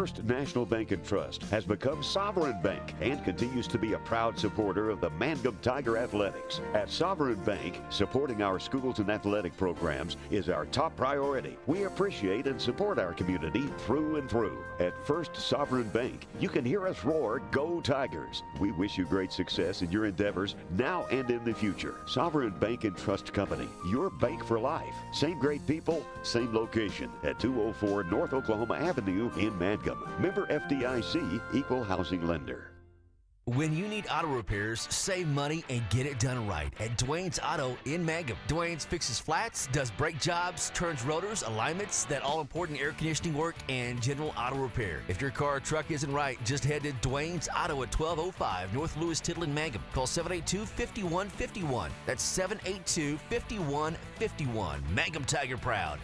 First National Bank and Trust has become Sovereign Bank and continues to be a proud supporter of the Mangum Tiger Athletics. At Sovereign Bank, supporting our schools and athletic programs is our top priority. We appreciate and support our community through and through. At First Sovereign Bank, you can hear us roar, "Go Tigers!" We wish you great success in your endeavors now and in the future. Sovereign Bank and Trust Company, your bank for life. Same great people, same location at 204 North Oklahoma Avenue in Mangum. Member FDIC, Equal Housing Lender. When you need auto repairs, save money and get it done right at Dwayne's Auto in Mangum. Dwayne's fixes flats, does brake jobs, turns rotors, alignments, that all-important air conditioning work, and general auto repair. If your car or truck isn't right, just head to Dwayne's Auto at 1205 North Lewis Tittle in Mangum. Call 782-5151. That's 782-5151. Mangum Tiger proud.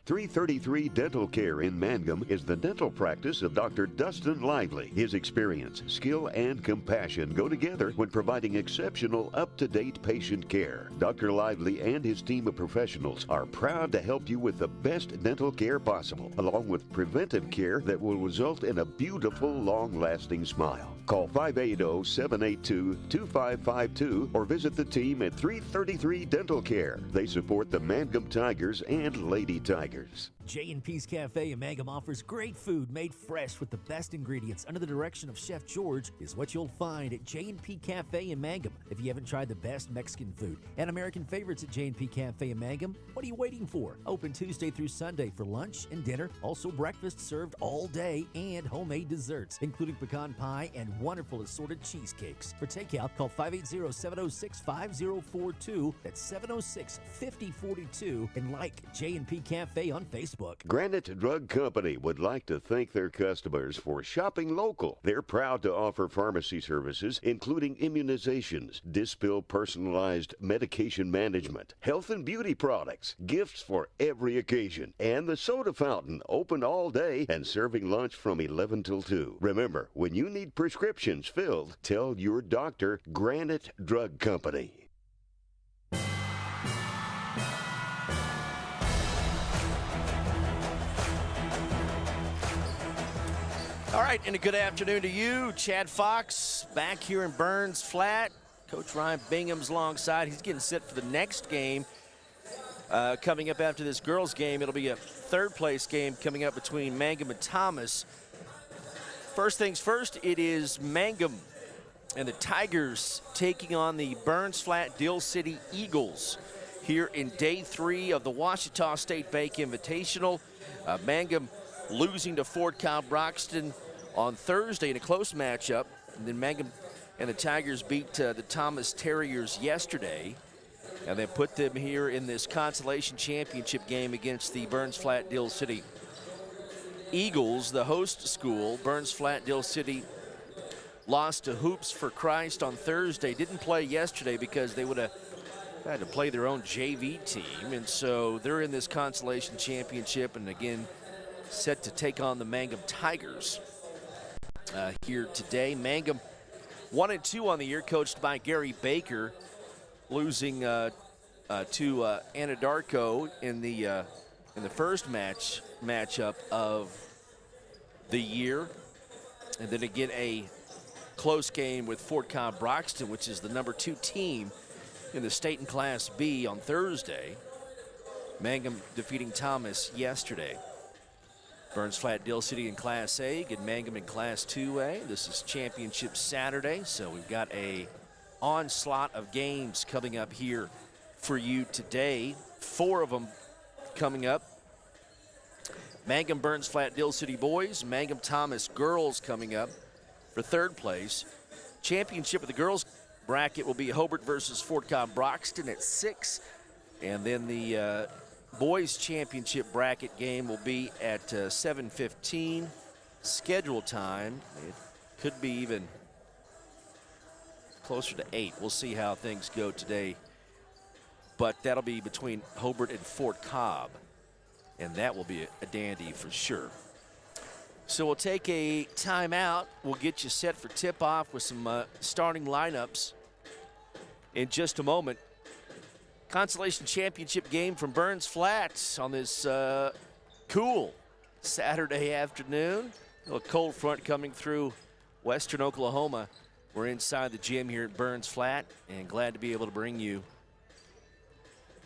333 Dental Care in Mangum is the dental practice of Dr. Dustin Lively. His experience, skill, and compassion go together when providing exceptional, up-to-date patient care. Dr. Lively and his team of professionals are proud to help you with the best dental care possible, along with preventive care that will result in a beautiful, long-lasting smile. Call 580-782-2552 or visit the team at 333 Dental Care. They support the Mangum Tigers and Lady Tigers. J&P's Cafe in Mangum offers great food made fresh with the best ingredients under the direction of Chef George is what you'll find at J&P Cafe in Mangum. If you haven't tried the best Mexican food and American favorites at J&P Cafe in Mangum, what are you waiting for? Open Tuesday through Sunday for lunch and dinner. Also breakfast served all day and homemade desserts, including pecan pie and wonderful assorted cheesecakes. For takeout, call 580-706-5042. That's 706-5042. And like J&P Cafe on Facebook. Granite Drug Company would like to thank their customers for shopping local. They're proud to offer pharmacy services, including immunizations, Dispill personalized medication management, health and beauty products, gifts for every occasion, and the soda fountain open all day and serving lunch from 11 till 2. Remember, when you need prescriptions filled, tell your doctor Granite Drug Company. All right, and a good afternoon to you. Chad Fox back here in Burns Flat. Coach Ryan Bingham's alongside. He's getting set for the next game. Coming up after this girls' game, it'll be a third-place game coming up between Mangum and Thomas. First things first, it is Mangum and the Tigers taking on the Burns Flat-Dill City Eagles here in day 3 of the Ouachita State Bank Invitational. Mangum losing to Fort Cobb Broxton on Thursday in a close matchup. And then Mangum and the Tigers beat the Thomas Terriers yesterday. And they put them here in this consolation championship game against the Burns Flat-Dill City Eagles, the host school. Burns Flat-Dill City lost to Hoops for Christ on Thursday. Didn't play yesterday because they would have had to play their own JV team. And so they're in this consolation championship, and again, set to take on the Mangum Tigers here today. Mangum 1-2 on the year, coached by Gary Baker, losing to Anadarko in the first matchup of the year, and then again a close game with Fort Cobb Broxton, which is the number 2 team in the state in Class B on Thursday. Mangum defeating Thomas yesterday. Burns Flat-Dill City in Class A, and Mangum in Class 2A. This is Championship Saturday, so we've got a onslaught of games coming up here for you today. 4 of them coming up. Mangum Burns Flat-Dill City boys, Mangum Thomas girls coming up for third place. Championship of the girls bracket will be Hobart versus Fort Cobb Broxton at 6, and then the boys championship bracket game will be at 7:15 schedule time. It could be even closer to 8. We'll see how things go today, but that'll be between Hobart and Fort Cobb, and that will be a dandy for sure. So we'll take a timeout. We'll get you set for tip-off with some starting lineups in just a moment. Consolation championship game from Burns Flats on this cool Saturday afternoon. A little cold front coming through western Oklahoma. We're inside the gym here at Burns Flat, and glad to be able to bring you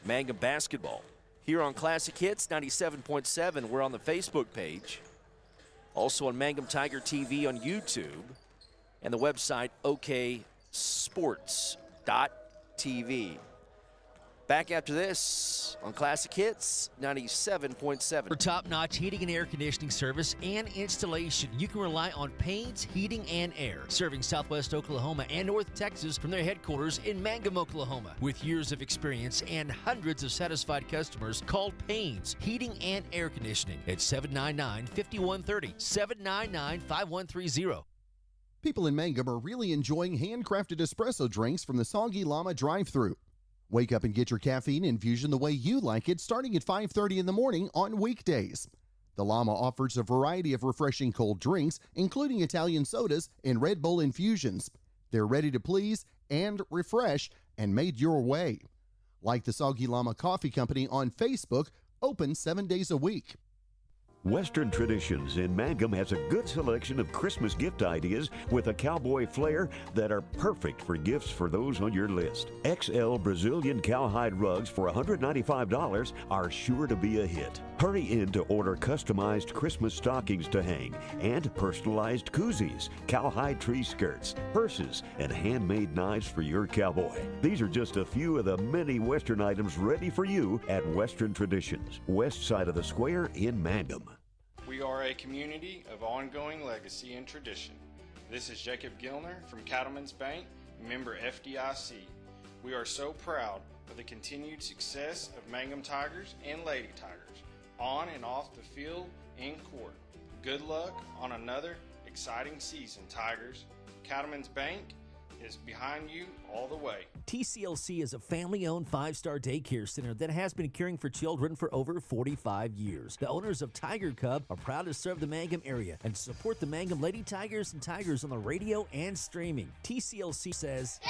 Mangum Basketball here on Classic Hits 97.7. We're on the Facebook page, also on Mangum Tiger TV on YouTube, and the website oksports.tv. Back after this on Classic Hits 97.7. For top-notch heating and air conditioning service and installation, you can rely on Payne's Heating and Air, serving Southwest Oklahoma and North Texas from their headquarters in Mangum, Oklahoma. With years of experience and hundreds of satisfied customers, call Payne's Heating and Air Conditioning at 799-5130, 799-5130. People in Mangum are really enjoying handcrafted espresso drinks from the Soggy Llama drive-thru. Wake up and get your caffeine infusion the way you like it, starting at 5:30 in the morning on weekdays. The Llama offers a variety of refreshing cold drinks, including Italian sodas and Red Bull infusions. They're ready to please and refresh and made your way. Like the Soggy Llama Coffee Company on Facebook, open 7 days a week. Western Traditions in Mangum has a good selection of Christmas gift ideas with a cowboy flair that are perfect for gifts for those on your list. XL Brazilian cowhide rugs for $195 are sure to be a hit. Hurry in to order customized Christmas stockings to hang and personalized koozies, cowhide tree skirts, purses, and handmade knives for your cowboy. These are just a few of the many Western items ready for you at Western Traditions, west side of the square in Mangum. We are a community of ongoing legacy and tradition. This is Jacob Gilner from Cattlemen's Bank, member FDIC. We are so proud of the continued success of Mangum Tigers and Lady Tigers, on and off the field and court. Good luck on another exciting season, Tigers. Cattlemen's Bank is behind you all the way. TCLC is a family-owned five-star daycare center that has been caring for children for over 45 years. The owners of Tiger Cub are proud to serve the Mangum area and support the Mangum Lady Tigers and Tigers on the radio and streaming. TCLC says,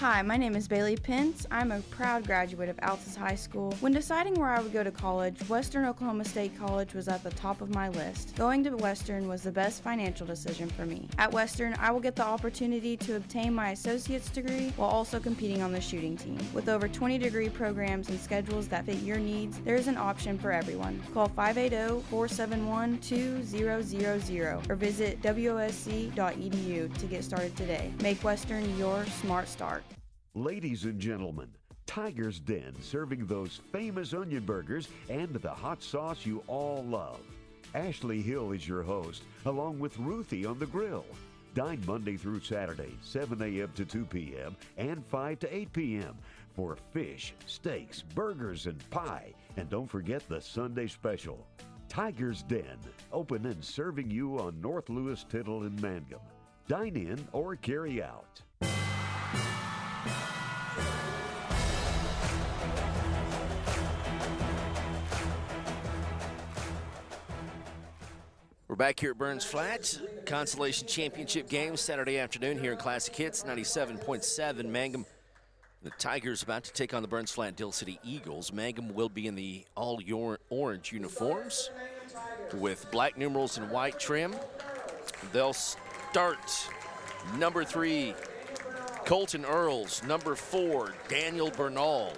Hi, my name is Bailey Pence. I'm a proud graduate of Altus High School. When deciding where I would go to college, Western Oklahoma State College was at the top of my list. Going to Western was the best financial decision for me. At Western, I will get the opportunity to obtain my associate's degree while also competing on the shooting team. With over 20 degree programs and schedules that fit your needs, there is an option for everyone. Call 580-471-2000 or visit wosc.edu to get started today. Make Western your smart start. Ladies and gentlemen, Tiger's Den, serving those famous onion burgers and the hot sauce you all love. Ashley Hill is your host, along with Ruthie on the grill. Dine Monday through Saturday, 7 a.m. to 2 p.m. and 5 to 8 p.m. for fish, steaks, burgers, and pie. And don't forget the Sunday special. Tiger's Den, open and serving you on North Lewis Tittle in Mangum. Dine in or carry out. We're back here at Burns Flat. Consolation Championship game Saturday afternoon here in Classic Hits 97.7. Mangum, the Tigers about to take on the Burns Flat Dill City Eagles. Mangum will be in the all-orange uniforms with black numerals and white trim. They'll start number 3, Colton Earls. Number 4, Daniel Bernal.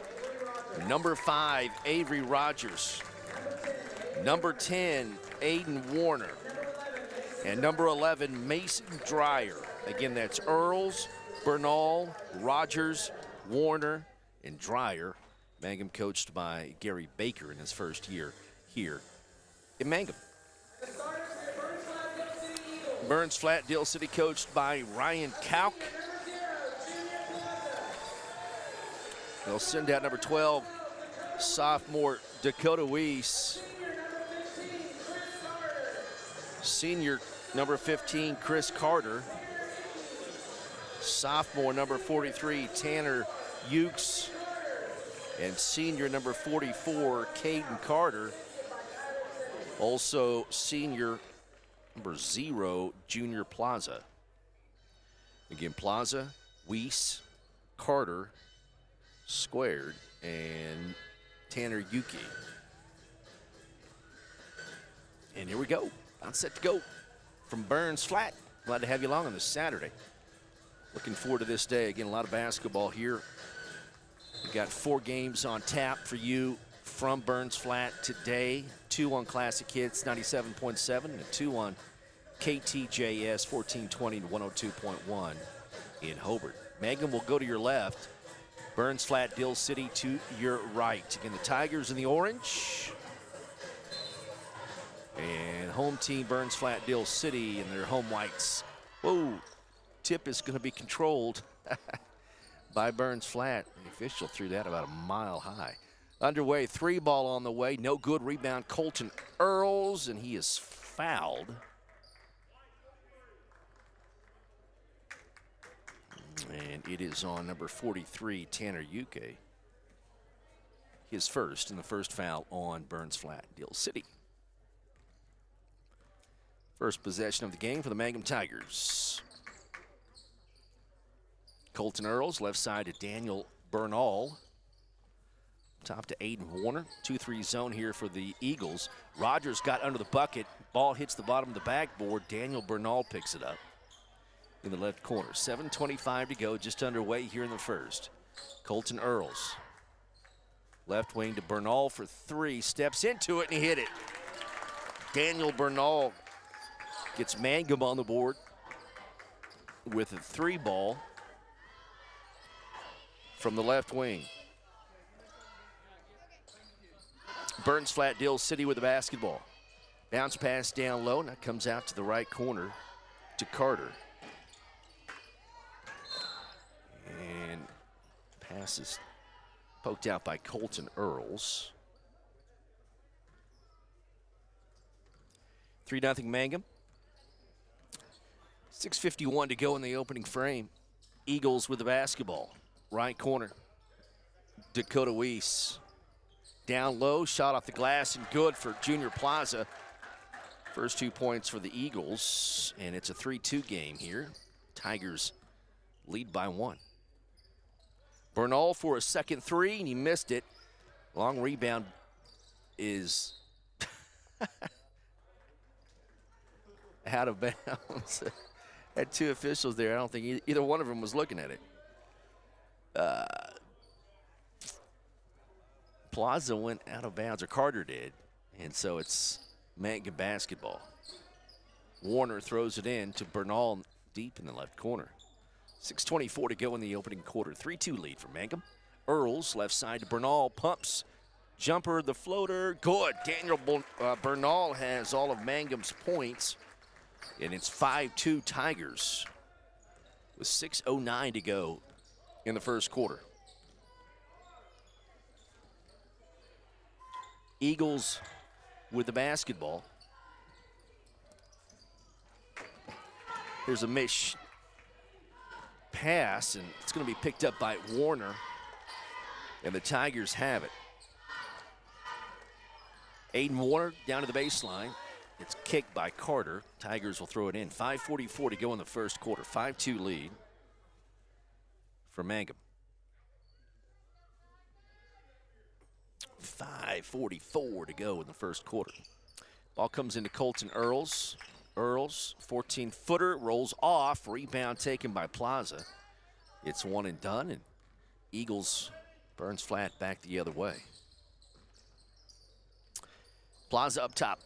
Number 5, Avery Rogers. Number 10, Aiden Warner. And number 11, Mason Dreyer. Again, that's Earls, Bernal, Rogers, Warner, and Dreyer. Mangum coached by Gary Baker in his first year here in Mangum. Burns Flat Dill City coached by Ryan Kauk. They'll send out number 12, sophomore Dakota Weiss. Senior number 15, Chris Carter. Sophomore number 43, Tanner Ukes. And senior number 44, Caden Carter. Also senior number 0, Junior Plaza. Again, Plaza, Weiss, Carter, squared, and Tanner Yuki. And here we go. I'm set to go from Burns Flat. Glad to have you along on this Saturday. Looking forward to this day. Again, a lot of basketball here. We got 4 games on tap for you from Burns Flat today. 2 on Classic Hits 97.7 and 2 on KTJS 1420 to 102.1 in Hobart. Mangum will go to your left. Burns Flat-Dill City to your right. Again, the Tigers in the orange. And home team Burns Flat-Dill City in their home whites. Whoa, tip is going to be controlled by Burns Flat. The official threw that about a mile high. Underway, 3 ball on the way. No good. Rebound, Colton Earls, and he is fouled. And it is on number 43, Tanner Uke. His first, and the first foul on Burns Flat-Dill City. First possession of the game for the Mangum Tigers. Colton Earls, left side to Daniel Bernal. Top to Aiden Warner. 2-3 zone here for the Eagles. Rogers got under the bucket. Ball hits the bottom of the backboard. Daniel Bernal picks it up in the left corner. 7:25 to go, just underway here in the first. Colton Earls. Left wing to Bernal for 3. Steps into it and he hit it. Daniel Bernal gets Mangum on the board with a 3 ball from the left wing. Burns Flat-Dill City with the basketball. Bounce pass down low, and that comes out to the right corner to Carter. And pass is poked out by Colton Earls. 3-0 Mangum. 6:51 to go in the opening frame. Eagles with the basketball. Right corner. Dakota Weiss. Down low, shot off the glass and good for Junior Plaza. First 2 points for the Eagles, and it's a 3-2 game here. Tigers lead by 1. Bernal for a second 3, and he missed it. Long rebound is out of bounds. Had 2 officials there. I don't think either one of them was looking at it. Plaza went out of bounds, or Carter did, and so it's Mangum basketball. Warner throws it in to Bernal deep in the left corner. 6:24 to go in the opening quarter. 3-2 lead for Mangum. Earls, left side to Bernal, pumps. Jumper, the floater, good. Daniel Bernal has all of Mangum's points, and it's 5-2 Tigers with 6:09 to go in the first quarter. Eagles with the basketball. Here's a miss pass, and it's going to be picked up by Warner, and the Tigers have it. Aiden Warner down to the baseline. It's kicked by Carter. Tigers will throw it in. 5:44 to go in the first quarter. 5-2 lead for Mangum. 5:44 to go in the first quarter. Ball comes into Colton Earls. Earls, 14-footer, rolls off. Rebound taken by Plaza. It's one and done, and Eagles Burns Flat back the other way. Plaza up top.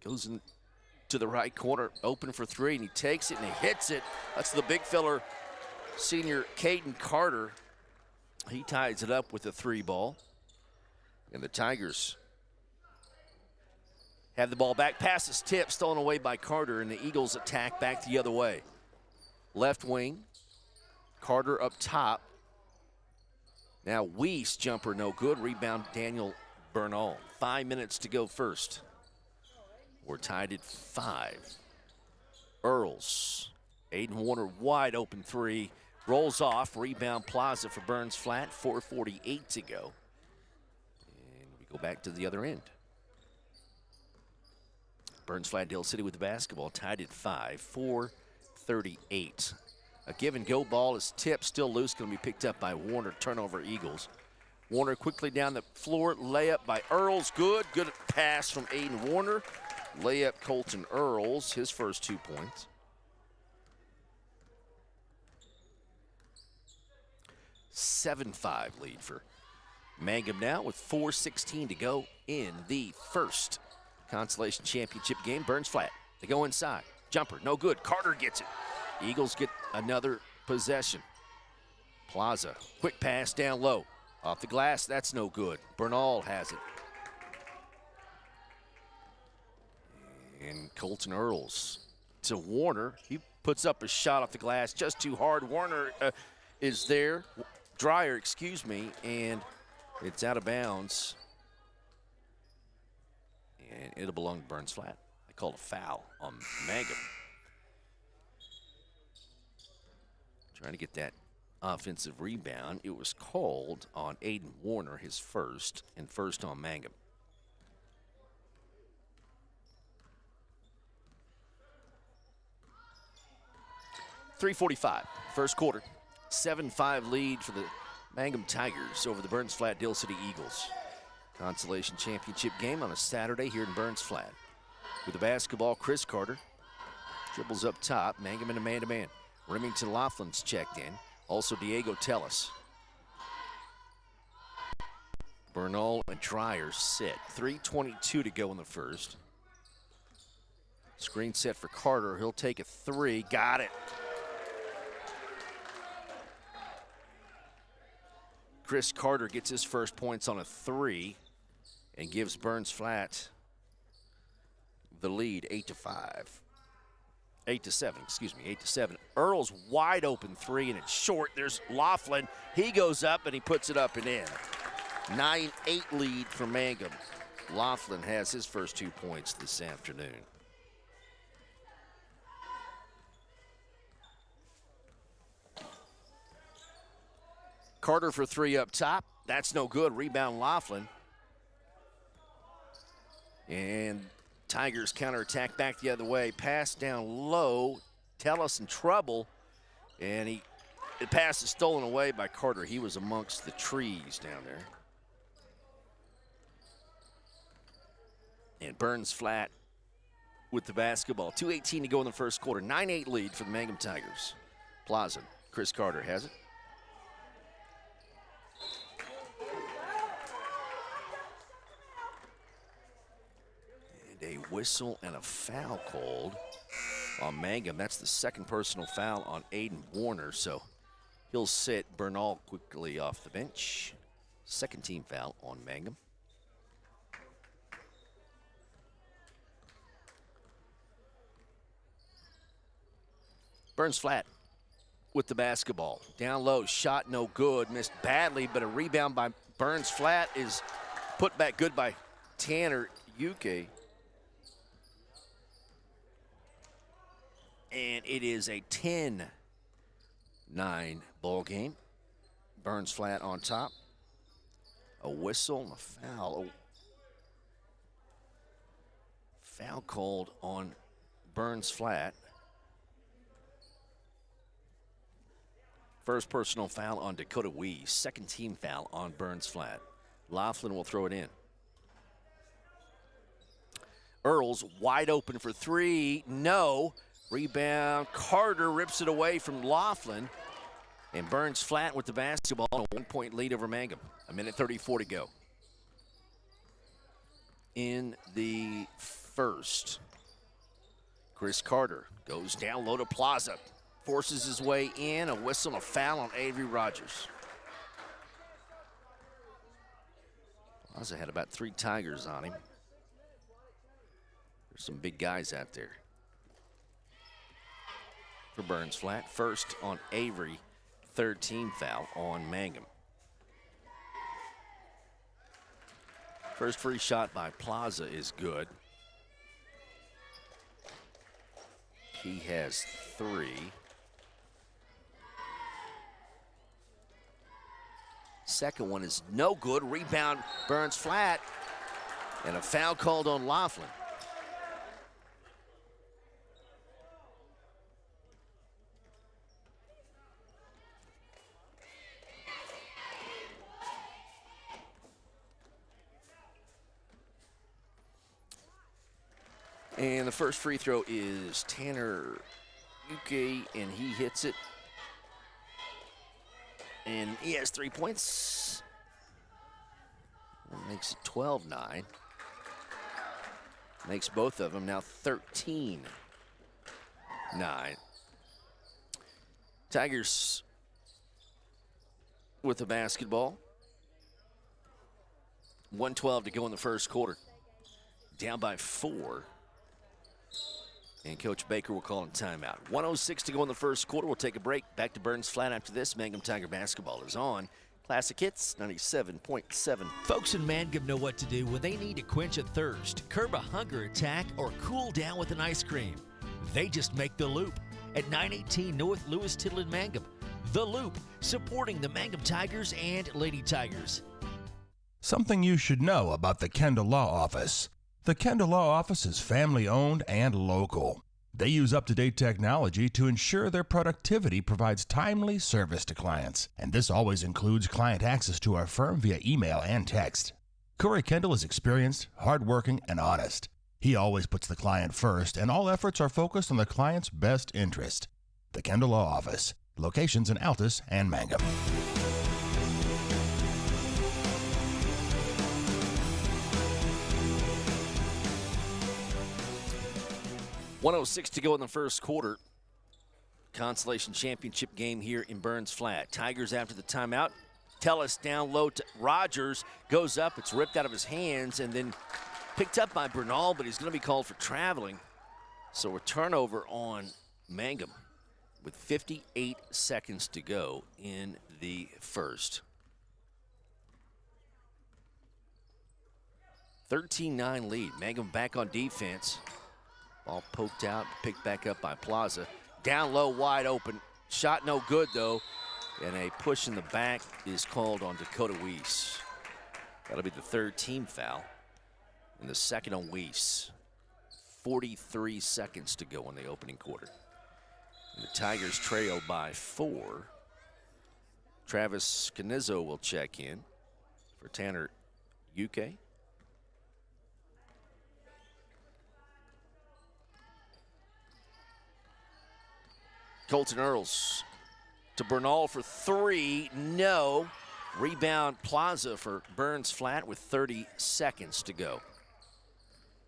Goes into the right corner, open for 3, and he takes it and he hits it. That's the big filler, senior Caden Carter. He ties it up with a 3 ball. And the Tigers have the ball back. Pass is tipped, stolen away by Carter, and the Eagles attack back the other way. Left wing, Carter up top. Now Weiss, jumper no good. Rebound Daniel Bernal. 5 minutes to go first. We're tied at 5. Earls, Aiden Warner wide open 3. Rolls off, rebound Plaza for Burns Flat, 4:48 to go. And we go back to the other end. Burns Flat-Dill City with the basketball, tied at 5, 4:38. A give and go ball is tipped, still loose, going to be picked up by Warner. Turnover Eagles. Warner quickly down the floor. Layup by Earls. Good pass from Aiden Warner. Layup Colton Earls, his first 2 points. (7-5) lead for Mangum now with 4:16 to go in the first consolation championship game. Burns Flat. They go inside. Jumper, no good. Carter gets it. Eagles get another possession. Plaza, quick pass down low. Off the glass, that's no good. Bernal has it. And Colton Earls to Warner. He puts up a shot off the glass just too hard. Warner is there. Dreyer, excuse me, and it's out of bounds. And it'll belong to Burns Flat. They called a foul on Mangum. Trying to get that offensive rebound. It was called on Aiden Warner, his first, and first on Mangum. .345, first quarter. 7-5 lead for the Mangum Tigers over the Burns Flat-Dill City Eagles. Consolation championship game on a Saturday here in Burns Flat. With the basketball, Chris Carter dribbles up top. Mangum in a man-to-man. Remington Laughlin's checked in. Also Diego Tellis. Bernal and Dreyer sit. 3:22 to go in the first. Screen set for Carter. He'll take a three. Got it. Chris Carter gets his first points on a three and gives Burns Flat the lead 8-5. 8-7, excuse me, 8-7. Earl's wide open three, and it's short. There's Laughlin. He goes up, and he puts it up and in. 9-8 lead for Mangum. Laughlin has his first 2 points this afternoon. Carter for three up top. That's no good. Rebound Laughlin. And Tigers counterattack back the other way. Pass down low. Tellis in trouble. And the pass is stolen away by Carter. He was amongst the trees down there. And Burns Flat with the basketball. 2:18 to go in the first quarter. 9-8 lead for the Mangum Tigers. Plaza. Chris Carter has it. A whistle and a foul called on Mangum. That's the second personal foul on Aiden Warner, so he'll sit Bernal quickly off the bench. Second team foul on Mangum. Burns Flat with the basketball. Down low, shot no good, missed badly, but a rebound by Burns Flat is put back good by Tanner Uke. And it is a 10-9 ball game. Burns Flat on top. A whistle and a foul. Foul called on Burns Flat. First personal foul on Dakota Wee. Second team foul on Burns Flat. Laughlin will throw it in. Earls wide open for three. No. Rebound, Carter rips it away from Laughlin, and Burns Flat with the basketball, a 1-point lead over Mangum. 1:34 to go. In the first, Chris Carter goes down low to Plaza, forces his way in, a whistle and a foul on Avery Rogers. Plaza had about 3 Tigers on him. There's some big guys out there. For Burns Flat, first on Avery, third team foul on Mangum. First free shot by Plaza is good. He has 3. Second one is no good. Rebound Burns Flat, and a foul called on Laughlin. And the first free throw is Tanner Uke, and he hits it. And he has 3 points. That makes it 12-9. Makes both of them now 13-9. Tigers with the basketball. 1:12 to go in the first quarter. Down by 4. And Coach Baker will call a timeout. 1:06 to go in the first quarter. We'll take a break. Back to Burns Flat after this. Mangum Tiger basketball is on. Classic Hits 97.7. Folks in Mangum know what to do when they need to quench a thirst, curb a hunger attack, or cool down with an ice cream. They just make the Loop at 918 North Lewis Tittle in Mangum. The Loop, supporting the Mangum Tigers and Lady Tigers. Something you should know about the Kendall Law Office. The Kendall Law Office is family-owned and local. They use up-to-date technology to ensure their productivity provides timely service to clients, and this always includes client access to our firm via email and text. Corey Kendall is experienced, hardworking, and honest. He always puts the client first, and all efforts are focused on the client's best interest. The Kendall Law Office, locations in Altus and Mangum. 1:06 to go in the first quarter. Consolation championship game here in Burns Flat. Tigers after the timeout. Tellis down low to Rogers. Goes up. It's ripped out of his hands and then picked up by Bernal, but he's going to be called for traveling. So a turnover on Mangum with 58 seconds to go in the first. 13-9 lead. Mangum back on defense. Ball poked out, picked back up by Plaza. Down low, wide open. Shot no good, though. And a push in the back is called on Dakota Weiss. That'll be the third team foul. And the second on Weiss. 43 seconds to go in the opening quarter. And the Tigers trail by 4. Travis Canizzo will check in for Tanner Uke. Colton Earls to Bernal for 3, no. Rebound Plaza for Burns Flat with 30 seconds to go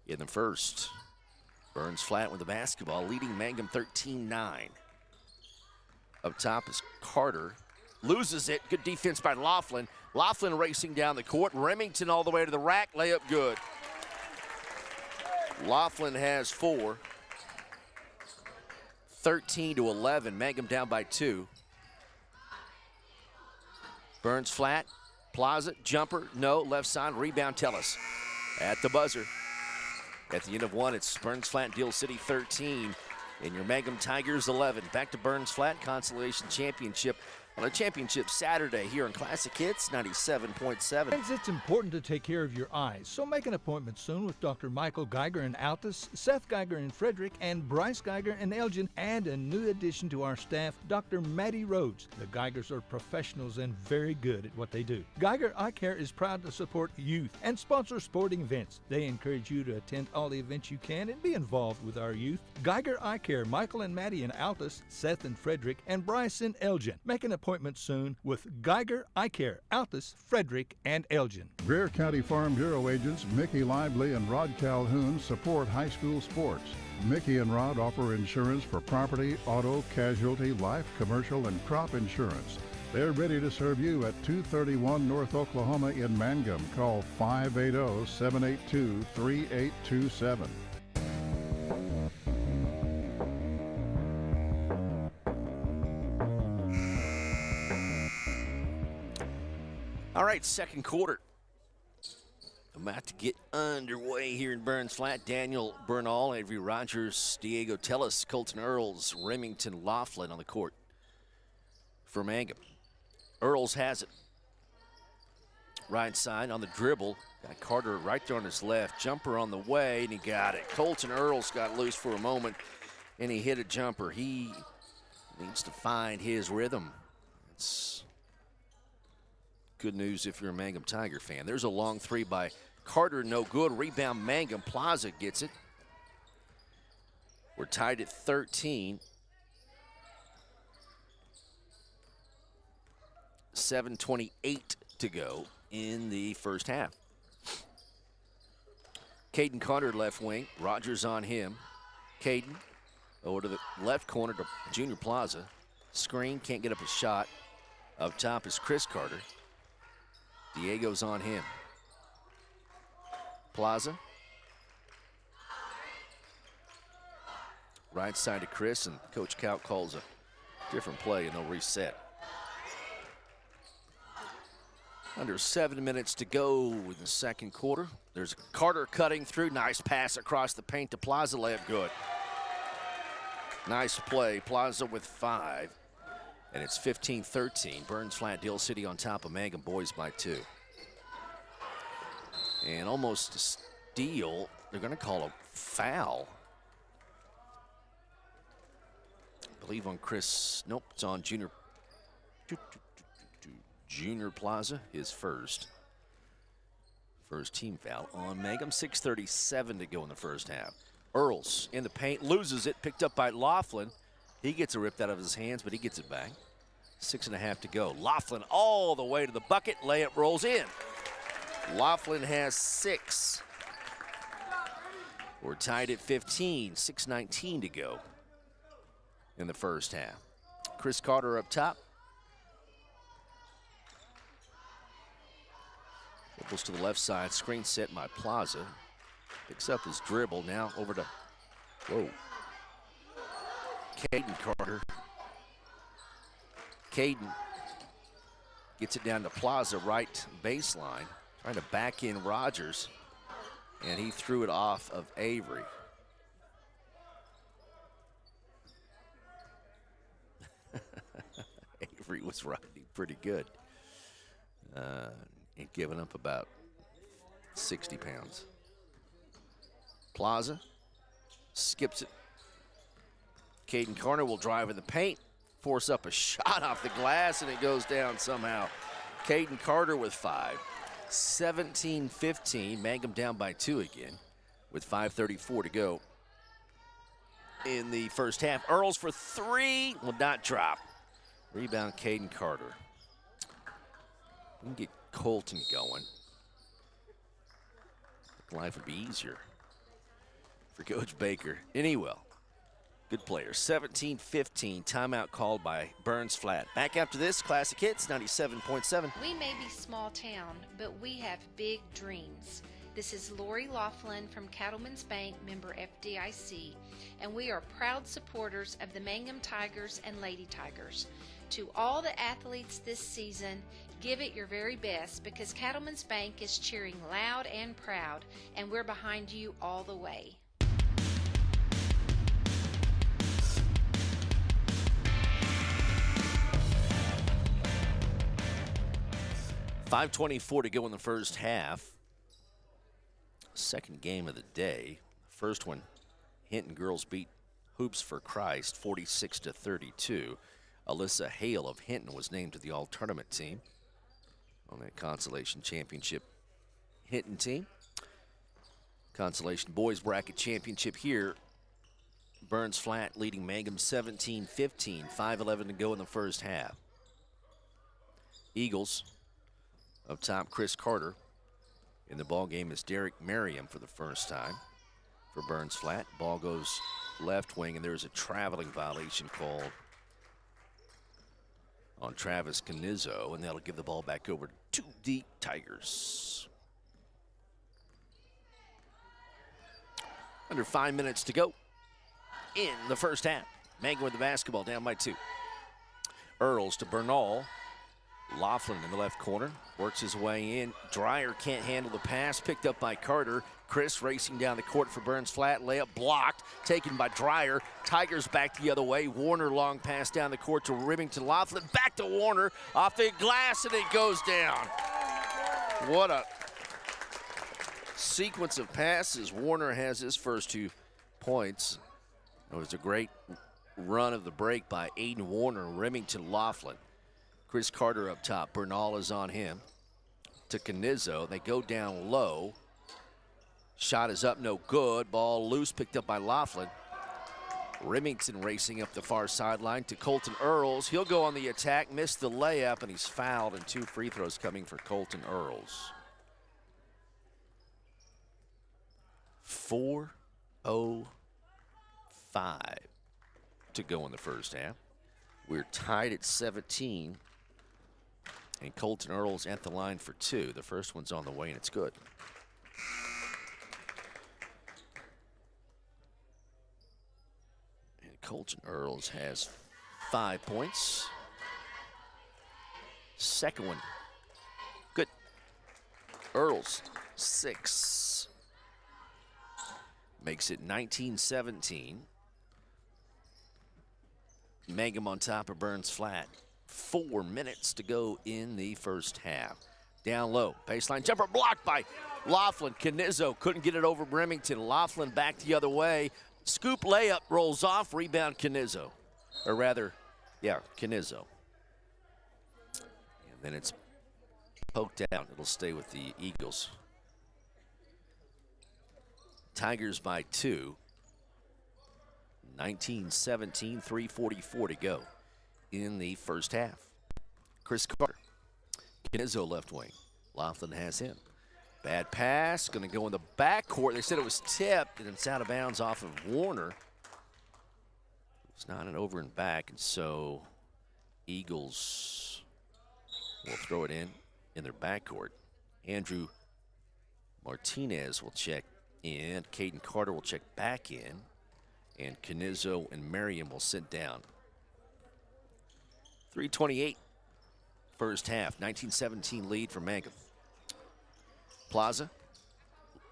in the first. Burns Flat with the basketball, leading Mangum 13-9. Up top is Carter. Loses it, good defense by Laughlin. Laughlin racing down the court. Remington all the way to the rack, layup good. Laughlin has 4. 13-11, Mangum down by 2. Burns Flat, Plaza, jumper, no, left side, rebound Tellis at the buzzer. At the end of 1, it's Burns Flat, Deal City 13, and your Mangum Tigers 11. Back to Burns Flat, Consolation Championship on a championship Saturday here on Classic Hits 97.7. Friends, it's important to take care of your eyes, so make an appointment soon with Dr. Michael Geiger in Altus, Seth Geiger in Frederick, and Bryce Geiger in Elgin, and a new addition to our staff, Dr. Maddie Rhodes. The Geigers are professionals and very good at what they do. Geiger Eye Care is proud to support youth and sponsor sporting events. They encourage you to attend all the events you can and be involved with our youth. Geiger Eye Care, Michael and Maddie in Altus, Seth in Frederick, and Bryce in Elgin. Make an appointment soon with Geiger Eye Care, Altus, Frederick, and Elgin. Greer County Farm Bureau agents Mickey Lively and Rod Calhoun support high school sports. Mickey and Rod offer insurance for property, auto, casualty, life, commercial, and crop insurance. They're ready to serve you at 231 North Oklahoma in Mangum. Call 580-782-3827. All right, second quarter. About to get underway here in Burns Flat. Daniel Bernal, Avery Rogers, Diego Tellis, Colton Earls, Remington Laughlin on the court for Mangum. Earls has it. Right side on the dribble. Got Carter right there on his left. Jumper on the way, and he got it. Colton Earls got loose for a moment, and he hit a jumper. He needs to find his rhythm. It's good news if you're a Mangum Tiger fan. There's a long 3 by Carter, no good. Rebound Mangum. Plaza gets it. tied at 13. 7:28 to go in the first half. Caden Carter, left wing. Rogers on him. Caden over to the left corner to Junior Plaza. Screen, can't get up a shot. Up top is Chris Carter. Diego's on him. Plaza. Right side to Chris, and Coach Kaut calls a different play, and they'll reset. Under 7 minutes to go in the second quarter. There's Carter cutting through. Nice pass across the paint to Plaza. Layup good. Nice play. Plaza with 5. And it's 15-13. Burns Flat-Dill City on top of Mangum boys by 2. And almost a steal. They're going to call a foul. I believe on Chris. Nope, it's on Junior. Junior Plaza, his first team foul on Mangum. 6:37 to go in the first half. Earls in the paint, loses it, picked up by Laughlin. He gets it ripped out of his hands, but he gets it back. 6.5 to go. Laughlin all the way to the bucket. Layup rolls in. Laughlin has 6. We're tied at 15. 6:19 to go in the first half. Chris Carter up top. Dribbles to the left side. Screen set by Plaza. Picks up his dribble. Now over to, Caden Carter. Caden gets it down to Plaza, right baseline. Trying to back in Rogers. And he threw it off of Avery. Avery was riding pretty good. Ain't giving up about 60 pounds. Plaza skips it. Caden Carter will drive in the paint, force up a shot off the glass, and it goes down somehow. Caden Carter with 5. 17-15, Mangum down by 2 again with 5:34 to go in the first half. Earls for 3, will not drop. Rebound, Caden Carter. We can get Colton going. Life would be easier for Coach Baker. And he will. Good player. 17-15, timeout called by Burns Flat. Back after this, Classic Hits 97.7. We may be small town, but we have big dreams. This is Lori Laughlin from Cattlemen's Bank, member FDIC, and we are proud supporters of the Mangum Tigers and Lady Tigers. To all the athletes this season, give it your very best because Cattlemen's Bank is cheering loud and proud, and we're behind you all the way. .524 to go in the first half. Second game of the day. First one, Hinton girls beat Hoops for Christ 46-32. Alyssa Hale of Hinton was named to the all-tournament team on that consolation championship Hinton team. Consolation boys bracket championship here. Burns Flat leading Mangum 17-15. 5:11 to go in the first half. Eagles up top, Chris Carter. In the ball game is Derek Merriam for the first time for Burns Flat. Ball goes left wing, and there's a traveling violation called on Travis Canizzo, and that'll give the ball back over to the Tigers. Under 5 minutes to go in the first half. Mangum with the basketball, down by 2. Earls to Bernal. Laughlin in the left corner, works his way in. Dreyer can't handle the pass, picked up by Carter. Chris racing down the court for Burns Flat. Layup blocked, taken by Dreyer. Tigers back the other way. Warner long pass down the court to Remington. Laughlin back to Warner, off the glass, and it goes down. What a sequence of passes. Warner has his first 2 points. It was a great run of the break by Aiden Warner. Remington, Laughlin. Chris Carter up top. Bernal is on him. To Canizzo. They go down low. Shot is up, no good. Ball loose, picked up by Laughlin. Remington racing up the far sideline to Colton Earls. He'll go on the attack, miss the layup, and he's fouled, and 2 free throws coming for Colton Earls. 4:05 to go in the first half. We're tied at 17, and Colton Earls at the line for 2. The first one's on the way, and it's good. Colton Earls has 5 points. Second one, good. Earls, 6. Makes it 19-17. Mangum on top of Burns Flat. 4 minutes to go in the first half. Down low, baseline jumper blocked by Laughlin. Canizzo couldn't get it over Remington. Laughlin back the other way. Scoop layup, rolls off, rebound Canizzo. Or rather, yeah, Canizzo. And then it's poked out. It'll stay with the Eagles. Tigers by 2. 19-17, 3:44 to go in the first half. Chris Carter. Canizzo left wing. Laughlin has him. Bad pass, going to go in the backcourt. They said it was tipped, and it's out of bounds off of Warner. It's not an over and back, and so Eagles will throw it in their backcourt. Andrew Martinez will check in. Caden Carter will check back in. And Canizzo and Merriam will sit down. 3:28 first half, 19-17 lead for Mangum. Plaza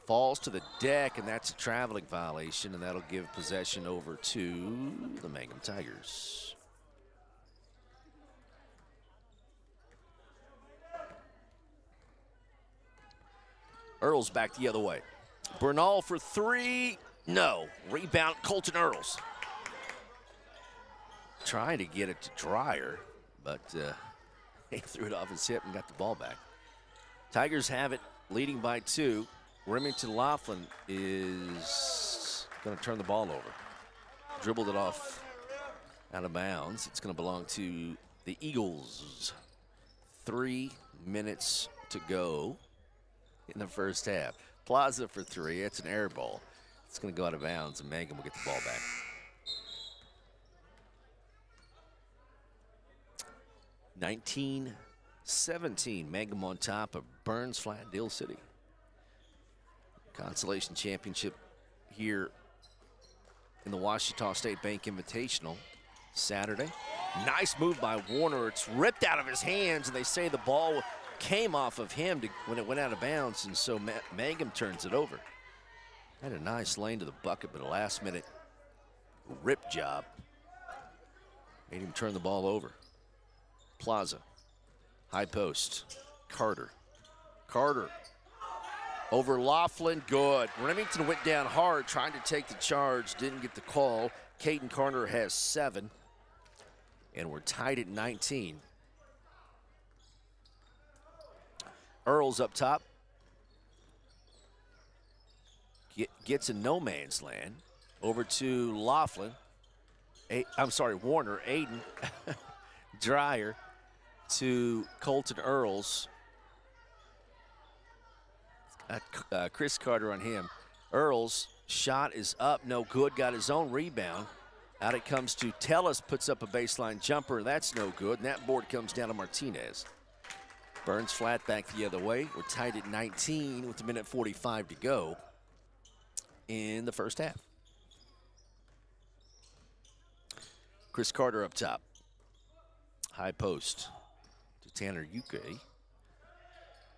falls to the deck, and that's a traveling violation, and that'll give possession over to the Mangum Tigers. Earls back the other way. Bernal for 3. No. Rebound, Colton Earls. Trying to get it to Dreyer, but he threw it off his hip and got the ball back. Tigers have it, leading by 2. Remington Laughlin is going to turn the ball over. Dribbled it off out of bounds. It's going to belong to the Eagles. 3 minutes to go in the first half. Plaza for 3. It's an air ball. It's going to go out of bounds, and Mangum will get the ball back. (19-17). Mangum on top of Burns Flat-Dill City. Consolation championship here in the Ouachita State Bank Invitational Saturday. Nice move by Warner. It's ripped out of his hands, and they say the ball came off of him when it went out of bounds, and so Mangum turns it over. Had a nice lane to the bucket, but a last-minute rip job made him turn the ball over. Plaza, high post, Carter. Carter over Laughlin, good. Remington went down hard, trying to take the charge, didn't get the call. Caden Carter has 7, and we're tied at 19. Earls up top. Gets in no man's land. Over to Laughlin. Warner. Aiden. Dreyer to Colton Earls. Chris Carter on him. Earls, shot is up, no good. Got his own rebound. Out it comes to Tellis, puts up a baseline jumper. That's no good, and that board comes down to Martinez. Burns Flat back the other way. We're tied at 19 with 1:45 to go in the first half. Chris Carter up top. High post to Tanner Uke.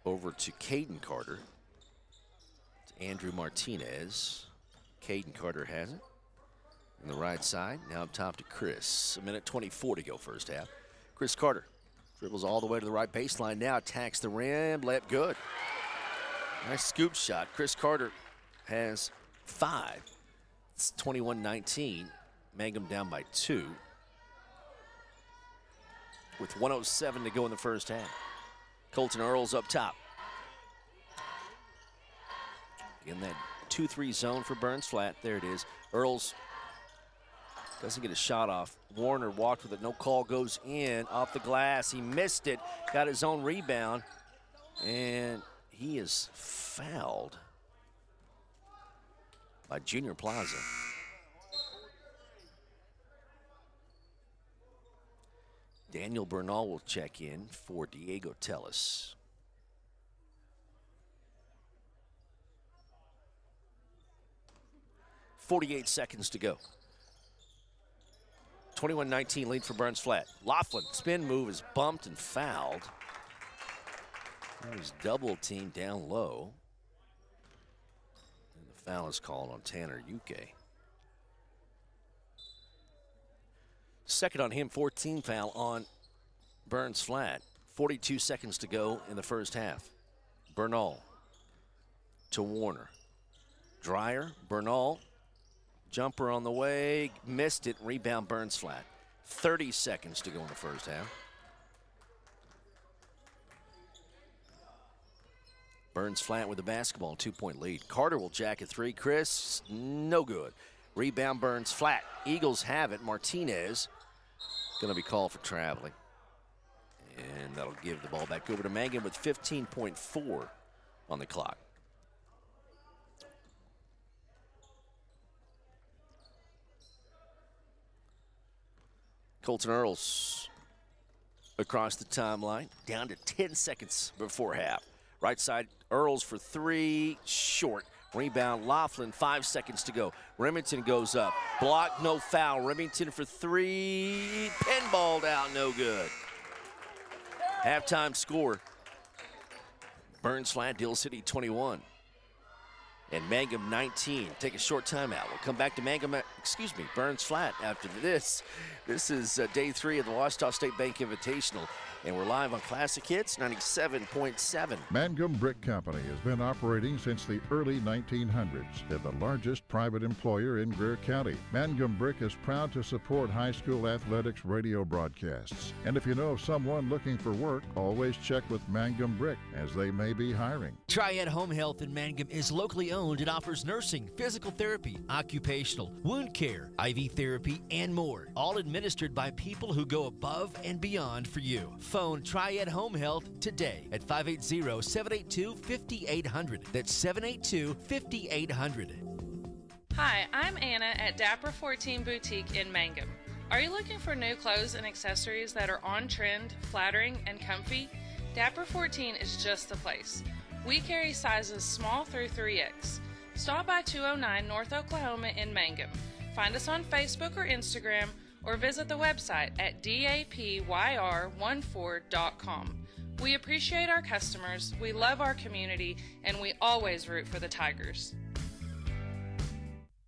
Over to Caden Carter. To Andrew Martinez. Caden Carter has it. On the right side, now up top to Chris. 1:24 to go first half. Chris Carter dribbles all the way to the right baseline. Now attacks the rim, layup good. Nice scoop shot. Chris Carter has 5. It's 21-19. Mangum down by 2. With 1:07 to go in the first half. Colton Earls up top. In that 2-3 zone for Burns Flat. There it is. Earls Doesn't get a shot off. Warner walked with it. No call, goes in off the glass. He missed it. Got his own rebound. And he is fouled by Junior Plaza. Daniel Bernal will check in for Diego Tellis. .48 seconds to go. 21-19 lead for Burns Flat. Laughlin, spin move is bumped and fouled. He was double teamed down low. And the foul is called on Tanner Uke. Second on him, 14 foul on Burns Flat. 42 seconds to go in the first half. Bernal to Warner. Dreyer, Bernal, jumper on the way, missed it, rebound Burns Flat. 30 seconds to go in the first half. Burns Flat with the basketball, 2-point lead. Carter will jack a three. Chris, no good. Rebound Burns Flat. Eagles have it. Martinez going to be called for traveling. And that'll give the ball back over to Mangum with 15.4 on the clock. Colton Earls across the timeline, down to 10 seconds before half. Right side, Earls for three, short. Rebound, Laughlin, 5 seconds to go. Remington goes up. Block, no foul. Remington for three. Pinballed out, no good. Halftime score. Burns Flat, Dill City 21. And Mangum 19. Take a short timeout. We'll come back to Burns Flat after this. This is day 3 of the Washita State Bank Invitational. And we're live on Classic Hits 97.7. Mangum Brick Company has been operating since the early 1900s. They're the largest private employer in Greer County. Mangum Brick is proud to support high school athletics radio broadcasts. And if you know of someone looking for work, always check with Mangum Brick, as they may be hiring. Triad Home Health in Mangum is locally owned and offers nursing, physical therapy, occupational, wound care, IV therapy, and more. All administered by people who go above and beyond for you. Phone Triad Home Health today at 580-782-5800. That's 782-5800. Hi, I'm Anna at Dapper 14 Boutique in Mangum. Are you looking for new clothes and accessories that are on trend, flattering, and comfy? Dapper 14 is just the place. We carry sizes small through 3X. Stop by 209 North Oklahoma in Mangum. Find us on Facebook or Instagram, or visit the website at dapyr14.com. We appreciate our customers, we love our community, and we always root for the Tigers.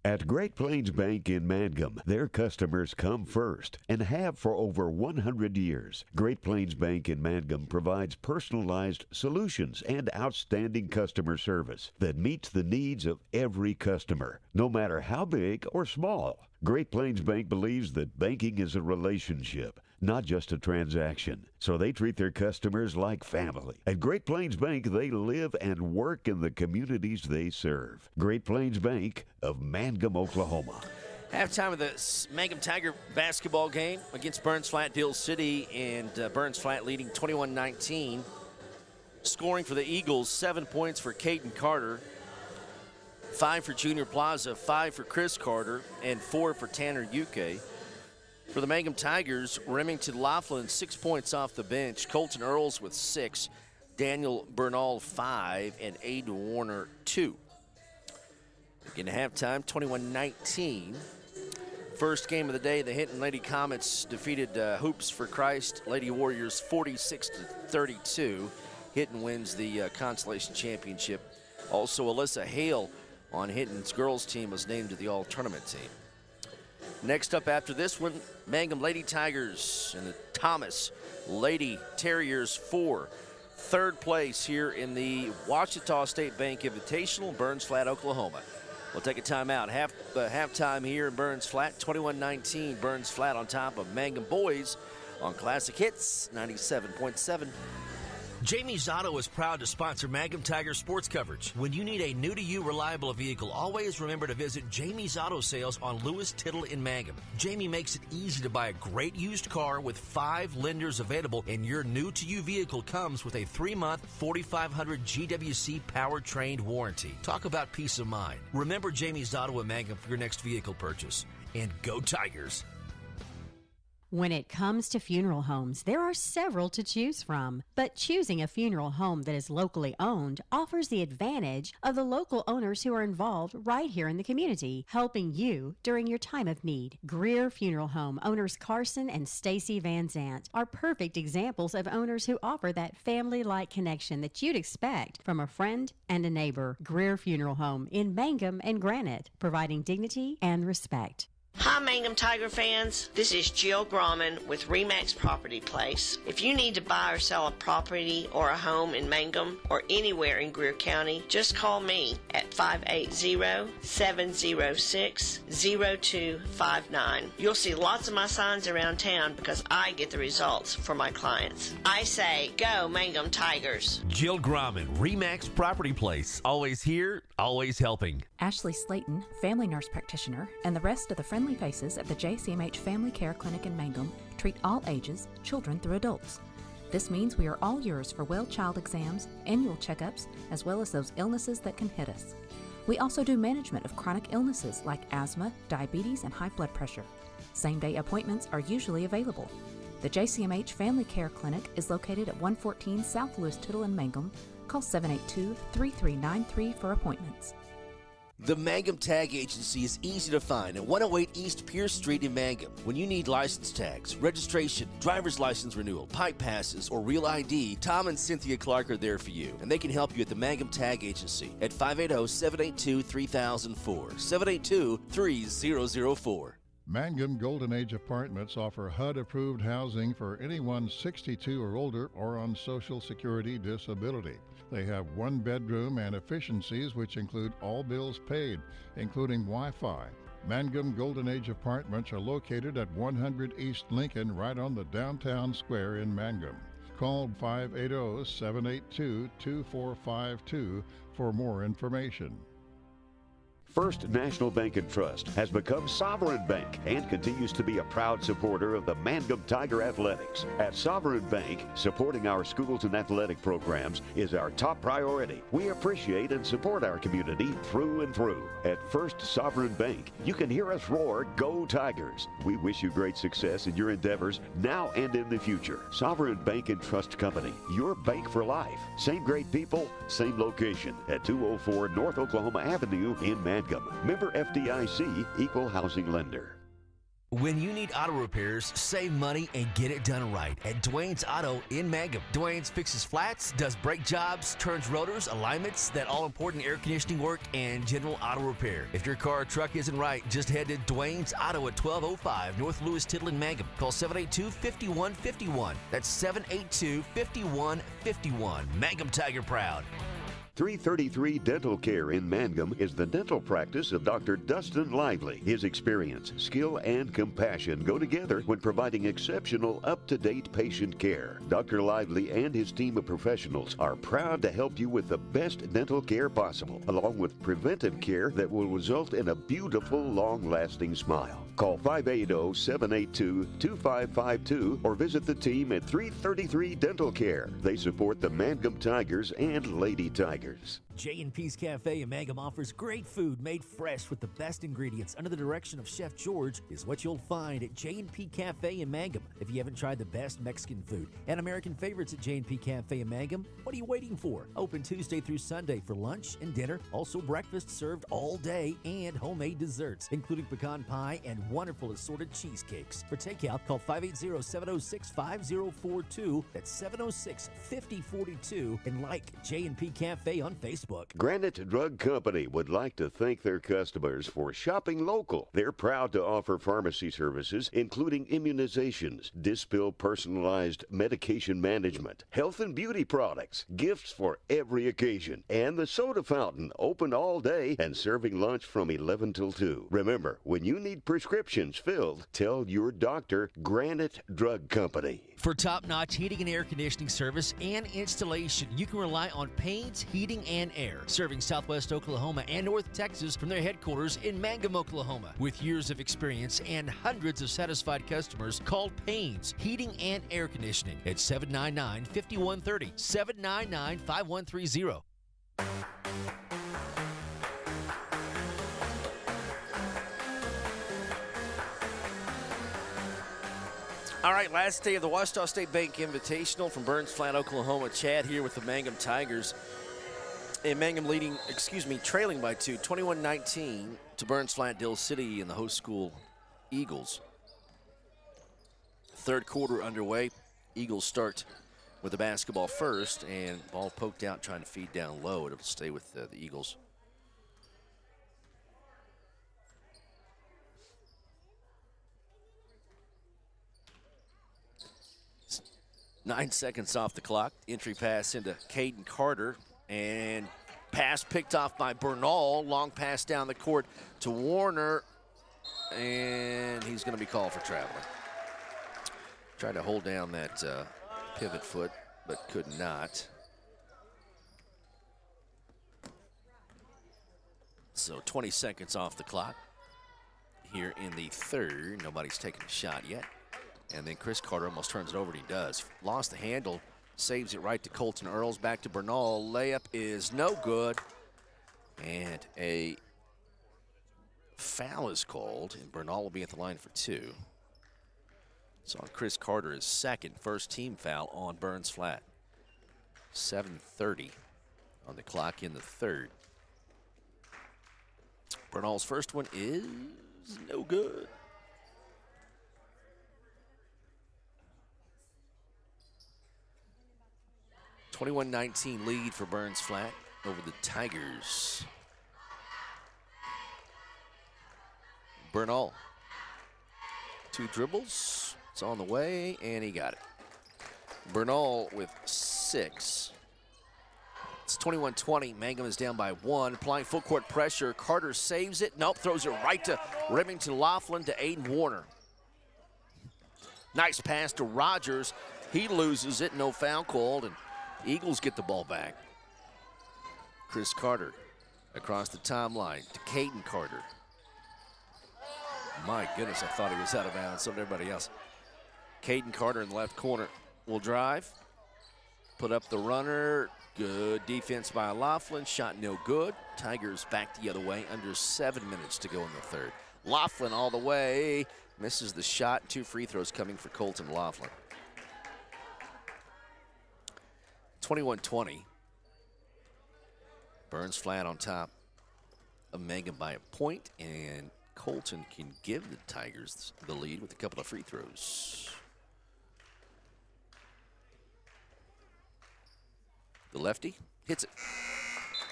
At Great Plains Bank in Mangum, their customers come first and have for over 100 years. Great Plains Bank in Mangum provides personalized solutions and outstanding customer service that meets the needs of every customer, no matter how big or small. Great Plains Bank believes that banking is a relationship, not just a transaction. So they treat their customers like family. At Great Plains Bank, they live and work in the communities they serve. Great Plains Bank of Mangum, Oklahoma. Halftime of the Mangum Tiger basketball game against Burns Flat, Dill City, and Burns Flat leading 21-19. Scoring for the Eagles, 7 points for Caden Carter, 5 for Junior Plaza, 5 for Chris Carter, and 4 for Tanner Uke. For the Mangum Tigers, Remington Laughlin, 6 points off the bench. Colton Earls with 6. Daniel Bernal, 5. And Aiden Warner, 2. Again, halftime, 21-19. First game of the day, the Hinton Lady Comets defeated Hoops for Christ Lady Warriors 46-32. Hinton wins the consolation championship. Also, Alyssa Hale on Hinton's girls team was named to the all-tournament team. Next up after this one, Mangum Lady Tigers and the Thomas Lady Terriers 4. Third place here in the Washita State Bank Invitational, Burns Flat, Oklahoma. We'll take a timeout. Halftime here in Burns Flat, 21-19. Burns Flat on top of Mangum Boys on Classic Hits 97.7. Jamie's Auto is proud to sponsor Mangum Tiger sports coverage. When you need a new-to-you reliable vehicle, always remember to visit Jamie's Auto Sales on Lewis Tittle in Mangum. Jamie makes it easy to buy a great used car with 5 lenders available, and your new-to-you vehicle comes with a 3-month 4,500 GWC powertrain warranty. Talk about peace of mind. Remember Jamie's Auto in Mangum for your next vehicle purchase. And go Tigers! When it comes to funeral homes, there are several to choose from. But choosing a funeral home that is locally owned offers the advantage of the local owners who are involved right here in the community, helping you during your time of need. Greer Funeral Home owners Carson and Stacy Van Zant are perfect examples of owners who offer that family-like connection that you'd expect from a friend and a neighbor. Greer Funeral Home in Mangum and Granite, providing dignity and respect. Hi Mangum Tiger fans, this is Jill Grauman with RE/MAX Property Place. If you need to buy or sell a property or a home in Mangum or anywhere in Greer County, just call me at 580-706-0259. You'll see lots of my signs around town because I get the results for my clients. I say, go Mangum Tigers. Jill Grauman, RE/MAX Property Place. Always here, always helping. Ashley Slayton, family nurse practitioner, and the rest of the friendly faces at the JCMH Family Care Clinic in Mangum treat all ages, children through adults. This means we are all yours for well child exams, annual checkups, as well as those illnesses that can hit us. We also do management of chronic illnesses like asthma, diabetes, and high blood pressure. Same-day appointments are usually available. The JCMH Family Care Clinic is located at 114 South Lewis Tittle in Mangum. Call 782-3393 for appointments. The Mangum Tag Agency is easy to find at 108 East Pierce Street in Mangum. When you need license tags, registration, driver's license renewal, pipe passes, or real ID, Tom and Cynthia Clark are there for you, and they can help you at the Mangum Tag Agency at 580-782-3004, 782-3004. Mangum Golden Age Apartments offer HUD-approved housing for anyone 62 or older or on Social Security disability. They have 1 bedroom and efficiencies which include all bills paid, including Wi-Fi. Mangum Golden Age Apartments are located at 100 East Lincoln, right on the downtown square in Mangum. Call 580-782-2452 for more information. First National Bank and Trust has become Sovereign Bank and continues to be a proud supporter of the Mangum Tiger Athletics. At Sovereign Bank, supporting our schools and athletic programs is our top priority. We appreciate and support our community through and through. At First Sovereign Bank, you can hear us roar, "Go Tigers!" We wish you great success in your endeavors now and in the future. Sovereign Bank and Trust Company, your bank for life. Same great people, same location at 204 North Oklahoma Avenue in Mangum. Member FDIC, Equal Housing Lender. When you need auto repairs, save money and get it done right at Dwayne's Auto in Mangum. Dwayne's fixes flats, does brake jobs, turns rotors, alignments, that all-important air conditioning work, and general auto repair. If your car or truck isn't right, just head to Dwayne's Auto at 1205 North Lewis Tittle in Mangum. Call 782-5151. That's 782-5151. Mangum Tiger proud. 333 Dental Care in Mangum is the dental practice of Dr. Dustin Lively. His experience, skill, and compassion go together when providing exceptional, up-to-date patient care. Dr. Lively and his team of professionals are proud to help you with the best dental care possible, along with preventive care that will result in a beautiful, long-lasting smile. Call 580-782-2552 or visit the team at 333 Dental Care. They support the Mangum Tigers and Lady Tigers. J&P's Cafe in Mangum offers great food made fresh with the best ingredients under the direction of Chef George is what you'll find at J&P Cafe in Mangum. If you haven't tried the best Mexican food and American favorites at J&P Cafe in Mangum, what are you waiting for? Open Tuesday through Sunday for lunch and dinner. Also breakfast served all day and homemade desserts, including pecan pie and wonderful assorted cheesecakes. For takeout, call 580-706-5042. That's 706-5042 and like J&P Cafe on Facebook. Facebook. Granite Drug Company would like to thank their customers for shopping local. They're proud to offer pharmacy services, including immunizations, Dispill personalized medication management, health and beauty products, gifts for every occasion, and the soda fountain, open all day and serving lunch from 11 till 2. Remember, when you need prescriptions filled, tell your doctor Granite Drug Company. For top-notch heating and air conditioning service and installation, you can rely on Payne's Heating and Air, serving Southwest Oklahoma and North Texas from their headquarters in Mangum, Oklahoma. With years of experience and hundreds of satisfied customers, call Payne's Heating and Air Conditioning at 799-5130, 799-5130. All right, last day of the Ouachita State Bank Invitational from Burns Flat, Oklahoma. Chad here with the Mangum Tigers. And Mangum trailing by 2, 21-19 to Burns Flat-Dill City and the host school Eagles. Third quarter underway. Eagles start with the basketball first, and ball poked out trying to feed down low. It'll stay with the Eagles. Nine seconds off the clock. Entry pass into Caden Carter, and pass picked off by Bernal. Long pass down the court to Warner, and he's going to be called for traveling. Tried to hold down that pivot foot, but could not. So 20 seconds off the clock here in the third. Nobody's taken a shot yet. And then Chris Carter almost turns it over, and he does. Lost the handle, saves it right to Colton Earls. Back to Bernal. Layup is no good. And a foul is called, and Bernal will be at the line for 2. So on Chris Carter, his second, first team foul on Burns Flat. 7:30 on the clock in the third. Bernal's first one is no good. 21-19 lead for Burns Flat over the Tigers. Bernal. 2 dribbles. It's on the way, and he got it. Bernal with 6. It's 21-20. Mangum is down by 1. Applying full court pressure. Carter saves it. Nope, throws it right to Remington Laughlin to Aiden Warner. Nice pass to Rogers. He loses it. No foul called, and Eagles get the ball back. Chris Carter across the timeline to Caden Carter. My goodness, I thought he was out of bounds. So did everybody else. Caden Carter in the left corner will drive. Put up the runner. Good defense by Laughlin. Shot no good. Tigers back the other way. Under 7 minutes to go in the third. Laughlin all the way. Misses the shot. 2 free throws coming for Colton Laughlin. 21-20. Burns Flat on top of Mangum by a point, and Colton can give the Tigers the lead with a couple of free throws. The lefty hits it.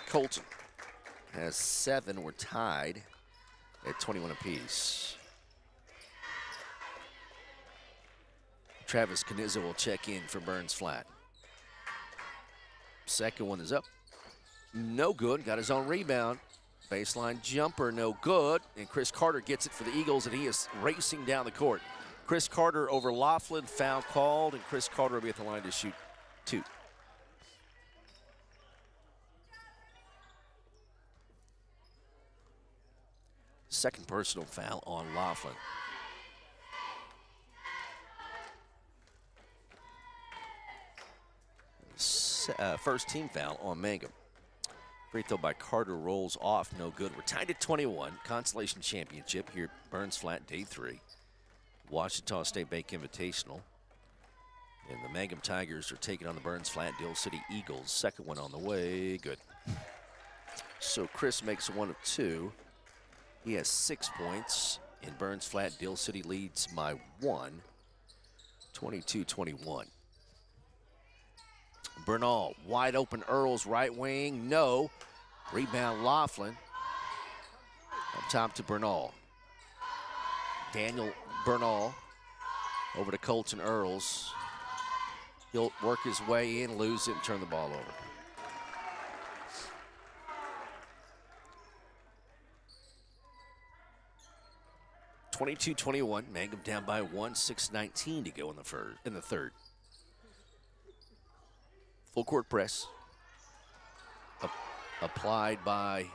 Colton has 7. We're tied at 21 apiece. Travis Canizzo will check in for Burns Flat. Second one is up. No good. Got his own rebound. Baseline jumper, no good. And Chris Carter gets it for the Eagles, and he is racing down the court. Chris Carter over Laughlin, foul called, and Chris Carter will be at the line to shoot 2. Second personal foul on Laughlin. First team foul on Mangum. Free throw by Carter rolls off, no good. We're tied at 21. Consolation Championship here at Burns Flat, Day 3. Ouachita State Bank Invitational. And the Mangum Tigers are taking on the Burns Flat Dill City Eagles. Second one on the way, good. So Chris makes 1 of 2. He has 6 points, and Burns Flat Dill City leads by 1, 22-21. Bernal, wide open Earls, right wing, no. Rebound Laughlin. Up top to Bernal. Daniel Bernal over to Colton Earls. He'll work his way in, lose it, and turn the ball over. (22-21). Mangum down by 1, 6:19 to go in the third. Full court press. Applied by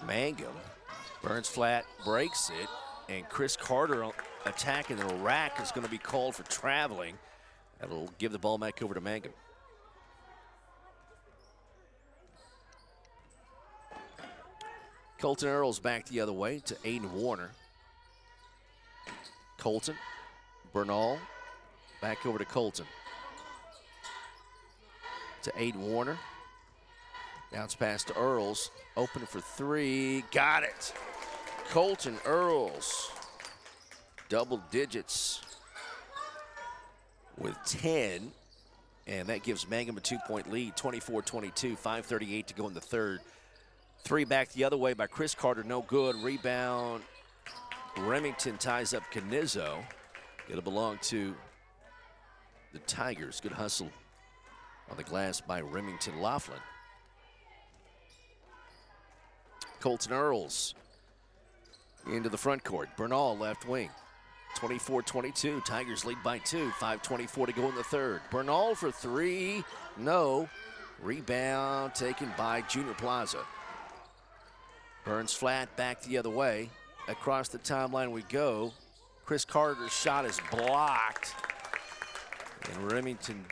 Mangum. Burns flat, breaks it, and Chris Carter attacking the rack is going to be called for traveling. That'll give the ball back over to Mangum. Colton Earls back the other way to Aiden Warner. Colton, Bernal, back over to Colton. To Aiden Warner. Bounce pass to Earls, open for three, got it. Colton Earls, double digits with 10, and that gives Mangum a 2-point lead, 24-22, 5:38 to go in the third. Three back the other way by Chris Carter, no good. Rebound, Remington ties up Canizzo. It'll belong to the Tigers. Good hustle on the glass by Remington Laughlin. Colton Earls into the front court. Bernal left wing. 24-22. Tigers lead by 2. 5:24 to go in the third. Bernal for three. No. Rebound taken by Junior Plaza. Burns flat, back the other way. Across the timeline we go. Chris Carter's shot is blocked. And Remington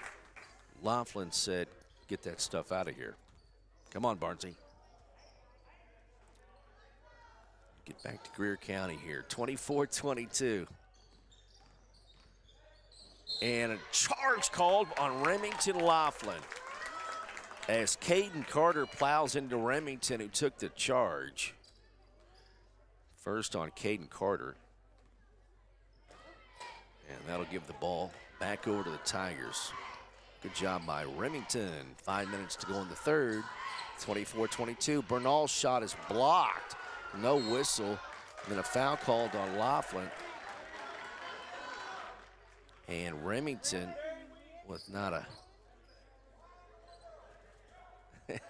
Laughlin said, get that stuff out of here. Come on, Barnesy. Get back to Greer County here. 24-22. And a charge called on Remington Laughlin as Caden Carter plows into Remington, who took the charge. First on Caden Carter. And that'll give the ball back over to the Tigers. Good job by Remington. 5 minutes to go in the third. 24-22. Bernal's shot is blocked. No whistle. And then a foul called on Laughlin. And Remington with not a...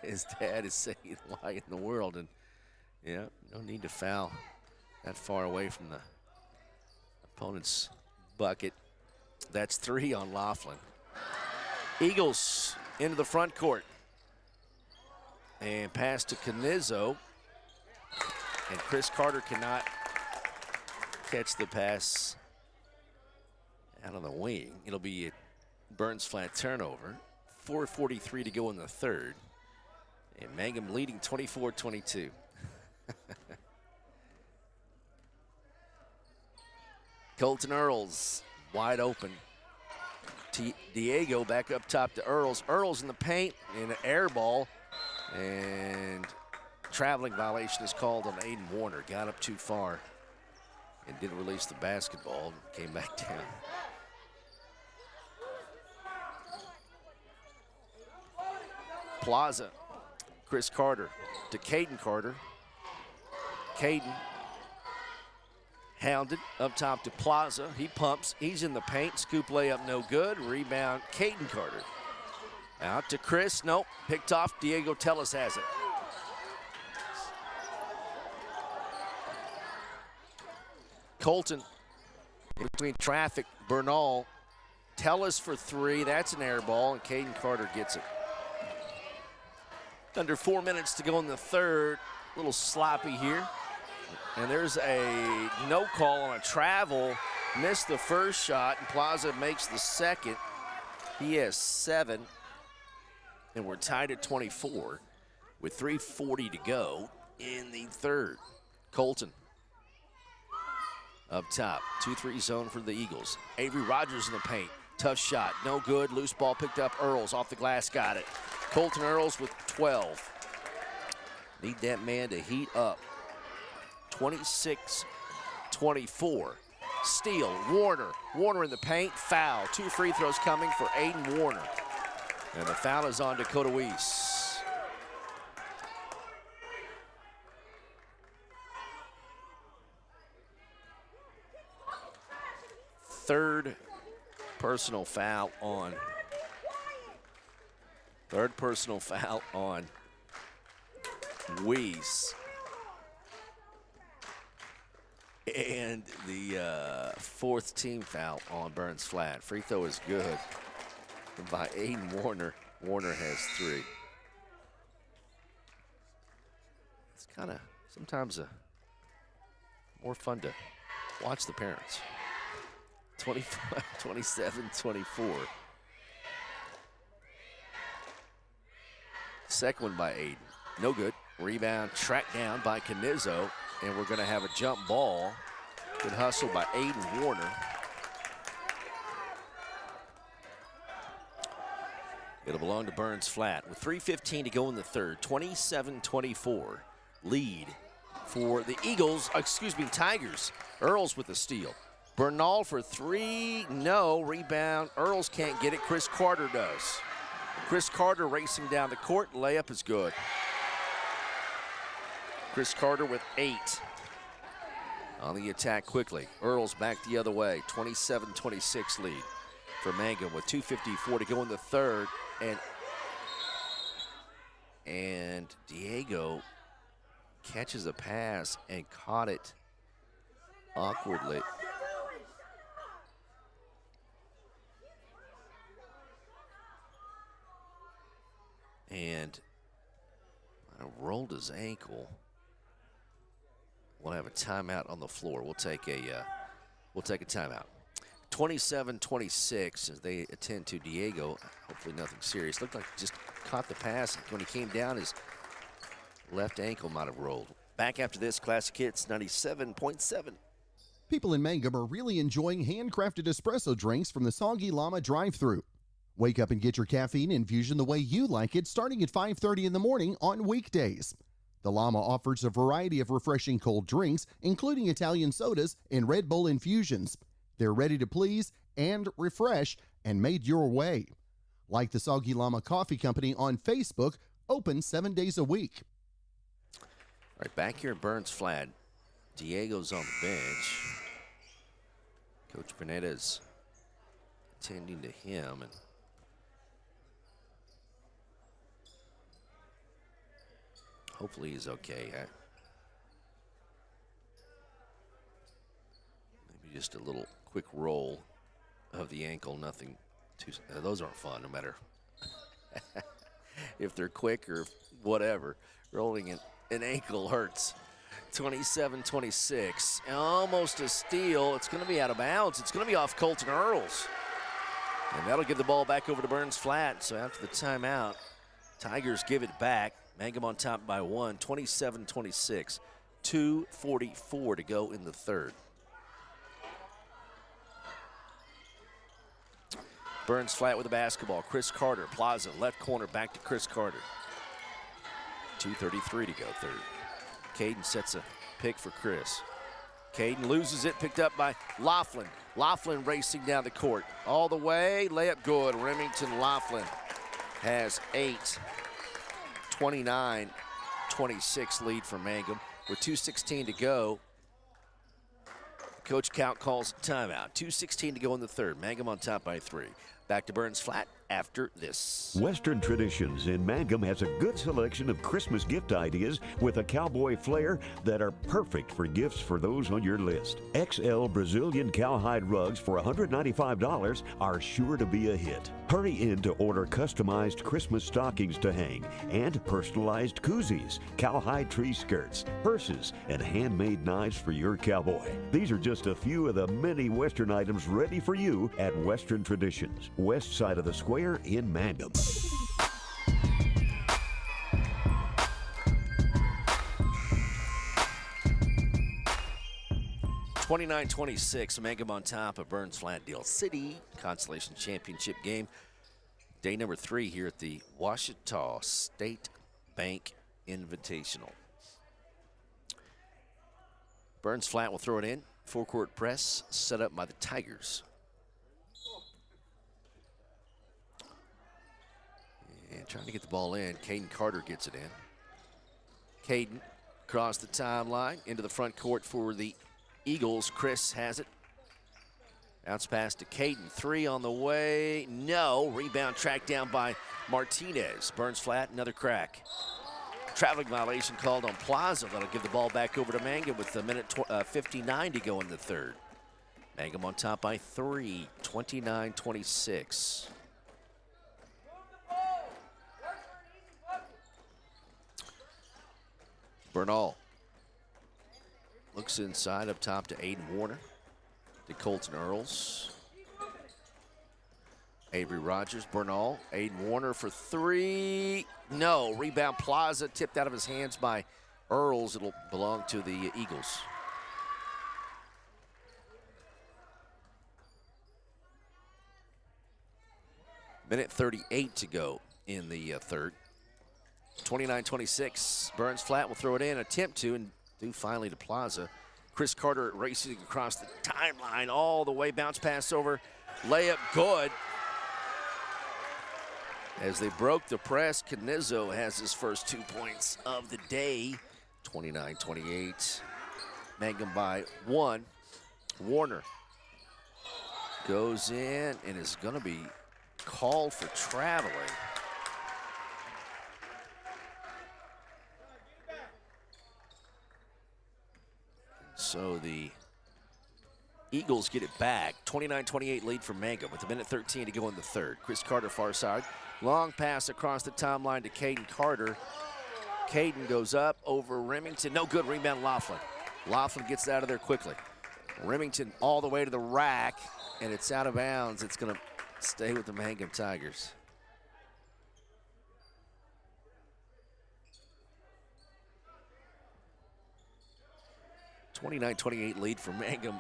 His dad is saying, why in the world? And yeah, no need to foul that far away from the opponent's bucket. That's 3 on Laughlin. Eagles into the front court. And pass to Canizzo. And Chris Carter cannot catch the pass out on the wing. It'll be a Burns flat turnover. 4:43 to go in the third. And Mangum leading 24-22. Colton Earls wide open. Diego back up top to Earls. Earls in the paint in an air ball. And traveling violation is called on Aiden Warner. Got up too far and didn't release the basketball. Came back down. Plaza. Chris Carter to Caden Carter. Caden hounded up top to Plaza. He pumps. He's in the paint. Scoop layup no good. Rebound Caden Carter. Out to Chris. Nope. Picked off. Diego Tellis has it. Colton in between traffic. Bernal. Tellis for 3. That's an air ball, and Caden Carter gets it. Under 4 minutes to go in the third. A little sloppy here. And there's a no call on a travel. Missed the first shot, and Plaza makes the second. He has 7. And we're tied at 24 with 3:40 to go in the third. Colton up top. 2-3 zone for the Eagles. Avery Rogers in the paint. Tough shot. No good. Loose ball picked up. Earls off the glass. Got it. Colton Earls with 12. Need that man to heat up. 26-24. Steal. Warner. Warner in the paint. Foul. 2 free throws coming for Aiden Warner. And the foul is on Dakota Weiss. Third personal foul on. Third personal foul on Weiss. And the fourth team foul on Burns Flat. Free throw is good by Aiden Warner. Warner has 3. It's kind of sometimes more fun to watch the parents. 25, 27, 24. Second one by Aiden. No good. Rebound tracked down by Canizzo. And we're going to have a jump ball. Good hustle by Aiden Warner. It'll belong to Burns Flat with 3:15 to go in the third. 27-24 lead for the Eagles, Tigers. Earls with the steal. Bernal for 3, no. Rebound, Earls can't get it. Chris Carter does. Chris Carter racing down the court. Layup is good. Chris Carter with 8. On the attack quickly. Earls back the other way. 27-26 lead for Mangum with 2:54 to go in the third. And Diego catches a pass and caught it awkwardly. And rolled his ankle. We'll have a timeout on the floor. We'll take a timeout. 27-26 as they attend to Diego. Hopefully nothing serious. Looked like he just caught the pass. When he came down, his left ankle might have rolled. Back after this, Classic Hits 97.7. People in Mangum are really enjoying handcrafted espresso drinks from the Soggy Llama drive-thru. Wake up and get your caffeine infusion the way you like it, starting at 5:30 in the morning on weekdays. The Llama offers a variety of refreshing cold drinks, including Italian sodas and Red Bull infusions. They're ready to please and refresh and made your way. Like the Soggy Llama Coffee Company on Facebook, open 7 days a week. All right, back here at Burns Flat, Diego's on the bench. Coach Panetta's attending to him, and hopefully he's okay. Maybe just a little quick roll of the ankle, nothing too, those aren't fun no matter if they're quick or whatever. Rolling an ankle hurts. 27-26, almost a steal. It's going to be out of bounds. It's going to be off Colton Earls. And that'll give the ball back over to Burns Flat. So after the timeout, Tigers give it back. Mangum on top by 1, 27-26. 2:44 to go in the third. Burns Flat with the basketball. Chris Carter, Plaza, left corner, back to Chris Carter. 2:33 to go third. Caden sets a pick for Chris. Caden loses it, picked up by Laughlin. Laughlin racing down the court. All the way, layup good. Remington Laughlin has 8. 29-26 lead for Mangum. With 2:16 to go, Coach Count calls a timeout. 2:16 to go in the third. Mangum on top by 3. Back to Burns Flat after this. Western Traditions in Mangum has a good selection of Christmas gift ideas with a cowboy flair that are perfect for gifts for those on your list. XL Brazilian cowhide rugs for $195 are sure to be a hit. Hurry in to order customized Christmas stockings to hang and personalized koozies, cowhide tree skirts, purses, and handmade knives for your cowboy. These are just a few of the many Western items ready for you at Western Traditions, west side of the square in Mangum. (29-26), Mangum on top of Burns Flat-Dill City Consolation Championship game. Day number 3 here at the Ouachita State Bank Invitational. Burns Flat will throw it in. Forecourt press set up by the Tigers. And trying to get the ball in. Caden Carter gets it in. Caden across the timeline into the front court for the Eagles. Chris has it. Bounce pass to Caden. 3 on the way. No. Rebound tracked down by Martinez. Burns Flat, another crack. Traveling violation called on Plaza. That'll give the ball back over to Mangum with a minute 59 to go in the third. Mangum on top by 3, 29-26. Bernal looks inside up top to Aiden Warner, to Colton Earls. Avery Rogers, Bernal, Aiden Warner for 3. No, rebound Plaza, tipped out of his hands by Earls. It'll belong to the Eagles. Minute 38 to go in the third. 29-26, Burns Flat will throw it in, attempt to, and do finally to Plaza. Chris Carter racing across the timeline all the way, bounce pass over, layup good. As they broke the press, Canizzo has his first 2 points of the day. 29-28, Mangum by 1. Warner goes in and is gonna be called for traveling. So the Eagles get it back. 29-28 lead for Mangum with a minute 13 to go in the third. Chris Carter far side. Long pass across the timeline to Caden Carter. Caden goes up over Remington. No good, rebound Laughlin. Laughlin gets out of there quickly. Remington all the way to the rack, and it's out of bounds. It's going to stay with the Mangum Tigers. (29-28) lead for Mangum.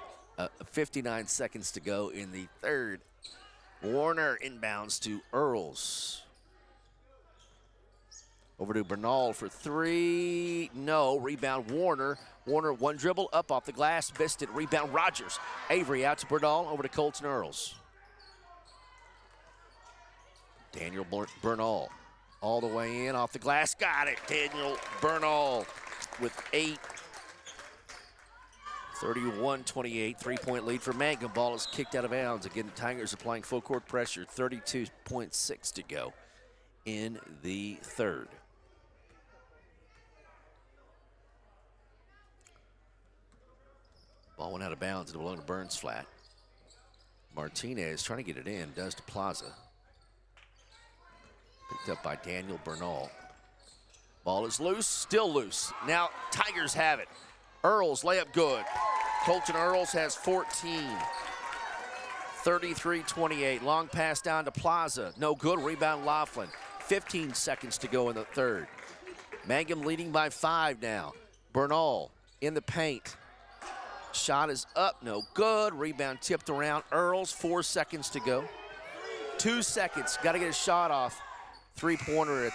59 seconds to go in the third. Warner inbounds to Earls. Over to Bernal for 3. No, rebound Warner. Warner one dribble up off the glass, missed it. Rebound Rogers. Avery out to Bernal, over to Colton Earls. Daniel Bernal all the way in off the glass. Got it. Daniel Bernal with 8. 31-28, 3-point lead for Mangum. Ball is kicked out of bounds. Again, the Tigers applying full court pressure. 32.6 to go in the third. Ball went out of bounds. It'll belong to Burns Flat. Martinez trying to get it in, does to Plaza. Picked up by Daniel Bernal. Ball is loose, still loose. Now Tigers have it. Earls layup good. Colton Earls has 14. 33-28. Long pass down to Plaza. No good. Rebound Laughlin. 15 seconds to go in the third. Mangum leading by 5 now. Bernal in the paint. Shot is up. No good. Rebound tipped around. Earls, 4 seconds to go. 2 seconds. Got to get a shot off. 3-pointer at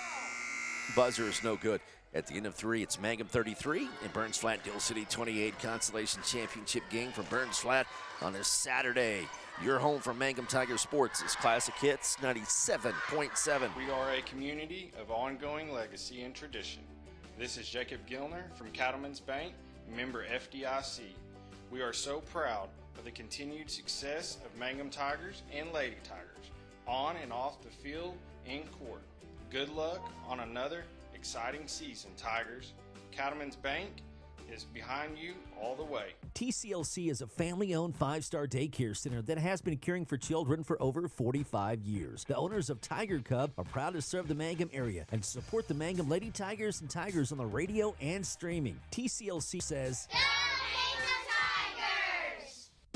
buzzer is no good. At the end of 3, it's Mangum 33 and Burns Flat Dill City 28. Consolation Championship game for Burns Flat on this Saturday. Your home for Mangum Tiger Sports is Classic Hits 97.7. We are a community of ongoing legacy and tradition. This is Jacob Gilner from Cattlemen's Bank, member FDIC. We are so proud of the continued success of Mangum Tigers and Lady Tigers, on and off the field and court. Good luck on another exciting season, Tigers. Cattlemen's Bank is behind you all the way. TCLC is a family-owned 5-star daycare center that has been caring for children for over 45 years. The owners of Tiger Cub are proud to serve the Mangum area and support the Mangum Lady Tigers and Tigers on the radio and streaming. TCLC says,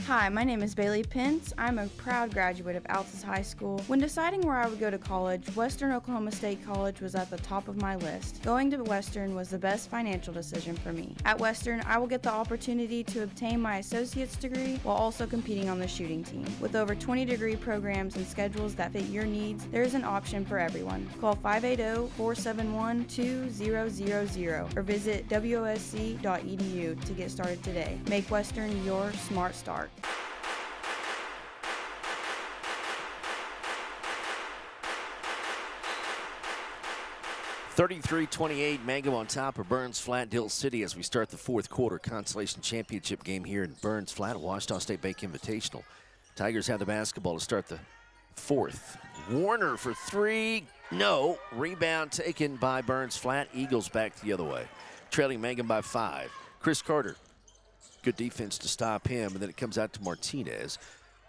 Hi, my name is Bailey Pence. I'm a proud graduate of Altus High School. When deciding where I would go to college, Western Oklahoma State College was at the top of my list. Going to Western was the best financial decision for me. At Western, I will get the opportunity to obtain my associate's degree while also competing on the shooting team. With over 20 degree programs and schedules that fit your needs, there is an option for everyone. Call 580-471-2000 or visit wosc.edu to get started today. Make Western your smart start. 33-28, Mangum on top of Burns Flat-Dill City as we start the fourth quarter consolation championship game here in Burns Flat, Washita State Bank Invitational. Tigers have the basketball to start the fourth. Warner for three, no. Rebound taken by Burns Flat. Eagles back the other way, trailing Mangum by 5. Chris Carter, good defense to stop him, and then it comes out to Martinez.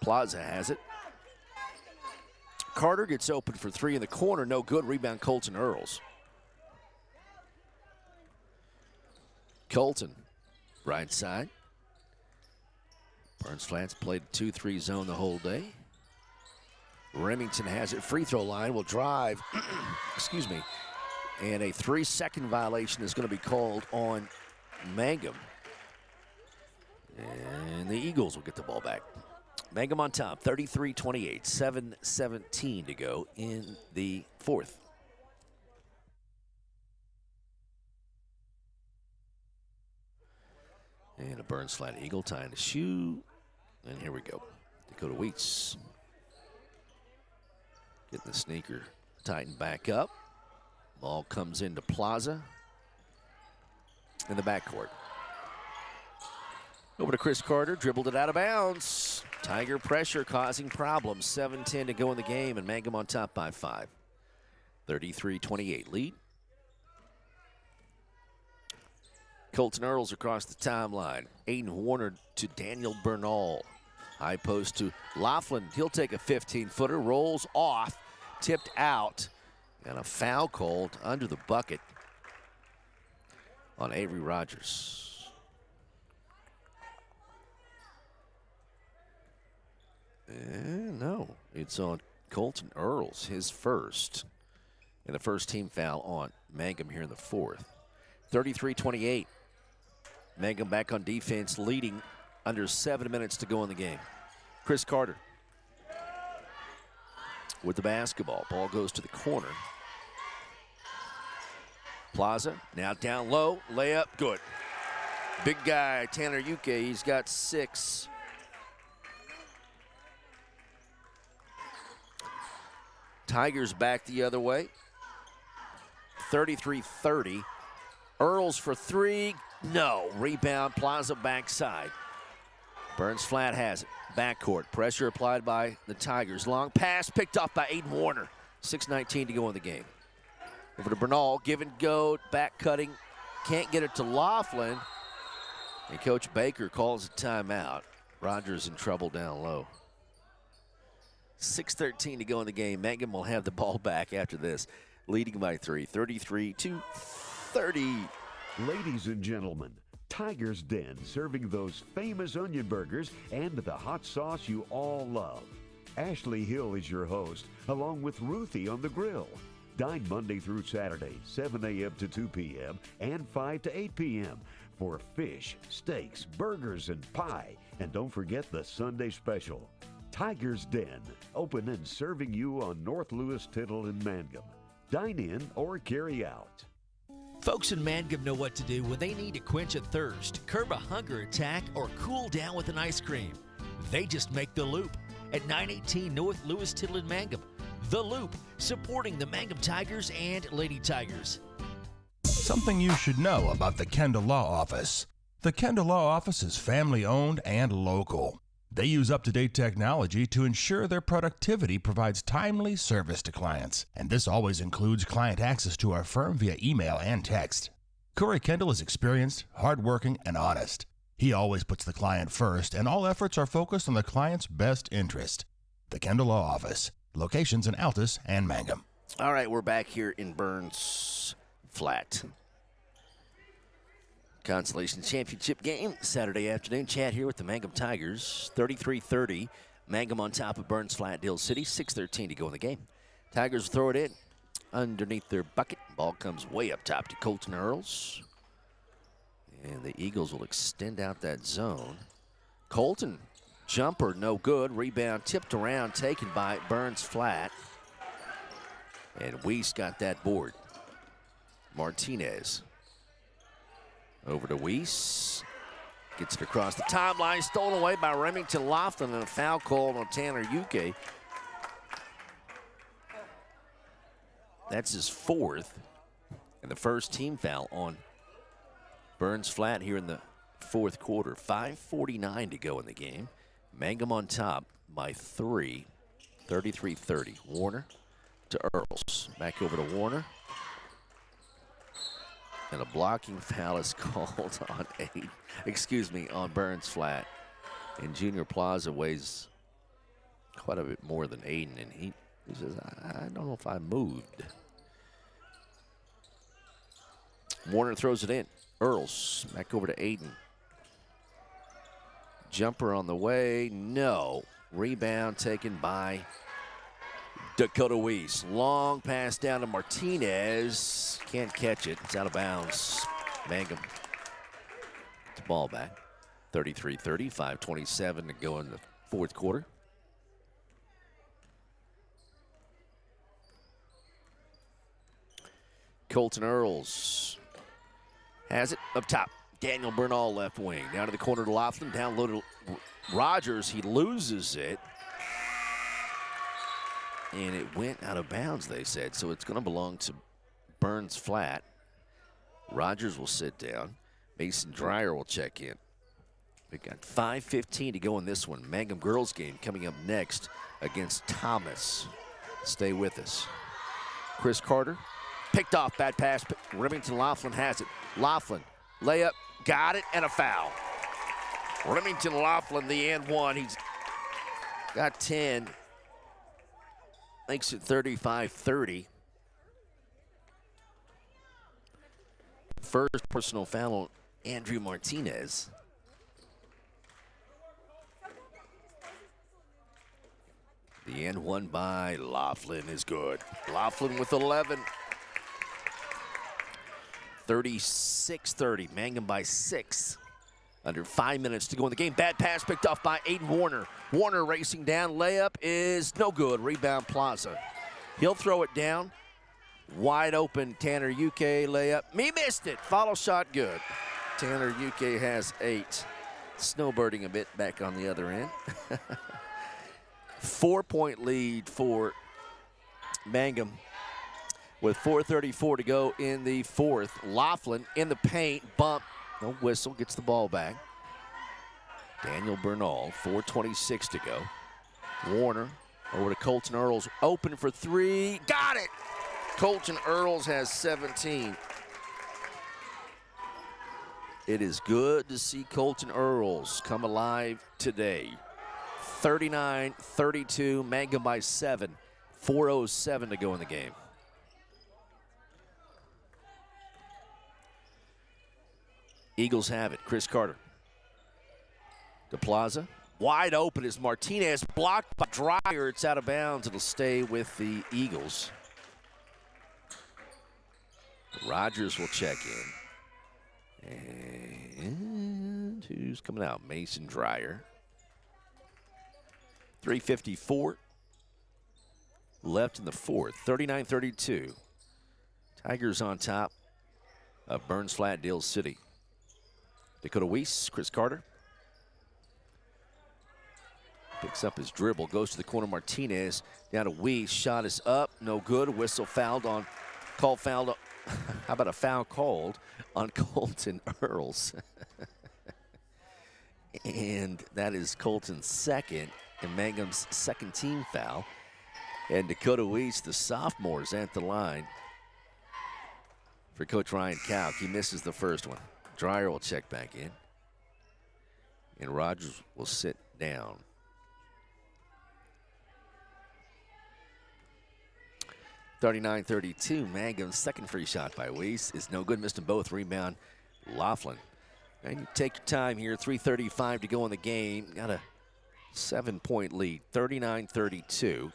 Plaza has it. Carter gets open for three in the corner, no good. Rebound Colton Earls. Colton, right side. Burns Flats played 2-3 zone the whole day. Remington has it. Free throw line will drive. Excuse me. And a 3-second violation is going to be called on Mangum. And the Eagles will get the ball back. Mangum on top, 33-28, 7:17 to go in the fourth. And a Burns Flat Eagle tying the shoe. And here we go. Dakota Wheats getting the sneaker tightened back up. Ball comes into Plaza in the backcourt. Over to Chris Carter, dribbled it out of bounds. Tiger pressure causing problems. 7:10 to go in the game, and Mangum on top by 5. 33-28 lead. Colton Earls across the timeline. Aiden Warner to Daniel Bernal. High post to Laughlin. He'll take a 15-footer, rolls off, tipped out, and a foul called under the bucket on Avery Rogers. And no, it's on Colton Earls, his first. And the first team foul on Mangum here in the fourth. 33-28. Mangum back on defense, leading under 7 minutes to go in the game. Chris Carter with the basketball. Ball goes to the corner. Plaza now down low. Layup, good. Big guy, Tanner Yuke, he's got 6. Tigers back the other way. 33-30. Earls for 3. No. Rebound, Plaza backside. Burns Flat has it. Backcourt. Pressure applied by the Tigers. Long pass picked off by Aiden Warner. 6:19 to go in the game. Over to Bernal. Give and go. Back cutting. Can't get it to Laughlin. And Coach Baker calls a timeout. Rogers in trouble down low. 6:13 to go in the game. Mangum will have the ball back after this. Leading by 3. 33-30. Ladies and gentlemen, Tiger's Den, serving those famous onion burgers and the hot sauce you all love. Ashley Hill is your host, along with Ruthie on the grill. Dine Monday through Saturday, 7 a.m. to 2 p.m. and 5 to 8 p.m. for fish, steaks, burgers, and pie. And don't forget the Sunday special. Tiger's Den, open and serving you on North Lewis Tittle in Mangum. Dine in or carry out. Folks in Mangum know what to do when they need to quench a thirst, curb a hunger attack, or cool down with an ice cream. They just make the Loop at 918 North Lewis Tittle in Mangum. The Loop, supporting the Mangum Tigers and Lady Tigers. Something you should know about the Kendall Law Office. The Kendall Law Office is family-owned and local. They use up-to-date technology to ensure their productivity provides timely service to clients, and this always includes client access to our firm via email and text. Corey Kendall is experienced, hardworking, and honest. He always puts the client first, and all efforts are focused on the client's best interest. The Kendall Law Office, locations in Altus and Mangum. All right, we're back here in Burns Flat. Consolation Championship game, Saturday afternoon. Chad here with the Mangum Tigers. 33-30. Mangum on top of Burns Flat-Dill City. 6:13 to go in the game. Tigers throw it in underneath their bucket. Ball comes way up top to Colton Earls. And the Eagles will extend out that zone. Colton, jumper, no good. Rebound tipped around, taken by Burns Flat. And Weiss got that board. Martinez. Over to Weiss. Gets it across the timeline. Stolen away by Remington Laughlin, and a foul called on Tanner Yuke. That's his 4th. And the first team foul on Burns Flat here in the fourth quarter. 5:49 to go in the game. Mangum on top by 3, 33-30. Warner to Earls. Back over to Warner. And a blocking foul is called on Burns Flat. And Junior Plaza weighs quite a bit more than Aiden, and he says, I don't know if I moved. Warner throws it in. Earls back over to Aiden. Jumper on the way, no. Rebound taken by Dakota Weiss. Long pass down to Martinez. Can't catch it. It's out of bounds. Mangum. The ball back. 33-30, 5:27 to go in the fourth quarter. Colton Earls has it up top. Daniel Bernal left wing. Down to the corner to Laughlin. Down low to Rogers. He loses it. And it went out of bounds, they said. So it's going to belong to Burns Flat. Rogers will sit down. Mason Dreyer will check in. We've got 5:15 to go in this one. Mangum girls game coming up next against Thomas. Stay with us. Chris Carter picked off, bad pass. Remington Laughlin has it. Laughlin, layup, got it, and a foul. Remington Laughlin, the and one. He's got 10. Makes it 35-30. First personal foul on Andrew Martinez. The end one by Laughlin is good. Laughlin with 11. 36-30. Mangum by 6. Under 5 minutes to go in the game. Bad pass picked off by Aiden Warner. Warner racing down. Layup is no good. Rebound Plaza. He'll throw it down. Wide open Tanner UK layup. He missed it. Follow shot good. Tanner UK has 8. Snowbirding a bit back on the other end. 4-point lead for Mangum with 4:34 to go in the fourth. Laughlin in the paint, bump, no whistle, gets the ball back. Daniel Bernal, 4:26 to go. Warner over to Colton Earls, open for 3, got it! Colton Earls has 17. It is good to see Colton Earls come alive today. 39-32, Mangum by 7. 4:07 to go in the game. Eagles have it. Chris Carter. To Plaza. Wide open is Martinez. Blocked by Dreyer. It's out of bounds. It'll stay with the Eagles. Rogers will check in. And who's coming out? Mason Dreyer. 3:54 left in the fourth. 39-32. Tigers on top of Burns Flat-Dill City. Dakota Weiss, Chris Carter. Picks up his dribble, goes to the corner. Martinez down to Weiss. Shot is up, no good. Whistle fouled on, called fouled. How about a foul called on Colton Earls? And that is Colton's second and Mangum's second team foul. And Dakota Weiss, the sophomore, is at the line for Coach Ryan Kauk. He misses the first one. Dreyer will check back in. And Rogers will sit down. (39-32). Mangum's second free shot by Weiss is no good. Missed them both. Rebound, Laughlin. And you take your time here. 3:35 to go in the game. Got a 7-point lead. 39-32.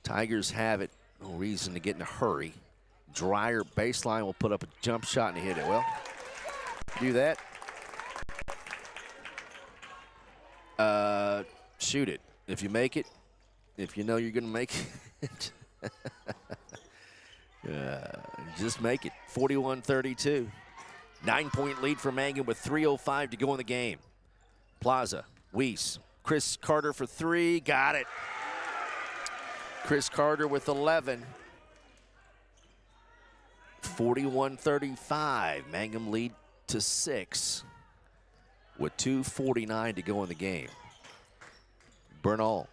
Tigers have it. No reason to get in a hurry. Dreyer baseline will put up a jump shot and hit it. Well, do that. Shoot it. If you make it, if you know you're going to make it, just make it. 41-32. 9-point lead for Mangum with 3:05 to go in the game. Plaza, Weiss, Chris Carter for 3, got it. Chris Carter with 11. 41-35. Mangum lead to 6 with 2:49 to go in the game. Bernal,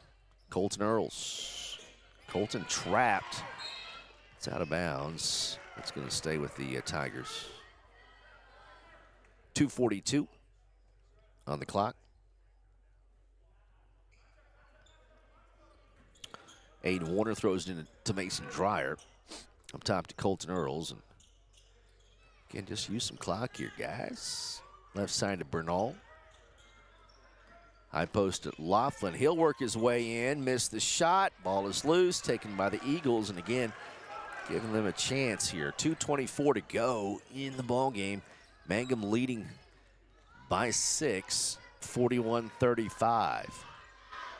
Colton Earls. Colton trapped. It's out of bounds. It's going to stay with the Tigers. 2:42 on the clock. Aiden Warner throws it to Mason Dreyer. Up top to Colton Earls. And again, just use some clock here, guys. Left side to Bernal. High post at Laughlin. He'll work his way in. Missed the shot. Ball is loose. Taken by the Eagles. And again, giving them a chance here. 2:24 to go in the ball game. Mangum leading by 6, 41-35.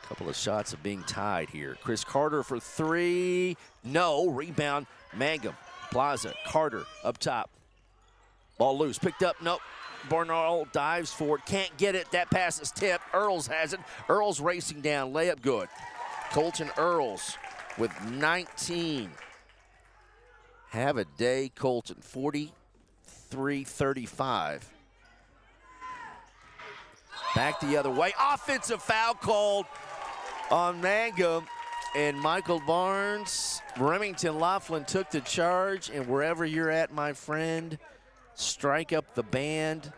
Couple of shots of being tied here. Chris Carter for 3. No. Rebound. Mangum. Plaza. Carter up top. Ball loose. Picked up. Nope. Bernal dives for it. Can't get it. That pass is tipped. Earls has it. Earls racing down. Layup good. Colton Earls with 19. Have a day, Colton. 43-35. Back the other way. Offensive foul called on Mangum. And Michael Barnes, Remington Laughlin took the charge. And wherever you're at, my friend, strike up the band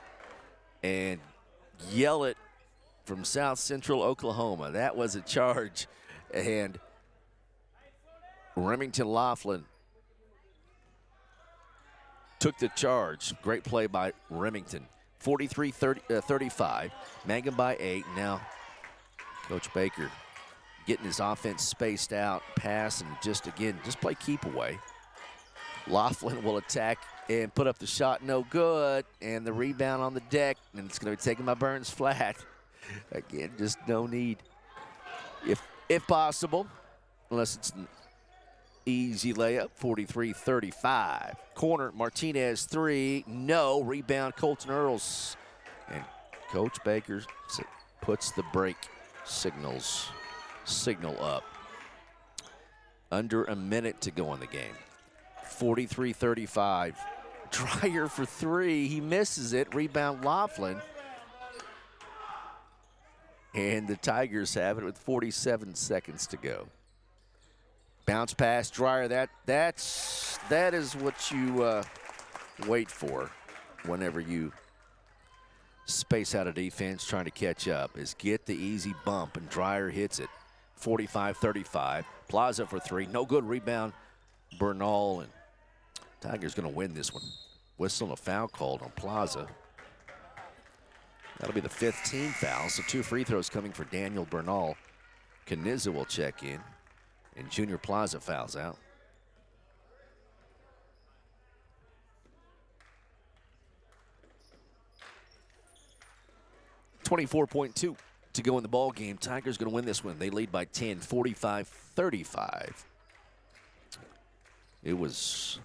and yell it from South Central Oklahoma. That was a charge. And Remington Laughlin took the charge. Great play by Remington. 43-35. Mangum by 8. Now Coach Baker getting his offense spaced out, pass, and just play keep away. Laughlin will attack and put up the shot, no good, and the rebound on the deck, and it's going to be taken by Burns Flat. Again, just no need, if possible, unless it's an easy layup. 43-35. Corner, Martinez 3, no. Rebound, Colton Earls, and Coach Baker puts the break signal up. Under a minute to go in the game. 43-35. Dreyer for 3. He misses it. Rebound Laughlin. And the Tigers have it with 47 seconds to go. Bounce pass, Dreyer. That is what you wait for whenever you space out a defense trying to catch up, is get the easy bump, and Dreyer hits it. 45-35. Plaza for 3. No good. Rebound Bernal, and Tigers going to win this one. Whistle and a foul called on Plaza. That'll be the 5th team foul, so 2 free throws coming for Daniel Bernal. Kaniza will check in, and Junior Plaza fouls out. .2 to go in the ball game. Tigers going to win this one. They lead by 10, 45-35. It was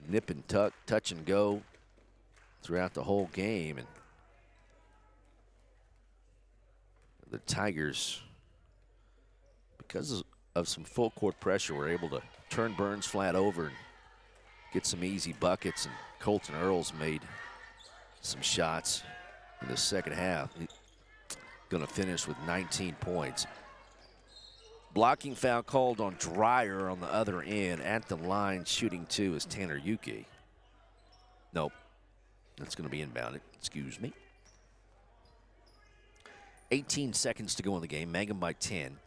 nip and tuck, touch and go throughout the whole game, and the Tigers, because of some full court pressure, were able to turn Burns Flat over and get some easy buckets, and Colton Earls made some shots in the second half. Going to finish with 19 points. Blocking foul called on Dreyer on the other end. At the line, shooting 2 is Tanner Yuki. Nope. That's going to be inbounded. Excuse me. 18 seconds to go in the game. Mangum by 10.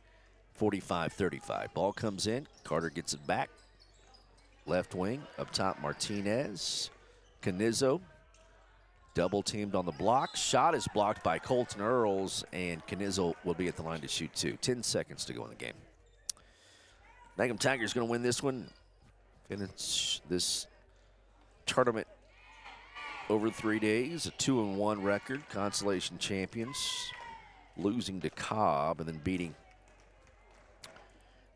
45-35. Ball comes in. Carter gets it back. Left wing. Up top, Martinez. Canizzo. Double teamed on the block. Shot is blocked by Colton Earls, and Canizzo will be at the line to shoot 2. 10 seconds to go in the game. Mangum Tigers going to win this one. Finish this tournament over 3 days. A 2-1 record. Consolation champions. Losing to Cobb and then beating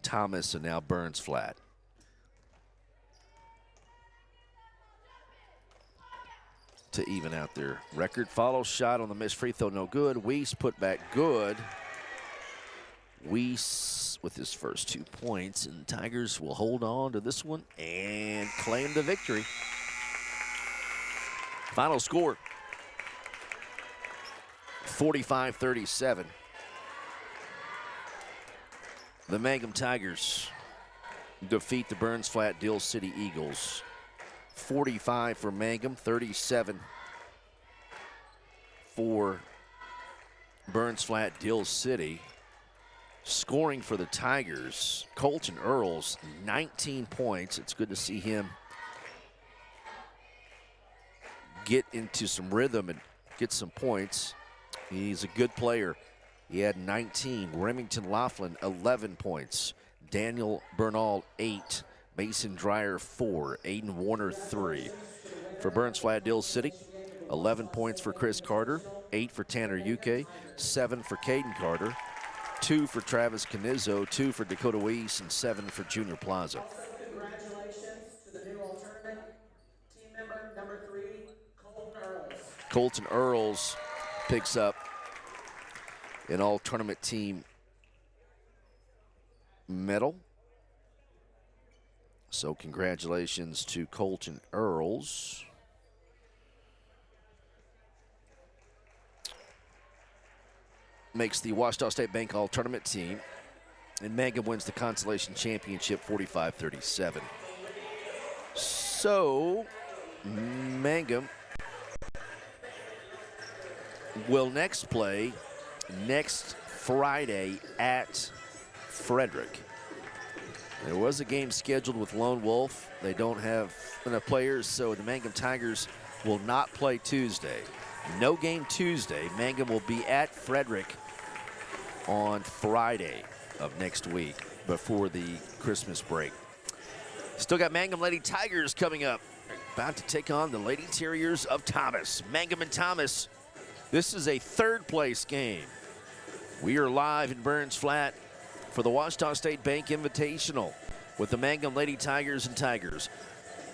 Thomas and now Burns Flat. To even out their record. Follow shot on the missed free throw, no good. Weiss put back good. Weiss Tigers with his first 2 points, and the Tigers will hold on to this one and claim the victory. Final score, 45-37. The Mangum Tigers defeat the Burns Flat-Dill City Eagles. 45 for Mangum, 37 for Burns Flat-Dill City. Scoring for the Tigers, Colton Earls, 19 points. It's good to see him get into some rhythm and get some points. He's a good player. He had 19. Remington Laughlin, 11 points. Daniel Bernal, 8. Mason Dreyer, 4. Aiden Warner, 3. For Burns Flat-Dill City, 11 points for Chris Carter, 8 for Tanner UK, 7 for Caden Carter, 2 for Travis Canizzo, 2 for Dakota Weiss, and 7 for Junior Plaza. Congratulations to the new alternate team member, number 3, Colton Earls. Colton Earls picks up an all-tournament team medal. So congratulations to Colton Earls. Makes the Ouachita State Bank all-tournament team. And Mangum wins the consolation championship 45-37. So Mangum will next play next Friday at Frederick. There was a game scheduled with Lone Wolf. They don't have enough players, so the Mangum Tigers will not play Tuesday. No game Tuesday. Mangum will be at Frederick on Friday of next week before the Christmas break. Still got Mangum Lady Tigers coming up. About to take on the Lady Terriers of Thomas. Mangum and Thomas. This is a third-place game. We are live in Burns Flat for the Ouachita State Bank Invitational with the Mangum Lady Tigers and Tigers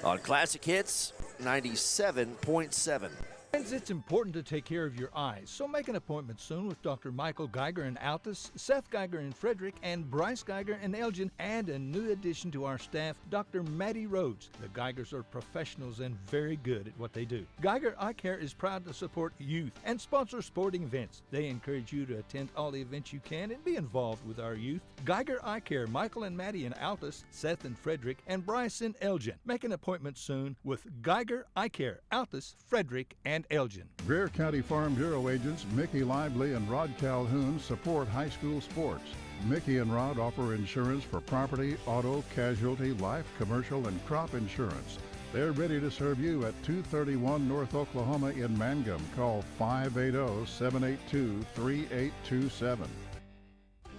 on Classic Hits 97.7. Friends, it's important to take care of your eyes, so make an appointment soon with Dr. Michael Geiger in Altus, Seth Geiger in Frederick, and Bryce Geiger in Elgin, and a new addition to our staff, Dr. Maddie Rhodes. The Geigers are professionals and very good at what they do. Geiger Eye Care is proud to support youth and sponsor sporting events. They encourage you to attend all the events you can and be involved with our youth. Geiger Eye Care, Michael and Maddie in Altus, Seth in Frederick, and Bryce in Elgin. Make an appointment soon with Geiger Eye Care, Altus, Frederick, and Elgin. Greer County Farm Bureau agents Mickey Lively and Rod Calhoun support high school sports. Mickey and Rod offer insurance for property, auto, casualty, life, commercial, and crop insurance. They're ready to serve you at 231 North Oklahoma in Mangum. Call 580-782-3827.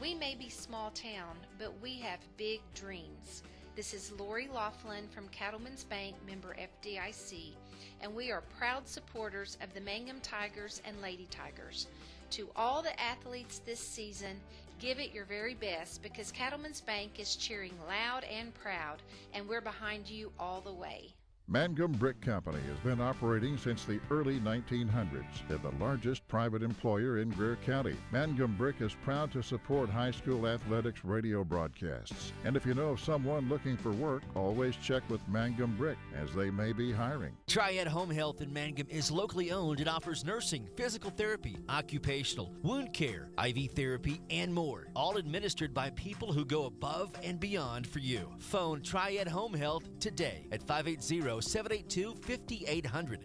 We may be small town, but we have big dreams. This is Lori Laughlin from Cattlemen's Bank, member FDIC, and we are proud supporters of the Mangum Tigers and Lady Tigers. To all the athletes this season, give it your very best because Cattlemen's Bank is cheering loud and proud, and we're behind you all the way. Mangum Brick Company has been operating since the early 1900s and the largest private employer in Greer County. Mangum Brick is proud to support high school athletics radio broadcasts. And if you know of someone looking for work, always check with Mangum Brick as they may be hiring. Triad Home Health in Mangum is locally owned and offers nursing, physical therapy, occupational, wound care, IV therapy, and more. All administered by people who go above and beyond for you. Phone Triad Home Health today at 580-782-5800.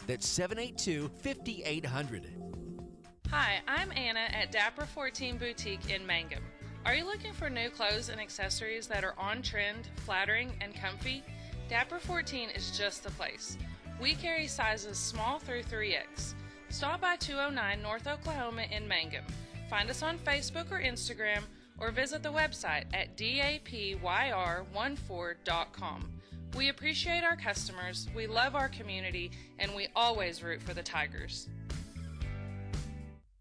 That's 782-5800. Hi, I'm Anna at Dapper 14 Boutique in Mangum. Are you looking for new clothes and accessories that are on trend, flattering, and comfy? Dapper 14 is just the place. We carry sizes small through 3X. Stop by 209 North Oklahoma in Mangum. Find us on Facebook or Instagram, or visit the website at dapyr14.com. We appreciate our customers, we love our community, and we always root for the Tigers.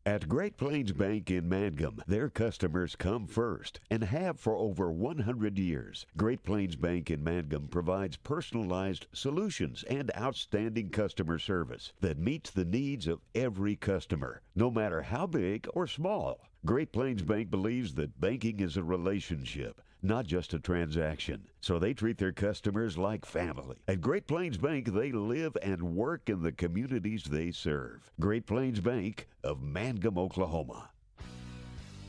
At Great Plains Bank in Mangum, their customers come first and have for over 100 years. Great Plains Bank in Mangum provides personalized solutions and outstanding customer service that meets the needs of every customer, no matter how big or small. Great Plains Bank believes that banking is a relationship, not just a transaction. So they treat their customers like family. At Great Plains Bank, they live and work in the communities they serve. Great Plains Bank of Mangum, Oklahoma.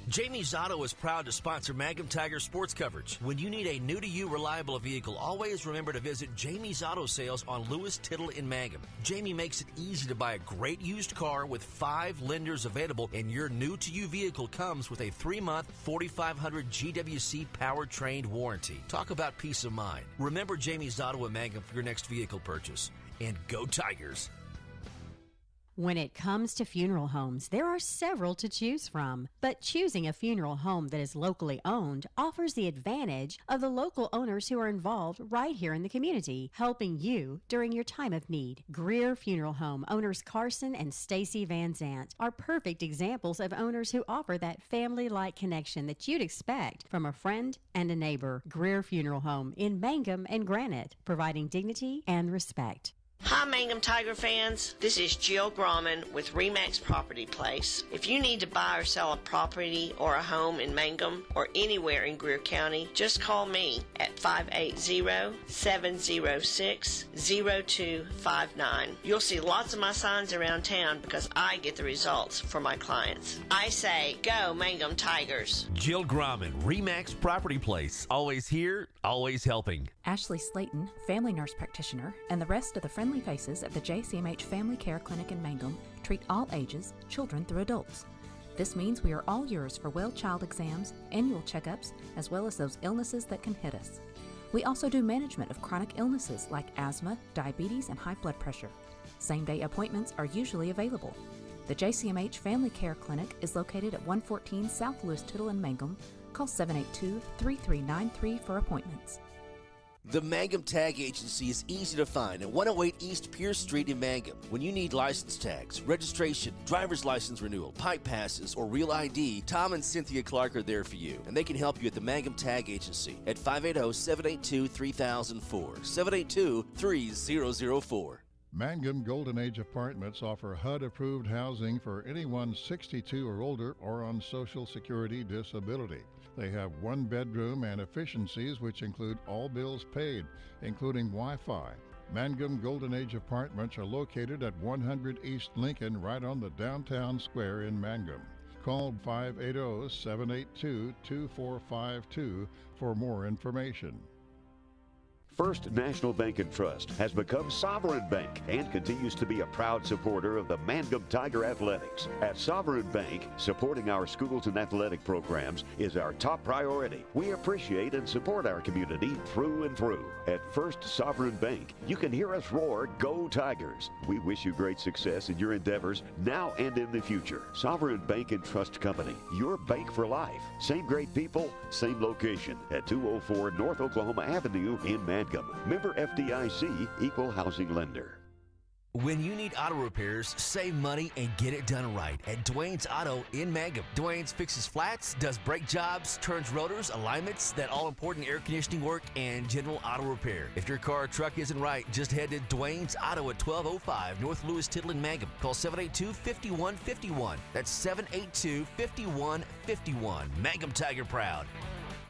Jamie's Auto is proud to sponsor Mangum Tiger sports coverage. When you need a new-to-you reliable vehicle, always remember to visit Jamie's Auto Sales on Lewis Tittle in Mangum. Jamie makes it easy to buy a great used car with 5 lenders available, and your new-to-you vehicle comes with a 3-month 4,500 GWC powertrain warranty. Talk about peace of mind. Remember Jamie's Auto in Mangum for your next vehicle purchase. And go Tigers! When it comes to funeral homes, there are several to choose from, but choosing a funeral home that is locally owned offers the advantage of the local owners who are involved right here in the community, helping you during your time of need. Greer Funeral Home owners Carson and Stacy Van Zant are perfect examples of owners who offer that family-like connection that you'd expect from a friend and a neighbor. Greer Funeral Home in Mangum and Granite, providing dignity and respect. Hi, Mangum Tiger fans. This is Jill Grauman with RE/MAX Property Place. If you need to buy or sell a property or a home in Mangum or anywhere in Greer County, just call me at 580-706-0259. You'll see lots of my signs around town because I get the results for my clients. I say, go Mangum Tigers. Jill Grauman, RE/MAX Property Place. Always here, always helping. Ashley Slayton, family nurse practitioner, and the rest of the friendly faces at the JCMH Family Care Clinic in Mangum treat all ages, children through adults. This means we are all yours for well child exams, annual checkups, as well as those illnesses that can hit us. We also do management of chronic illnesses like asthma, diabetes, and high blood pressure. Same-day appointments are usually available. The JCMH Family Care Clinic is located at 114 South Lewis Tittle in Mangum. Call 782-3393 for appointments. The Mangum Tag Agency is easy to find at 108 East Pierce Street in Mangum. When you need license tags, registration, driver's license renewal, pipe passes, or real ID, Tom and Cynthia Clark are there for you, and they can help you at the Mangum Tag Agency at 580-782-3004, 782-3004. Mangum Golden Age Apartments offer HUD-approved housing for anyone 62 or older or on Social Security disability. They have 1 bedroom and efficiencies which include all bills paid, including Wi-Fi. Mangum Golden Age Apartments are located at 100 East Lincoln, right on the downtown square in Mangum. Call 580-782-2452 for more information. First National Bank and Trust has become Sovereign Bank and continues to be a proud supporter of the Mangum Tiger Athletics. At Sovereign Bank, supporting our schools and athletic programs is our top priority. We appreciate and support our community through and through. At First Sovereign Bank, you can hear us roar, "Go Tigers!" We wish you great success in your endeavors now and in the future. Sovereign Bank and Trust Company, your bank for life. Same great people, same location at 204 North Oklahoma Avenue in Mangum. Member FDIC, Equal Housing Lender. When you need auto repairs, save money and get it done right at Dwayne's Auto in Mangum. Dwayne's fixes flats, does brake jobs, turns rotors, alignments, that all-important air conditioning work, and general auto repair. If your car or truck isn't right, just head to Dwayne's Auto at 1205 North Lewis Tittle in Mangum. Call 782-5151. That's 782-5151. Mangum Tiger proud.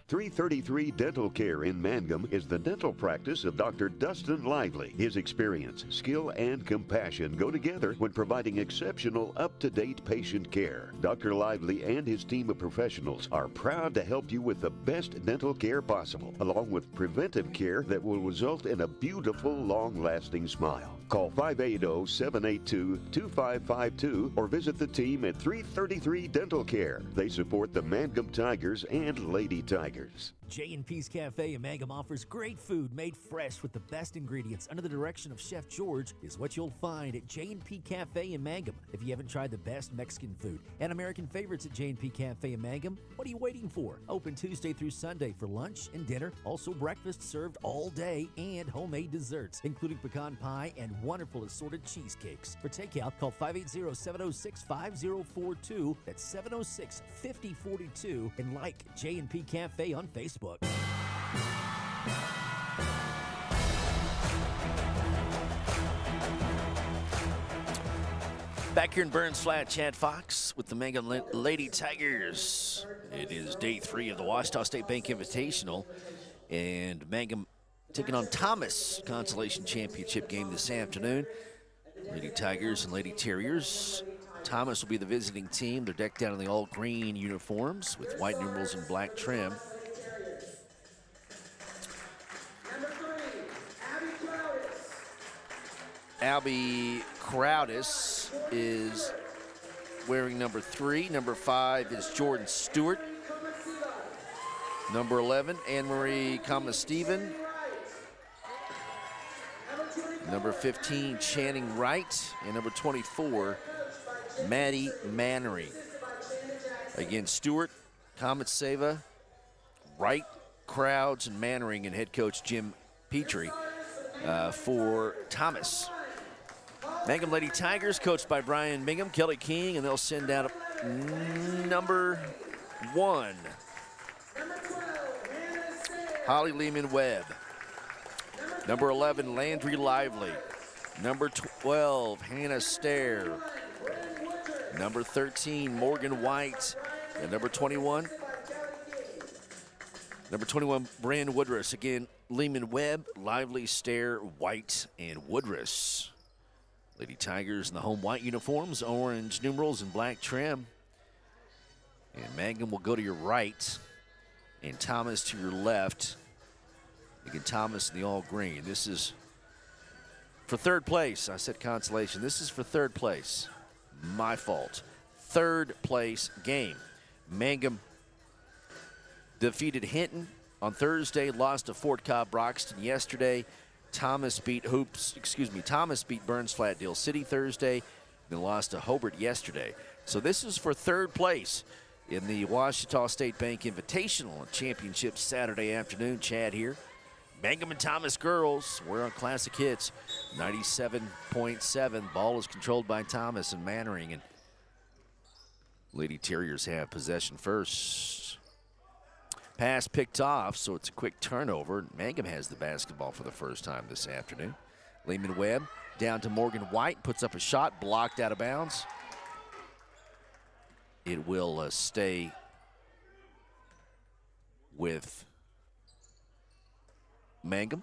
333 Dental Care in Mangum is the dental practice of Dr. Dustin Lively. His experience, skill, and compassion go together when providing exceptional, up-to-date patient care. Dr. Lively and his team of professionals are proud to help you with the best dental care possible, along with preventive care that will result in a beautiful, long-lasting smile. Call 580-782-2552 or visit the team at 333 Dental Care. They support the Mangum Tigers and Lady Tigers. J&P's Cafe in Mangum offers great food made fresh with the best ingredients under the direction of Chef George is what you'll find at J&P Cafe in Mangum. If you haven't tried the best Mexican food and American favorites at J&P Cafe in Mangum, what are you waiting for? Open Tuesday through Sunday for lunch and dinner. Also breakfast served all day and homemade desserts, including pecan pie and wonderful assorted cheesecakes. For takeout, call 580-706-5042. That's 706-5042. And like J&P Cafe on Facebook. Back here in Burns Flat, Chad Fox with the Mangum Lady Tigers. It is day 3 of the Ouachita State Bank Invitational, and Mangum taking on Thomas Consolation Championship game this afternoon. Lady Tigers and Lady Terriers. Thomas will be the visiting team. They're decked out in the all-green uniforms with white numerals and black trim. Abby Crowdis is wearing number 3. Number 5 is Jordan Stewart. Number 11, Anne-Marie Kama-Steven. Number 15, Channing Wright. And number 24, Maddie Mannery. Again, Stewart, Kamatseva, Wright, Crowds, and Mannering, and head coach Jim Petrie for Thomas. Mangum Lady Tigers, coached by Brian Bingham, Kelly King, and they'll send out number 1, Holly Lehman-Webb. Number 11, Landry Lively. Number 12, Hannah Stair. Number 13, Morgan White. And number 21, Brand Woodruss. Again, Lehman-Webb, Lively, Stair, White, and Woodruss. Lady Tigers in the home white uniforms, orange numerals and black trim. And Mangum will go to your right, and Thomas to your left. Again, Thomas in the all green. This is for third place. I said consolation. This is for third place. My fault. Third place game. Mangum defeated Hinton on Thursday, lost to Fort Cobb Broxton yesterday. Thomas beat Burns Flat-Dill City Thursday, then lost to Hobart yesterday. So this is for third place in the Ouachita State Bank Invitational Championship Saturday afternoon. Chad here. Mangum and Thomas girls, we're on Classic Hits 97.7. Ball is controlled by Thomas and Mannering, and Lady Terriers have possession first. Pass picked off, so it's a quick turnover. Mangum has the basketball for the first time this afternoon. Lehman-Webb down to Morgan White, puts up a shot, blocked out of bounds. It will stay with Mangum.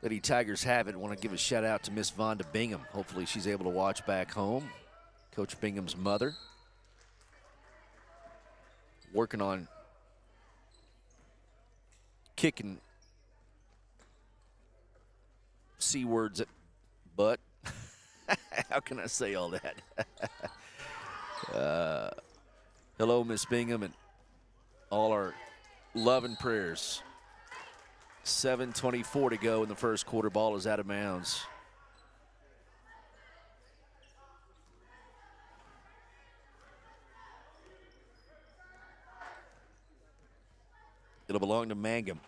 Lady Tigers have it. Want to give a shout out to Miss Vonda Bingham. Hopefully she's able to watch back home. Coach Bingham's mother. Working on kicking C words at butt. How can I say all that? Hello, Miss Bingham, and all our love and prayers. 7:24 to go in the first quarter. Ball is out of bounds. It'll belong to Mangum.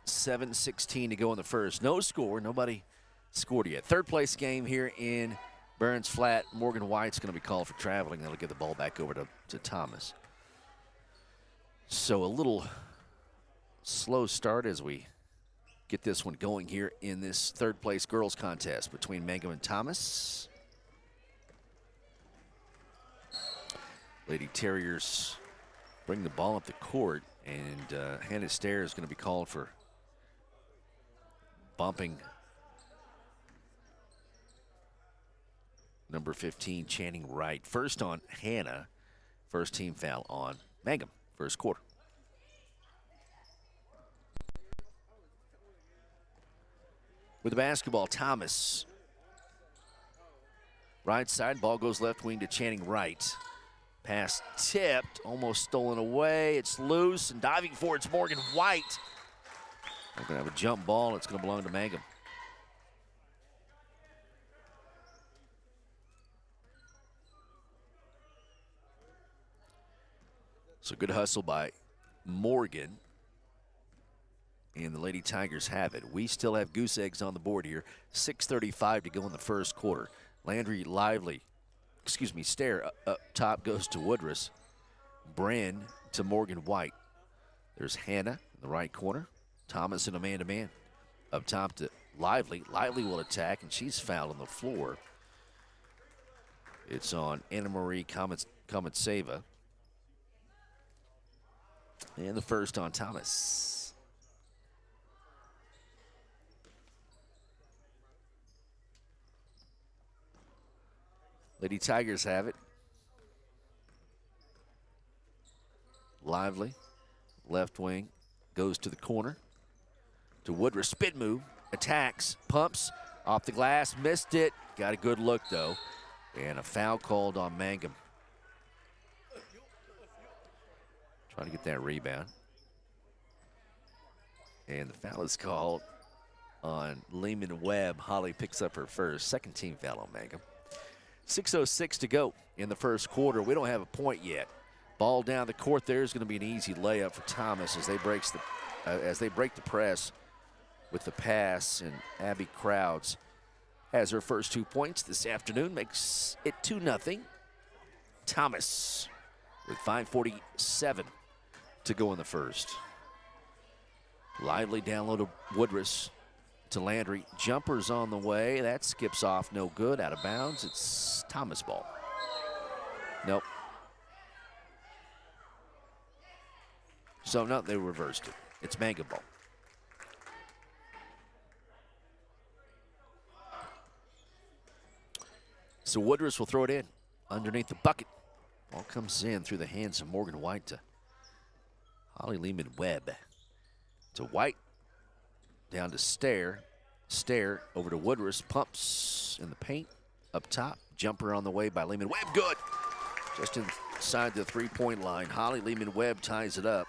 7:16 to go in the first. No score. Nobody scored yet. Third place game here in Burns Flat. Morgan White's going to be called for traveling. That'll give the ball back over to Thomas. So a little slow start as we get this one going here in this third place girls contest between Mangum and Thomas. Lady Terriers bring the ball up the court, and Hannah Stair is going to be called for bumping number 15, Channing Wright. First on Hannah, first team foul on Mangum, first quarter. With the basketball, Thomas. Right side, ball goes left wing to Channing Wright. Pass tipped, almost stolen away. It's loose, and diving for it's Morgan White. We're going to have a jump ball. It's going to belong to Mangum. So good hustle by Morgan. And the Lady Tigers have it. We still have goose eggs on the board here. 6:35 to go in the first quarter. Landry Stair up top goes to Woodruss. Brand to Morgan White. There's Hannah in the right corner. Thomas in a man-to-man. Up top to Lively. Lively will attack, and she's fouled on the floor. It's on Anna Marie Kometseva. And the first on Thomas. Lady Tigers have it. Lively, left wing, goes to the corner. To Woodruff, spin move, attacks, pumps, off the glass, missed it. Got a good look though. And a foul called on Mangum. Trying to get that rebound. And the foul is called on Lehman Webb. Holly picks up her first. Second team foul on Mangum. 6:06 to go in the first quarter. We don't have a point yet. Ball down the court there is going to be an easy layup for Thomas as they break the press with the pass. And Abby Crowds has her first 2 points this afternoon, makes it 2-0. Thomas with 5:47 to go in the first. Lively down low to Woodruff, to Landry. Jumpers on the way. That skips off, no good, out of bounds. It's Thomas ball. Nope. So, no, they reversed it. It's Mangum ball. So Woodruff will throw it in underneath the bucket. Ball comes in through the hands of Morgan White to Holly Lehman Webb. To White, down to Stair over to Woodruff, pumps in the paint, up top, jumper on the way by Lehman Webb, good. Just inside the three-point line, Holly Lehman Webb ties it up.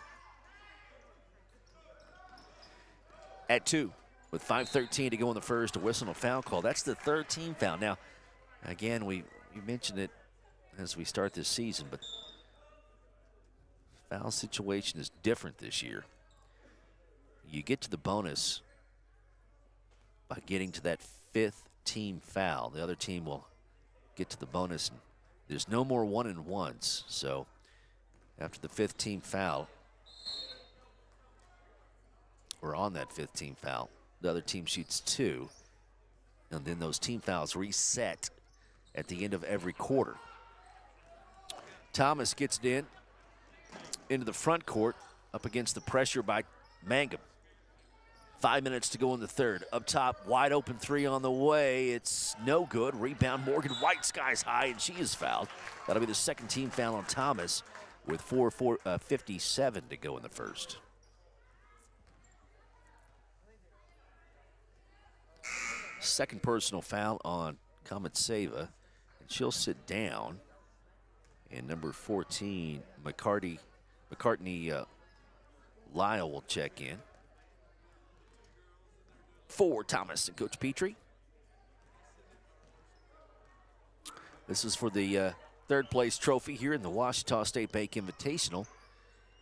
At 2, with 5:13 to go in the first, a whistle and a foul call. That's the third team foul. Now, again, we mentioned it as we start this season, but foul situation is different this year. You get to the bonus by getting to that 5th team foul. The other team will get to the bonus, and there's no more 1-and-1s. So after the 5th team foul, or on that 5th team foul, the other team shoots 2, and then those team fouls reset at the end of every quarter. Thomas gets it into the front court, up against the pressure by Mangum. 5 minutes to go in the third. Up top, wide open three on the way. It's no good. Rebound, Morgan White skies high, and she is fouled. That'll be the second team foul on Thomas with 4:57 to go in the first. Second personal foul on Kometseva, and she'll sit down. And number 14, McCartney Lyle will check in. For Thomas and Coach Petrie. This is for the third place trophy here in the Ouachita State Bank Invitational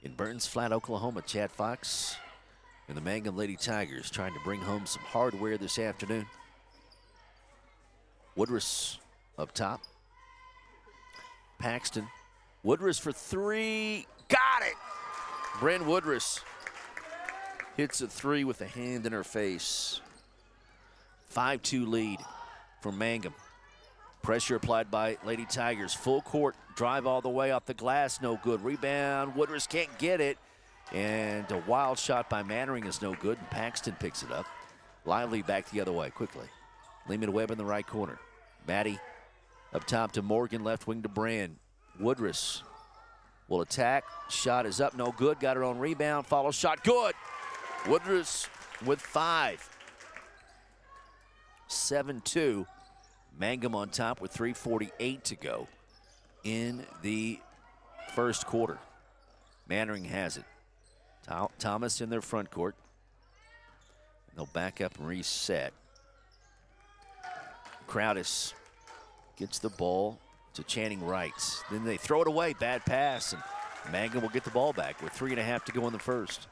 in Burns Flat, Oklahoma. Chad Fox and the Mangum Lady Tigers trying to bring home some hardware this afternoon. Woodruff up top. Paxton. Woodruff for 3. Got it! Bren Woodruff hits a 3 with a hand in her face. 5-2 lead for Mangum. Pressure applied by Lady Tigers. Full court, drive all the way off the glass, no good. Rebound, Woodruff can't get it. And a wild shot by Mannering is no good, and Paxton picks it up. Lively back the other way, quickly. Lehman Webb in the right corner. Maddie up top to Morgan, left wing to Brand. Woodruff will attack. Shot is up, no good. Got her own rebound. Follow shot, good. Woodruff with 5. 7-2. Mangum on top with 3:48 to go in the first quarter. Mannering has it. Thomas in their front court. They'll back up and reset. Crowdis gets the ball to Channing Wright. Then they throw it away. Bad pass, and Mangum will get the ball back with 3.5 to go in the first.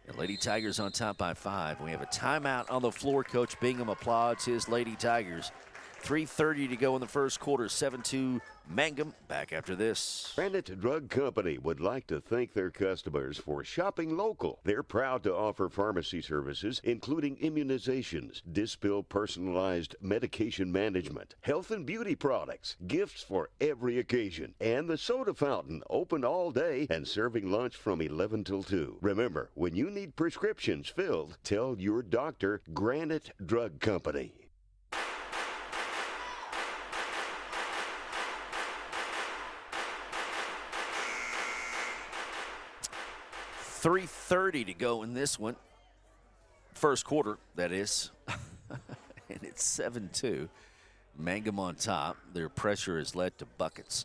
And Lady Tigers on top by 5. We have a timeout on the floor. Coach Bingham applauds his Lady Tigers 3:30 to go in the first quarter. 7-2 Mangum. Back after this. Granite Drug Company would like to thank their customers for shopping local. They're proud to offer pharmacy services, including immunizations, Dispill personalized medication management, health and beauty products, gifts for every occasion, and the soda fountain, open all day and serving lunch from 11 till 2. Remember, when you need prescriptions filled, tell your doctor Granite Drug Company. .330 to go in this one. First quarter, that is. And it's 7-2. Mangum on top. Their pressure has led to buckets.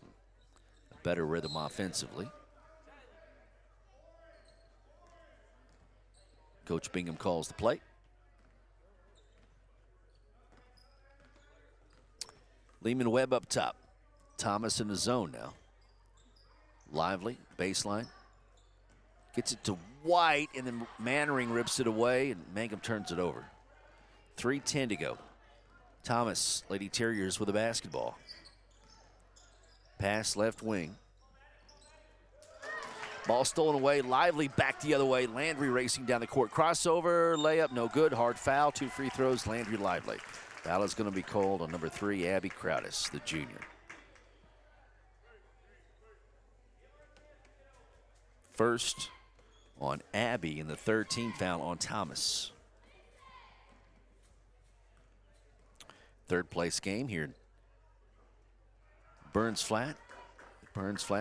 A better rhythm offensively. Coach Bingham calls the play. Lehman Webb up top. Thomas in the zone now. Lively, baseline. Gets it to White, and then Mannering rips it away, and Mangum turns it over. 3:10 to go. Thomas, Lady Terriers with a basketball. Pass left wing. Ball stolen away. Lively back the other way. Landry racing down the court. Crossover, layup, no good. Hard foul, 2 free throws. Landry Lively. Foul is going to be called on number 3, Abby Crowdis, the junior. First on Abby, and the third team foul on Thomas. Third place game here. Burns Flat,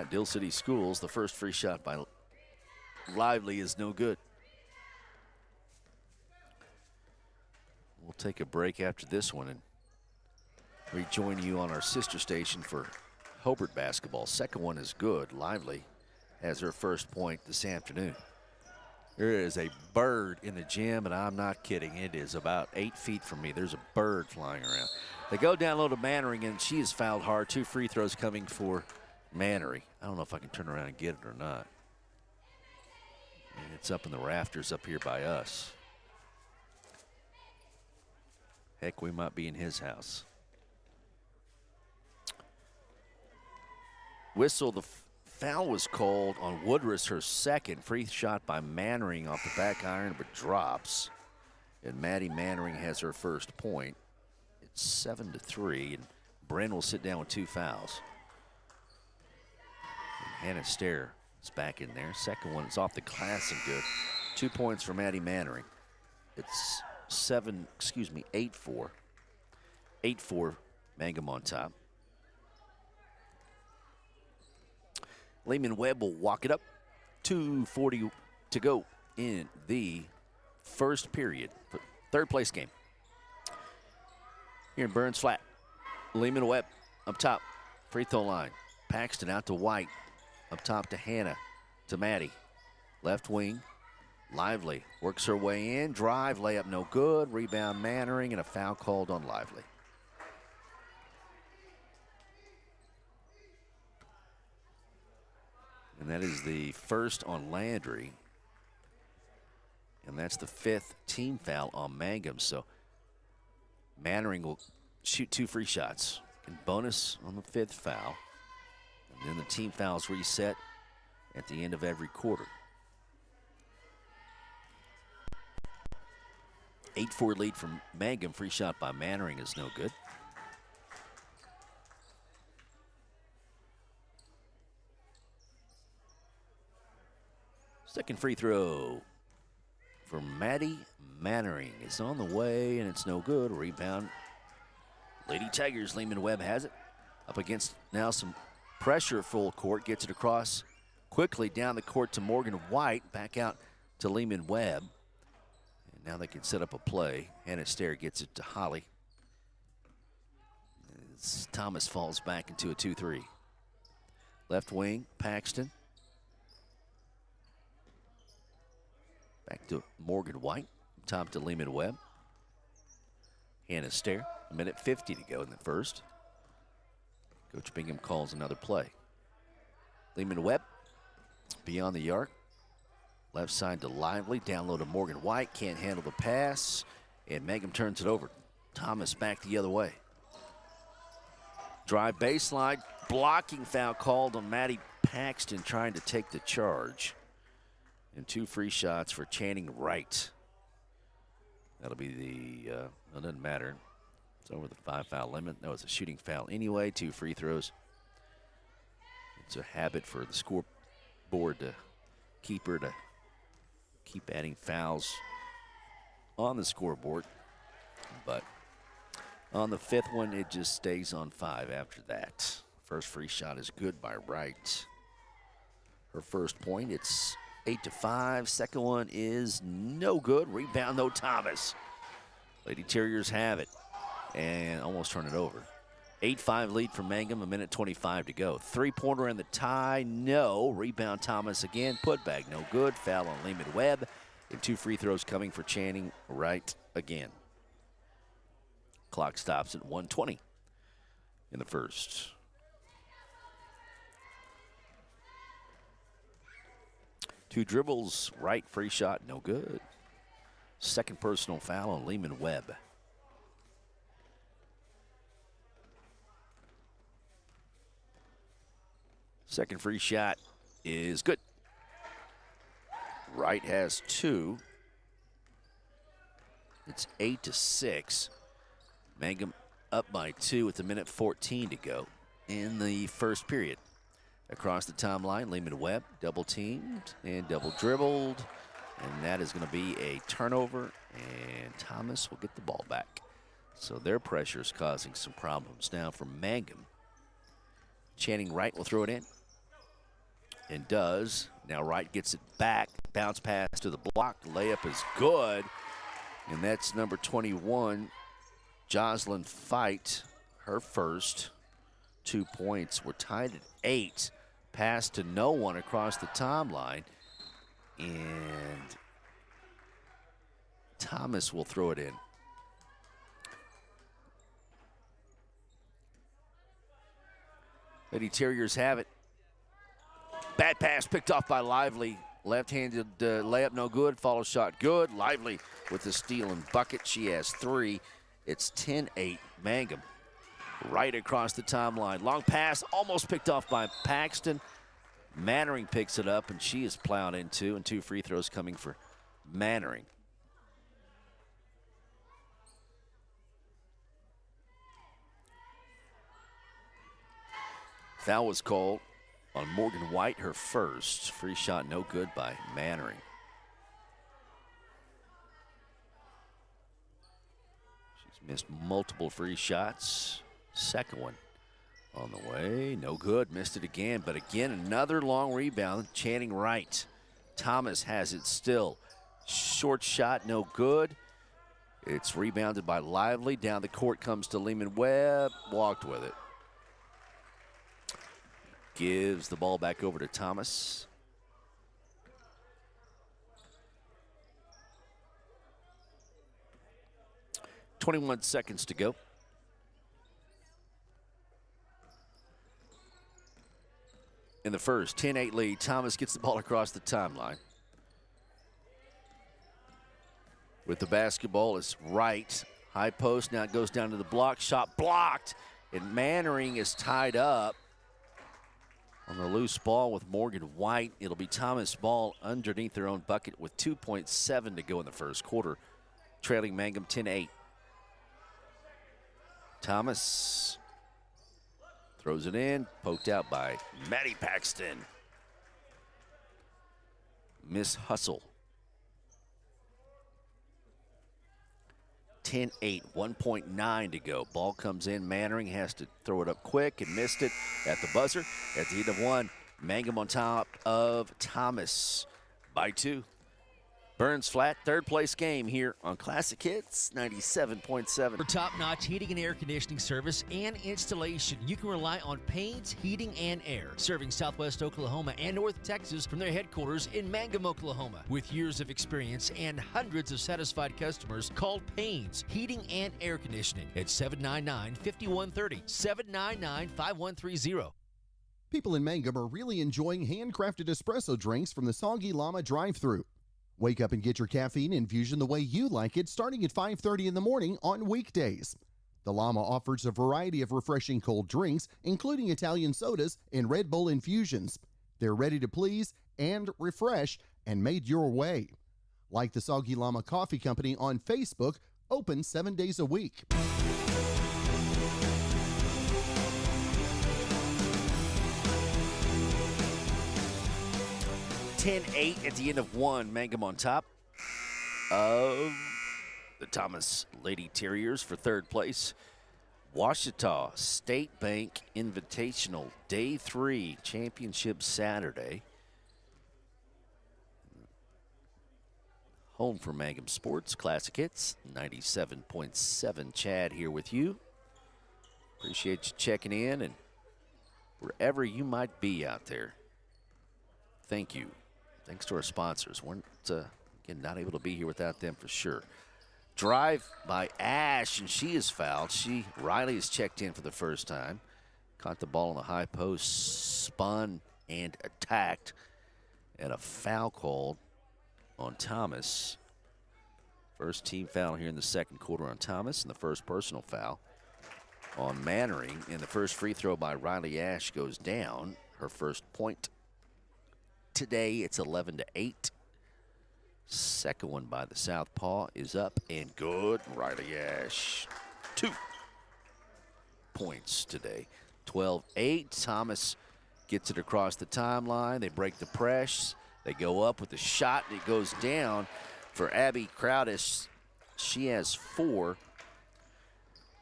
Dill City Schools. The first free shot by Lively is no good. We'll take a break after this one and rejoin you on our sister station for Hobart basketball. Second one is good. Lively has her first point this afternoon. There is a bird in the gym, and I'm not kidding. It is about 8 feet from me. There's a bird flying around. They go down low to Mannering, and she is fouled hard. 2 free throws coming for Mannering. I don't know if I can turn around and get it or not. And it's up in the rafters up here by us. Heck, we might be in his house. Whistle, the foul was called on Woodruss, her second. Free shot by Mannering off the back iron, but drops. And Maddie Mannering has her first point. It's 7-3, and Bren will sit down with 2 fouls. And Hannah Stair is back in there. Second one is off the glass and good. 2 points for Maddie Mannering. It's 8-4. 8-4, Mangum on top. Lehman Webb will walk it up. 2:40 to go in the first period. Third place game. Here in Burns Flat. Lehman Webb up top. Free throw line. Paxton out to White. Up top to Hannah. To Maddie. Left wing. Lively. Works her way in. Drive. Layup no good. Rebound Mannering, and a foul called on Lively. And that is the first on Landry. And that's the 5th team foul on Mangum. So Mannering will shoot 2 free shots. And bonus on the 5th foul. And then the team fouls reset at the end of every quarter. 8-4 lead from Mangum. Free shot by Mannering is no good. Second free throw for Maddie Mannering is on the way, and it's no good. Rebound. Lady Tigers, Lehman Webb has it. Up against now some pressure full court. Gets it across quickly down the court to Morgan White. Back out to Lehman Webb. And now they can set up a play. Hannah Stair gets it to Holly. As Thomas falls back into a 2-3. Left wing, Paxton. Back to Morgan White, top to Lehman Webb. Hannah Stair, 1:50 to go in the first. Coach Bingham calls another play. Lehman Webb, beyond the arc. Left side to Lively, down low to Morgan White, can't handle the pass, and Mangum turns it over. Thomas back the other way. Drive baseline, blocking foul called on Maddie Paxton trying to take the charge. And 2 free shots for Channing Wright. That'll be the, it doesn't matter. It's over the 5-foul limit. No, it's a shooting foul anyway. 2 free throws. It's a habit for the scoreboard to keep adding fouls on the scoreboard. But on the 5th one, it just stays on 5 after that. First free shot is good by Wright. Her first point, it's 8-5. Second one is no good. Rebound, though, Thomas. Lady Terriers have it and almost turn it over. 8-5 lead for Mangum, 1:25 to go. 3-pointer in the tie, no. Rebound, Thomas again. Putback, no good. Foul on Lehman Webb. And 2 free throws coming for Channing Wright again. Clock stops at 1:20 in the first. Two dribbles, Wright, free shot, no good. Second personal foul on Lehman Webb. Second free shot is good. Wright has 2. It's 8-6. Mangum up by 2 with 1:14 to go in the first period. Across the timeline, Lehman Webb double teamed and double dribbled. And that is going to be a turnover, and Thomas will get the ball back. So their pressure is causing some problems now for Mangum. Channing Wright will throw it in. And does. Now Wright gets it back. Bounce pass to the block. Layup is good. And that's number 21, Jocelyn Fight. Her first 2 points. We're tied at 8. Pass to no one across the timeline. And Thomas will throw it in. Lady Terriers have it. Bad pass picked off by Lively. Left-handed layup, no good. Follow shot, good. Lively with the steal and bucket. She has 3. It's 10-8 Mangum. Right across the timeline. Long pass, almost picked off by Paxton. Mannering picks it up, and she is plowed into, and 2 free throws coming for Mannering. Foul was called on Morgan White, her first. Free shot, no good by Mannering. She's missed multiple free shots. Second one on the way, no good. Missed it again, but again, another long rebound. Channing Wright. Thomas has it still. Short shot, no good. It's rebounded by Lively. Down the court comes to Lehman Webb. Walked with it. Gives the ball back over to Thomas. .21 seconds to go. In the first, 10-8 lead. Thomas gets the ball across the timeline. With the basketball, it's Wright. High post, now it goes down to the block. Shot blocked, and Mannering is tied up on the loose ball with Morgan White. It'll be Thomas' ball underneath their own bucket with 2.7 to go in the first quarter. Trailing Mangum 10-8. Thomas throws it in, poked out by Maddie Paxton. Miss hustle. 10-8, 1.9 to go. Ball comes in. Mannering has to throw it up quick and missed it at the buzzer. At the end of 1, Mangum on top of Thomas by 2. Burns Flat, third place game here on Classic Hits 97.7. For top-notch heating and air conditioning service and installation, you can rely on Payne's Heating and Air, serving Southwest Oklahoma and North Texas from their headquarters in Mangum, Oklahoma. With years of experience and hundreds of satisfied customers, call Payne's Heating and Air Conditioning at 799-5130, 799-5130. People in Mangum are really enjoying handcrafted espresso drinks from the Soggy Llama drive-thru. Wake up and get your caffeine infusion the way you like it, starting at 5:30 in the morning on weekdays. The Llama offers a variety of refreshing cold drinks, including Italian sodas and Red Bull infusions. They're ready to please and refresh and made your way. Like the Soggy Llama Coffee Company on Facebook, open 7 days a week. 10-8 at the end of one. Mangum on top of the Thomas Lady Terriers for third place. Washita State Bank Invitational Day 3 Championship Saturday. Home for Mangum Sports Classic Hits 97.7. Chad here with you. Appreciate you checking in, and wherever you might be out there, thank you. Thanks to our sponsors. We're again, not able to be here without them for sure. Drive by Ash, and she is fouled. Riley has checked in for the first time. Caught the ball on the high post, spun and attacked, and a foul called on Thomas. First team foul here in the second quarter on Thomas, and the first personal foul on Mannering. And the first free throw by Riley Ash goes down. Her first point today. It's 11-8. Second one by the southpaw is up and good. Riley Ash, 2 points today. 12-8. Thomas gets it across the timeline. They break the press. They go up with a shot, and it goes down for Abby Crowdish. She has 4.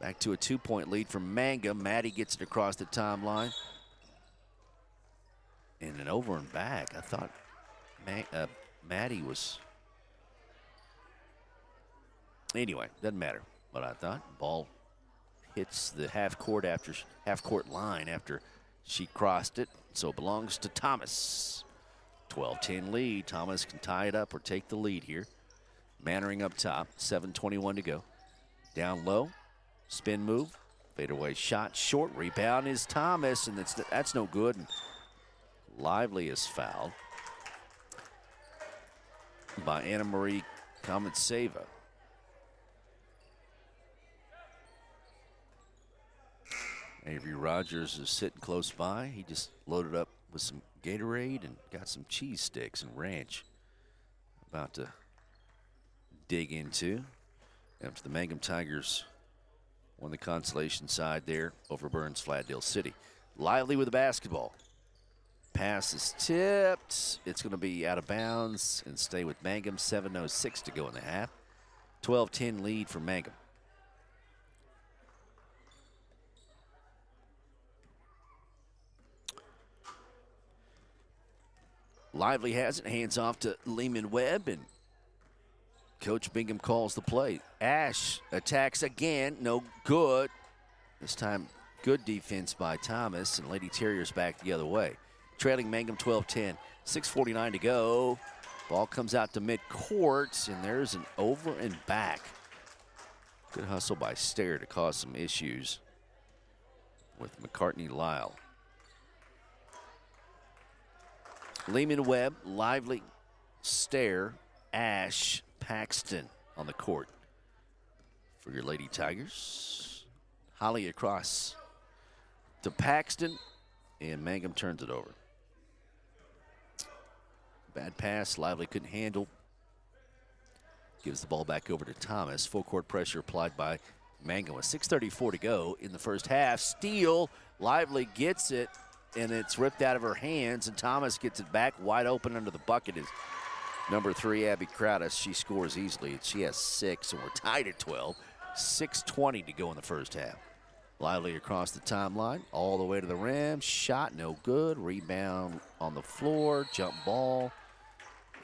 Back to a 2-point lead from Mangum. Maddie gets it across the timeline. And an over and back. I thought Maddie was... Anyway, doesn't matter what I thought. Ball hits the half-court line after she crossed it, so it belongs to Thomas. 12-10 lead. Thomas can tie it up or take the lead here. Mannering up top, 7:21 to go. Down low, spin move, fadeaway shot, short rebound is Thomas, and that's no good. And Lively is fouled by Anna Marie Kamitseva. Avery Rogers is sitting close by. He just loaded up with some Gatorade and got some cheese sticks and ranch. About to dig into. After the Mangum Tigers won the consolation side there over Burns Flat-Dill City. Lively with the basketball. Pass is tipped. It's going to be out of bounds and stay with Mangum. 7:06 to go in the half. 12-10 lead for Mangum. Lively has it, hands off to Lehman Webb, and Coach Bingham calls the play. Ash attacks again, no good. This time, good defense by Thomas, and Lady Terriers back the other way. Trailing Mangum 12-10, 6:49 to go. Ball comes out to midcourt, and there's an over and back. Good hustle by Stair to cause some issues with McCartney Lyle. Lehman Webb, Lively, Stair, Ash, Paxton on the court for your Lady Tigers. Holly across to Paxton, and Mangum turns it over. Bad pass, Lively couldn't handle. Gives the ball back over to Thomas. Full court pressure applied by Mangum with 6:34 to go in the first half. Steal, Lively gets it, and it's ripped out of her hands, and Thomas gets it back wide open under the bucket. Is number 3, Abby Crowdish. She scores easily. She has 6, and we're tied at 12. 6:20 to go in the first half. Lively across the timeline, all the way to the rim. Shot no good. Rebound on the floor. Jump ball.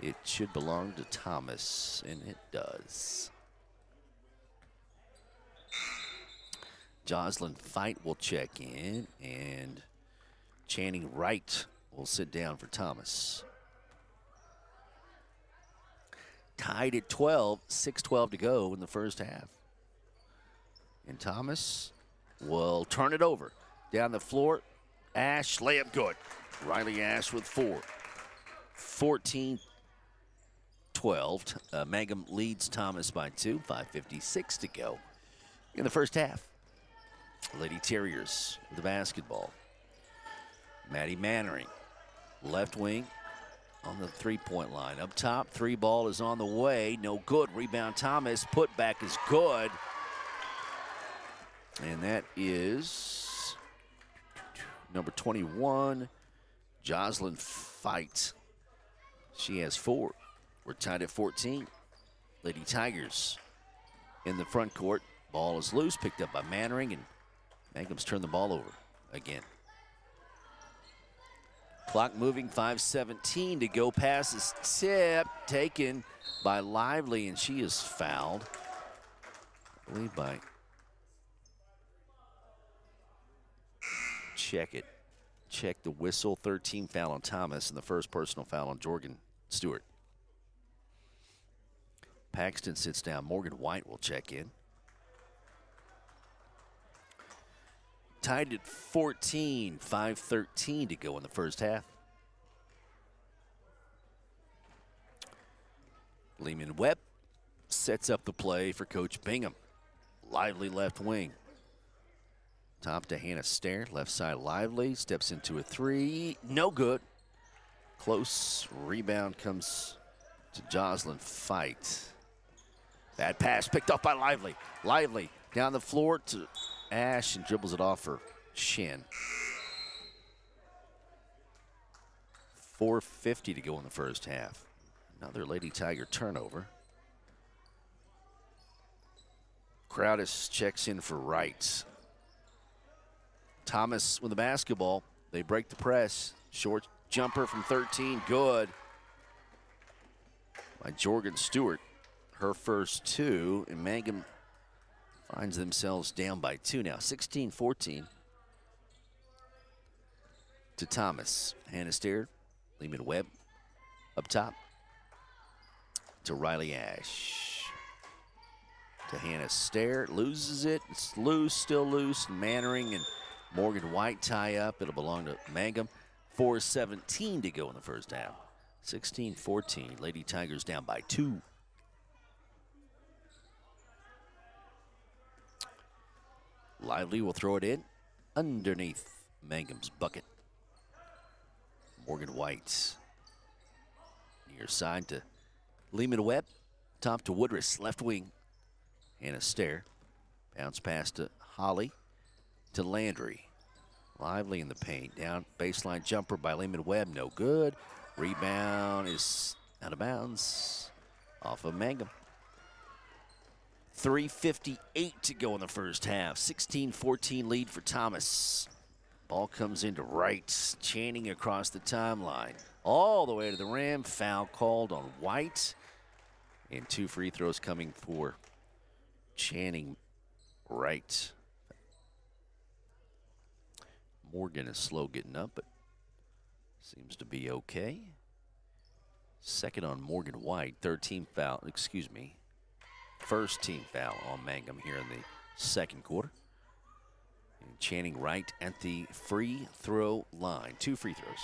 It should belong to Thomas, and it does. Jocelyn Fight will check in, and Channing Wright will sit down for Thomas. Tied at 12, 6:12 to go in the first half. And Thomas will turn it over. Down the floor, Ash, layup good. Riley Ash with 4. 14-12. Mangum leads Thomas by 2, 5:56 to go in the first half. Lady Terriers with the basketball. Maddie Mannering, left wing on the three-point line. Up top, three ball is on the way. No good. Rebound Thomas. Putback is good. And that is number 21, Jocelyn Fight. She has 4. We're tied at 14. Lady Tigers in the front court. Ball is loose, picked up by Mannering, and Mangum's turned the ball over again. Clock moving, 5:17 to go. Pass is tipped, taken by Lively, and she is fouled. I believe by, check it. Check the whistle. 13 foul on Thomas and the first personal foul on Jorgen Stewart. Paxton sits down. Morgan White will check in. Tied at 14, 5:13 to go in the first half. Lehman Webb sets up the play for Coach Bingham. Lively left wing. Top to Hannah Stair, left side Lively, steps into a three, no good. Close, rebound comes to Jocelyn Fight. Bad pass picked up by Lively. Lively down the floor to Ash and dribbles it off her shin. 4:50 to go in the first half. Another Lady Tiger turnover. Crowdis checks in for Wright. Thomas with the basketball. They break the press. Short jumper from 13, good. By Jorgen Stewart. Her first 2, and Mangum finds themselves down by 2 now. 16-14 to Thomas. Hannah Stair, Lehman Webb up top to Riley Ash. To Hannah Stair, loses it. It's loose, still loose. Mannering and Morgan White tie up. It'll belong to Mangum. 4:17 to go in the first half. 16-14. Lady Tigers down by 2. Lively will throw it in underneath Mangum's bucket. Morgan White near side to Lehman Webb. Top to Woodruss, left wing. Hannah Stair. Bounce pass to Holly to Landry. Lively in the paint. Down baseline jumper by Lehman Webb, no good. Rebound is out of bounds off of Mangum. 3:58 to go in the first half. 16-14 lead for Thomas. Ball comes into Wright. Channing across the timeline. All the way to the rim. Foul called on White. And 2 free throws coming for Channing Wright. Morgan is slow getting up, but seems to be okay. Second on Morgan White. First team foul on Mangum here in the second quarter. And Channing Wright at the free throw line. 2 free throws.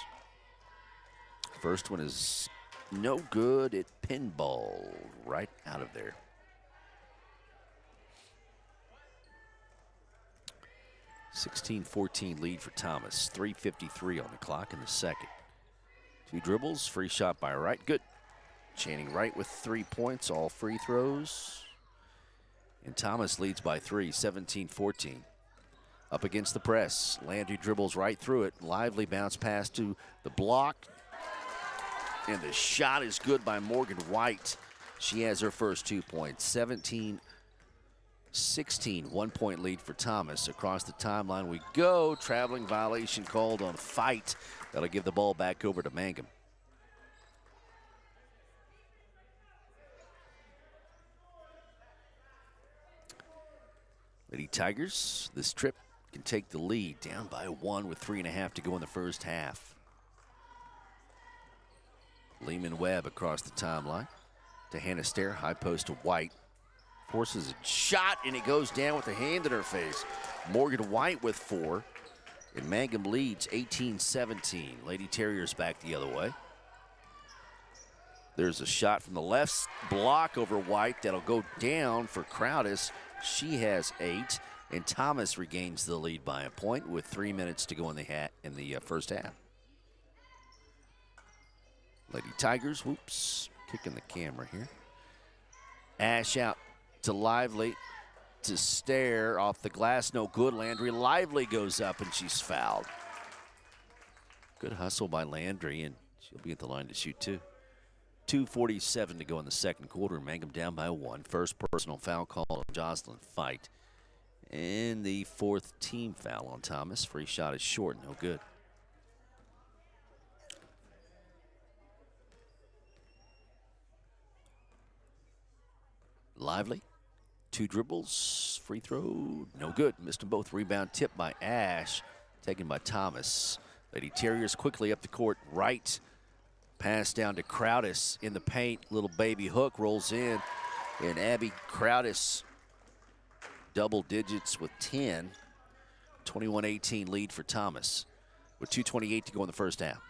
First one is no good at pinball. Right out of there. (16-14) lead for Thomas. 3:53 on the clock in the second. 2 dribbles, free shot by Wright. Good. Channing Wright with 3 points, all free throws. And Thomas leads by 3, 17-14. Up against the press. Landry dribbles right through it. Lively bounce pass to the block. And the shot is good by Morgan White. She has her first 2 points. 17-16, 1-point lead for Thomas. Across the timeline we go. Traveling violation called on Fight. That'll give the ball back over to Mangum. Lady Tigers, this trip can take the lead, down by 1 with 3.5 to go in the first half. Lehman Webb across the timeline to Hannah Stair, high post to White. Forces a shot, and it goes down with a hand in her face. Morgan White with 4, and Mangum leads 18-17. Lady Terriers back the other way. There's a shot from the left block over White that'll go down for Crowdis. She has 8. And Thomas regains the lead by a point with 3 minutes to go in the first half. Lady Tigers, whoops, kicking the camera here. Ash out to Lively to Stare off the glass, no good. Landry Lively goes up and she's fouled. Good hustle by Landry, and she'll be at the line to shoot too. 2:47 to go in the second quarter. Mangum down by 1. First personal foul call on Jocelyn Fight. And the fourth team foul on Thomas. Free shot is short, no good. Lively, 2 dribbles, free throw, no good. Missed them both. Rebound tipped by Ash, taken by Thomas. Lady Terriers quickly up the court right. Pass down to Crowdis in the paint. Little baby hook rolls in. And Abby Crowdis, double digits with 10. 21-18 lead for Thomas with 2:28 to go in the first half.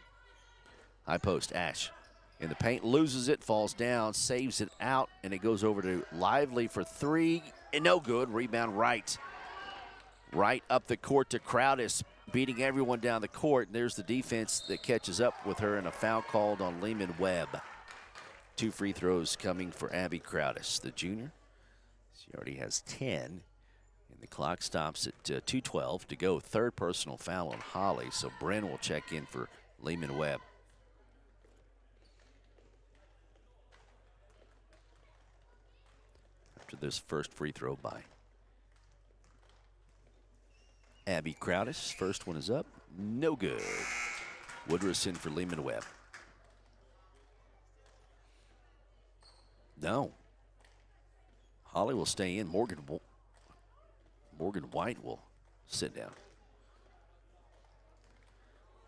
High post, Ash. In the paint, loses it, falls down, saves it out, and it goes over to Lively for 3, and no good. Rebound right. Right up the court to Crowdis, beating everyone down the court. And there's the defense that catches up with her, and a foul called on Lehman Webb. 2 free throws coming for Abby Crowdis, the junior. She already has 10, and the clock stops at 2:12 to go. Third personal foul on Holly, so Bren will check in for Lehman Webb. After this first free throw by Abby Crowdis. First one is up, no good. Woodruss in for Lehman Webb. No. Holly will stay in. Morgan White will sit down.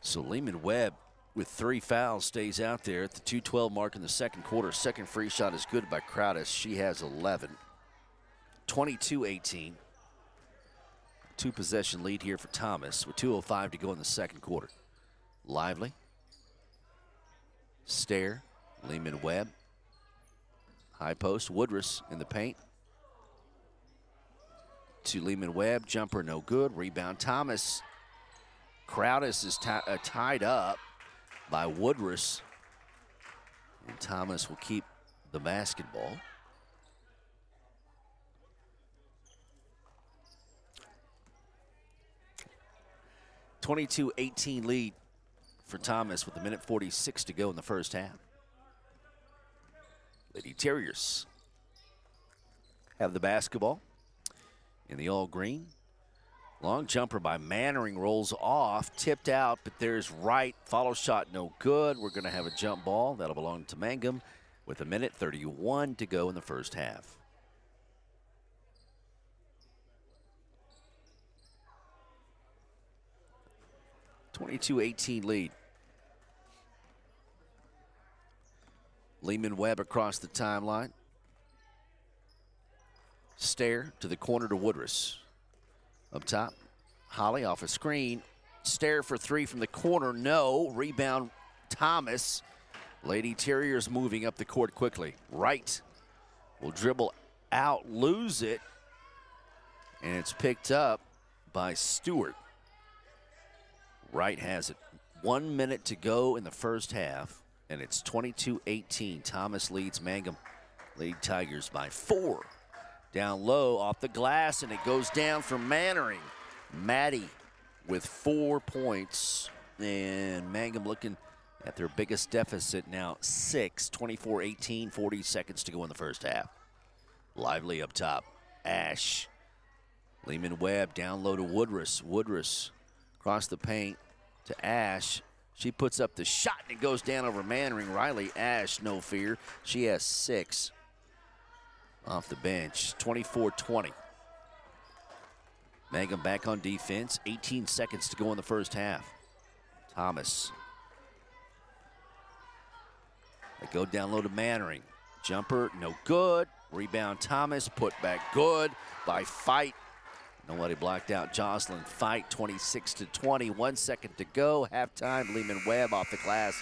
So Lehman Webb with 3 fouls stays out there at the 2:12 mark in the second quarter. Second free shot is good by Crowdis. She has 11. 22-18. 2-possession lead here for Thomas with 2:05 to go in the second quarter. Lively. Stare. Lehman Webb. High post. Woodruss in the paint. To Lehman Webb. Jumper no good. Rebound Thomas. Crowdis is tied up by Woodruss. And Thomas will keep the basketball. (22-18) lead for Thomas with 1:46 to go in the first half. Lady Terriers have the basketball in the all green. Long jumper by Mannering rolls off, tipped out, but there's Wright. Follow shot no good. We're going to have a jump ball. That'll belong to Mangum with 1:31 to go in the first half. (22-18) lead. Lehman Webb across the timeline. Stare to the corner to Woodruss. Up top, Holly off a screen. Stare for 3 from the corner, no. Rebound Thomas. Lady Terriers moving up the court quickly. Wright will dribble out, lose it, and it's picked up by Stewart. Wright has it. 1 minute to go in the first half, and it's 22-18. Thomas leads Mangum. Lead Tigers by 4. Down low, off the glass, and it goes down for Mannering. Maddie with 4 points, and Mangum looking at their biggest deficit now, 6. 24-18, 40 seconds to go in the first half. Lively up top. Ash. Lehman Webb down low to Woodruss. Woodruss across the paint to Ash. She puts up the shot, and it goes down over Mannering. Riley Ash, no fear. She has 6 off the bench. 24-20. Mangum back on defense. 18 seconds to go in the first half. Thomas. They go down low to Mannering. Jumper, no good. Rebound Thomas, put back good by Fight. Nobody blocked out Jocelyn Fight. 26-20. 1 second to go. Halftime, Lehman Webb off the glass.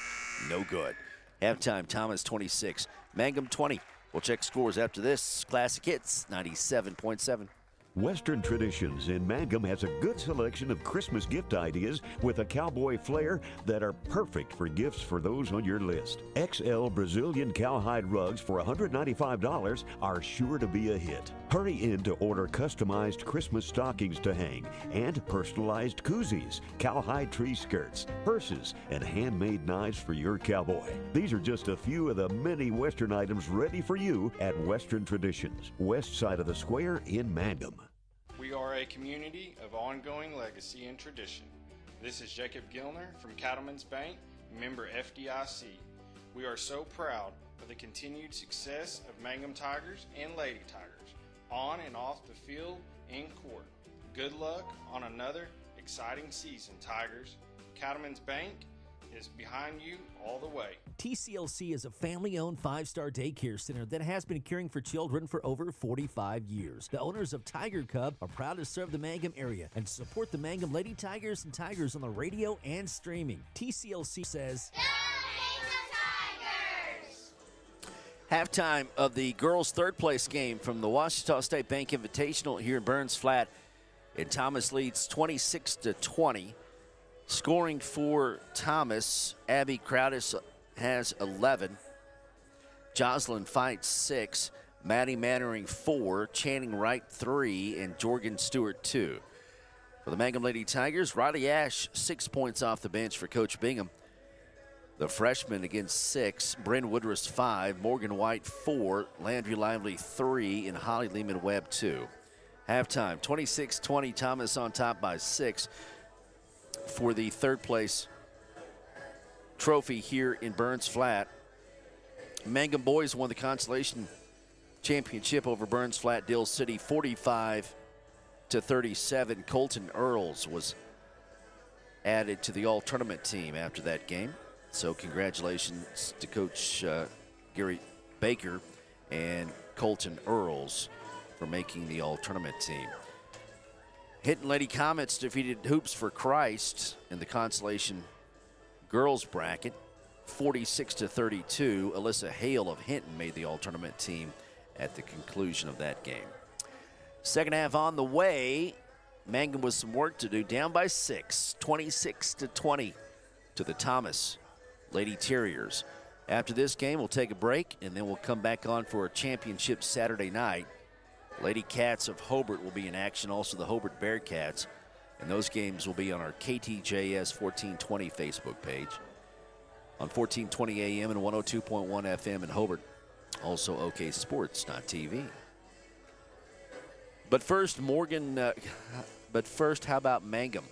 No good. Halftime, Thomas 26. Mangum 20. We'll check scores after this. Classic Hits 97.7. Western Traditions in Mangum has a good selection of Christmas gift ideas with a cowboy flair that are perfect for gifts for those on your list. XL Brazilian cowhide rugs for $195 are sure to be a hit. Hurry in to order customized Christmas stockings to hang and personalized koozies, cowhide tree skirts, purses, and handmade knives for your cowboy. These are just a few of the many Western items ready for you at Western Traditions, west side of the square in Mangum. We are a community of ongoing legacy and tradition. This is Jacob Gilner from Cattlemen's Bank, member FDIC. We are so proud of the continued success of Mangum Tigers and Lady Tigers, on and off the field and court. Good luck on another exciting season, Tigers. Cattlemen's Bank is behind you all the way. TCLC is a family-owned 5-star daycare center that has been caring for children for over 45 years. The owners of Tiger Cub are proud to serve the Mangum area and support the Mangum Lady Tigers and Tigers on the radio and streaming. TCLC says, Halftime of the girls' third-place game from the Ouachita State Bank Invitational here in Burns Flat. And Thomas leads 26-20. Scoring for Thomas, Abby Crowdis has 11. Jocelyn Fights 6. Maddie Mannering 4. Channing Wright 3. And Jorgen Stewart 2. For the Mangum Lady Tigers, Riley Ash 6 points off the bench for Coach Bingham. The freshman against 6. Bryn Woodruss 5. Morgan White 4. Landry Lively 3. And Holly Lehman-Webb 2. Halftime, 26-20. Thomas on top by 6. For the third place trophy here in Burns Flat. Mangum boys won the consolation championship over Burns Flat-Dill City 45-37. Colton Earls was added to the all-tournament team after that game. So congratulations to Coach Gary Baker and Colton Earls for making the all-tournament team. Hinton Lady Comets defeated Hoops for Christ in the consolation girls bracket, 46-32. Alyssa Hale of Hinton made the all-tournament team at the conclusion of that game. Second half on the way. Mangum with some work to do, down by 6, 26-20 to the Thomas Lady Terriers. After this game, we'll take a break, and then we'll come back on for a championship Saturday night. Lady Cats of Hobart will be in action, also the Hobart Bearcats. And those games will be on our KTJS 1420 Facebook page. On 1420 AM and 102.1 FM in Hobart. Also OKSports.tv. But first, how about Mangum?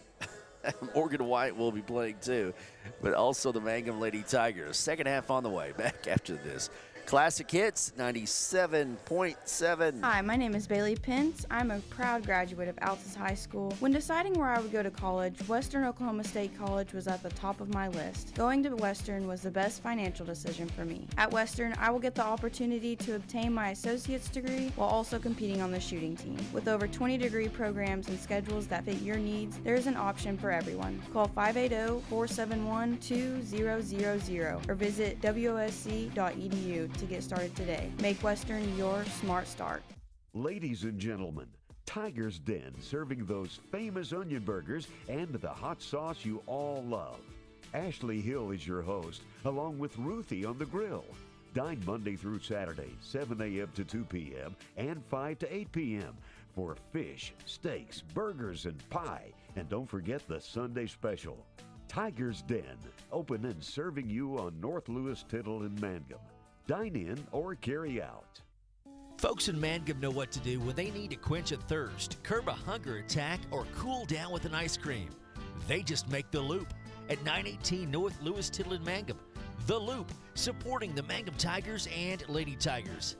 Morgan White will be playing too, but also the Mangum Lady Tigers. Second half on the way. Back after this. Classic Hits 97.7. Hi, my name is Bailey Pence. I'm a proud graduate of Altus High School. When deciding where I would go to college, Western Oklahoma State College was at the top of my list. Going to Western was the best financial decision for me. At Western, I will get the opportunity to obtain my associate's degree while also competing on the shooting team. With over 20 degree programs and schedules that fit your needs, there is an option for everyone. Call 580-471-2000 or visit wosc.edu to get started today. Make Western your smart start. Ladies and gentlemen, Tiger's Den, serving those famous onion burgers and the hot sauce you all love. Ashley Hill is your host, along with Ruthie on the grill. Dine Monday through Saturday, 7 a.m. to 2 p.m. and 5 to 8 p.m. for fish, steaks, burgers, and pie. And don't forget the Sunday special. Tiger's Den, open and serving you on North Lewis Tittle in Mangum. Dine in or carry out. Folks in Mangum know what to do when they need to quench a thirst, curb a hunger attack, or cool down with an ice cream. They just make The Loop at 918 North Lewis Tittle in Mangum. The Loop, supporting the Mangum Tigers and Lady Tigers.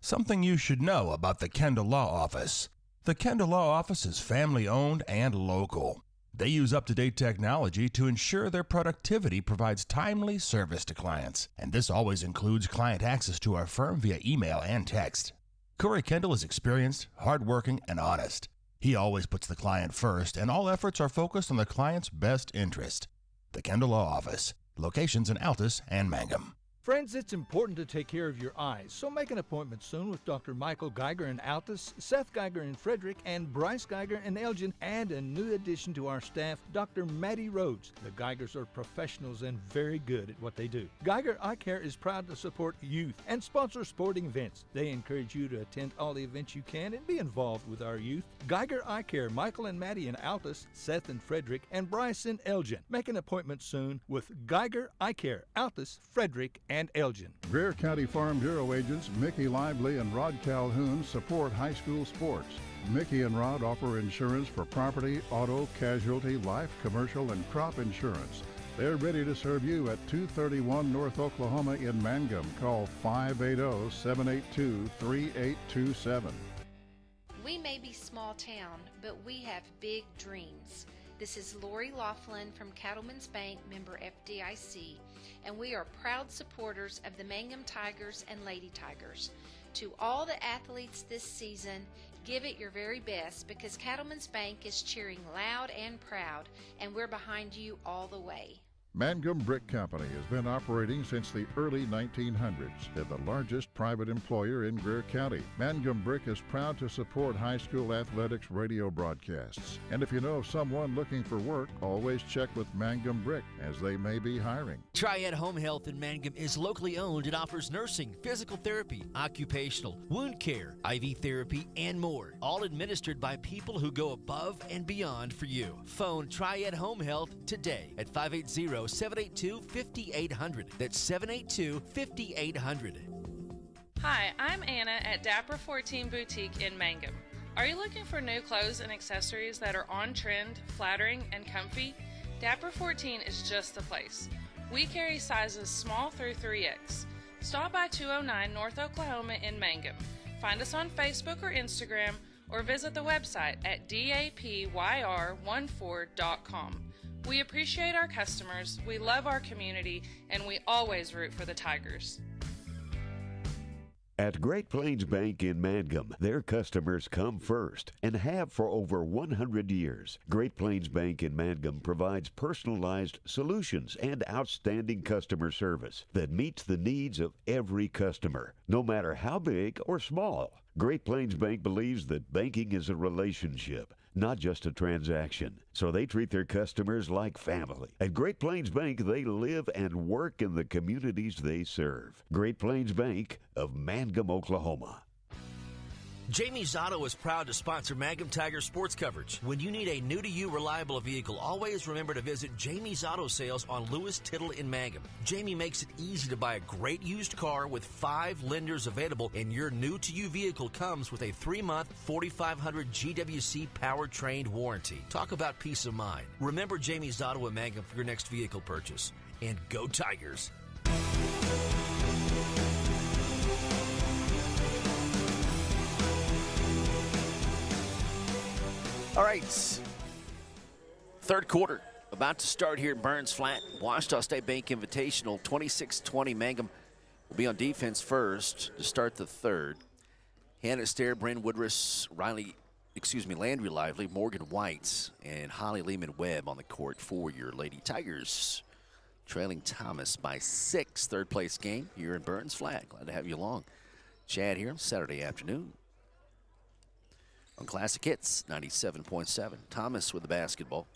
Something you should know about the Kendall Law Office. The Kendall Law Office is family-owned and local. They use up-to-date technology to ensure their productivity provides timely service to clients, and this always includes client access to our firm via email and text. Corey Kendall is experienced, hardworking, and honest. He always puts the client first, and all efforts are focused on the client's best interest. The Kendall Law Office, locations in Altus and Mangum. Friends, it's important to take care of your eyes, so make an appointment soon with Dr. Michael Geiger in Altus, Seth Geiger in Frederick, and Bryce Geiger in Elgin, and a new addition to our staff, Dr. Maddie Rhodes. The Geigers are professionals and very good at what they do. Geiger Eye Care is proud to support youth and sponsor sporting events. They encourage you to attend all the events you can and be involved with our youth. Geiger Eye Care, Michael and Maddie in Altus, Seth in Frederick, and Bryce in Elgin. Make an appointment soon with Geiger Eye Care, Altus, Frederick, and Elgin. Greer County Farm Bureau agents Mickey Lively and Rod Calhoun support high school sports. Mickey and Rod offer insurance for property, auto, casualty, life, commercial, and crop insurance. They're ready to serve you at 231 North Oklahoma in Mangum. Call 580-782-3827. We may be small town, but we have big dreams. This is Lori Laughlin from Cattlemen's Bank, member FDIC, and we are proud supporters of the Mangum Tigers and Lady Tigers. To all the athletes this season, give it your very best because Cattlemen's Bank is cheering loud and proud, and we're behind you all the way. Mangum Brick Company has been operating since the early 1900s. They're the largest private employer in Greer County. Mangum Brick is proud to support high school athletics radio broadcasts. And if you know of someone looking for work, always check with Mangum Brick, as they may be hiring. Triad Home Health in Mangum is locally owned and offers nursing, physical therapy, occupational, wound care, IV therapy, and more. All administered by people who go above and beyond for you. Phone Triad Home Health today at 580-782-5800. That's 782-5800. Hi, I'm Anna at Dapper 14 Boutique in Mangum. Are you looking for new clothes and accessories that are on trend, flattering, and comfy? Dapper 14 is just the place. We carry sizes small through 3X. Stop by 209 North Oklahoma in Mangum. Find us on Facebook or Instagram, or visit the website at dapyr14.com. We appreciate our customers, we love our community, and we always root for the Tigers. At Great Plains Bank in Mangum, their customers come first and have for over 100 years. Great Plains Bank in Mangum provides personalized solutions and outstanding customer service that meets the needs of every customer, no matter how big or small. Great Plains Bank believes that banking is a relationship, not just a transaction. So they treat their customers like family. At Great Plains Bank, they live and work in the communities they serve. Great Plains Bank of Mangum, Oklahoma. Jamie's Auto is proud to sponsor Mangum Tiger sports coverage. When you need a new-to-you reliable vehicle, always remember to visit Jamie's Auto Sales on Lewis Tittle in Mangum. Jamie makes it easy to buy a great used car with 5 lenders available, and your new-to-you vehicle comes with a 3-month 4,500 GWC powertrain warranty. Talk about peace of mind. Remember Jamie's Auto in Mangum for your next vehicle purchase. And go Tigers! All right, third quarter about to start here at Burns Flat. Ouachita State Bank Invitational, 26-20. Mangum will be on defense first to start the third. Hannah Stair, Bryn Woodruss, Landry Lively, Morgan White, and Holly Lehman-Webb on the court for your Lady Tigers. Trailing Thomas by 6, third place game here in Burns Flat. Glad to have you along. Chad here Saturday afternoon on Classic Hits 97.7. Thomas with the basketball.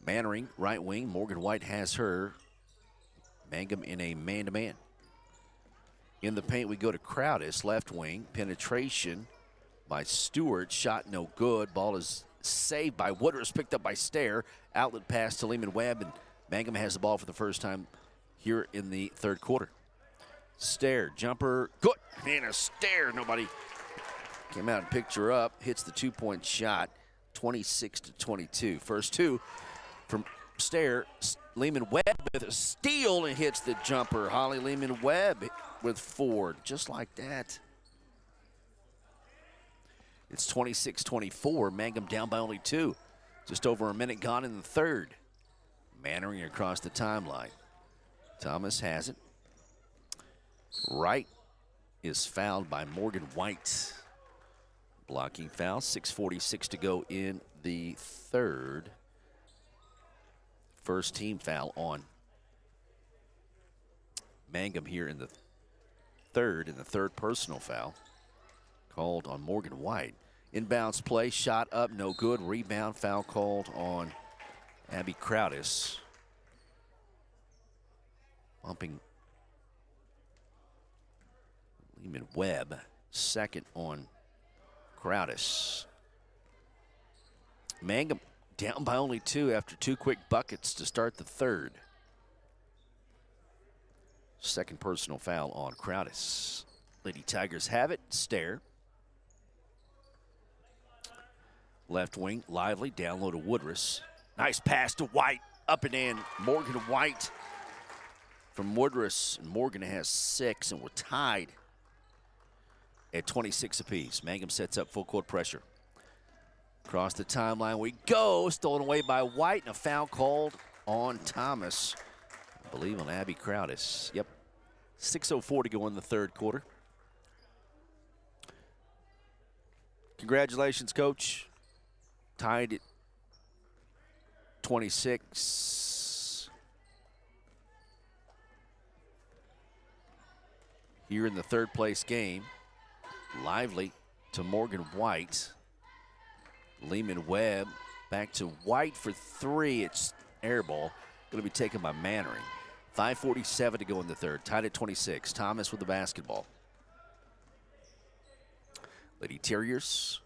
Mannering, right wing. Morgan White has her. Mangum in a man-to-man. In the paint, we go to Crowdis, left wing. Penetration by Stewart. Shot no good. Ball is saved by Woodruss, picked up by Stair. Outlet pass to Lehman-Webb, and Mangum has the ball for the first time here in the third quarter. Stair, jumper, good. Hannah Stair, nobody came out and picked her up, hits the 2-point shot, 26-22. First two from Stair. Lehman-Webb with a steal and hits the jumper. Holly Lehman-Webb with 4, just like that. It's 26-24. Mangum down by only 2. Just over a minute gone in the third. Mannering across the timeline. Thomas has it. Wright is fouled by Morgan White. Blocking foul, 6:46 to go in the third. First team foul on Mangum here in the third personal foul called on Morgan White. Inbounds play, shot up, no good. Rebound, foul called on Abby Crowdis. Bumping Lehman Webb, second on Crowdis. Mangum down by only 2 after 2 quick buckets to start the third. Second personal foul on Crowdis. Lady Tigers have it. Stair. Left wing, Lively, down low to Woodruss. Nice pass to White, up and in. Morgan White from Woodruss. Morgan has 6, and we're tied at 26 apiece. Mangum sets up full court pressure. Across the timeline we go. Stolen away by White, and a foul called on Thomas. I believe on Abby Crowdis. Yep. 6:04 to go in the third quarter. Congratulations, Coach. Tied at 26. Here in the third place game. Lively to Morgan White. Lehman Webb back to White for 3. It's air ball. Going to be taken by Mannering. 5:47 to go in the third. Tied at 26. Thomas with the basketball. Lady Terriers.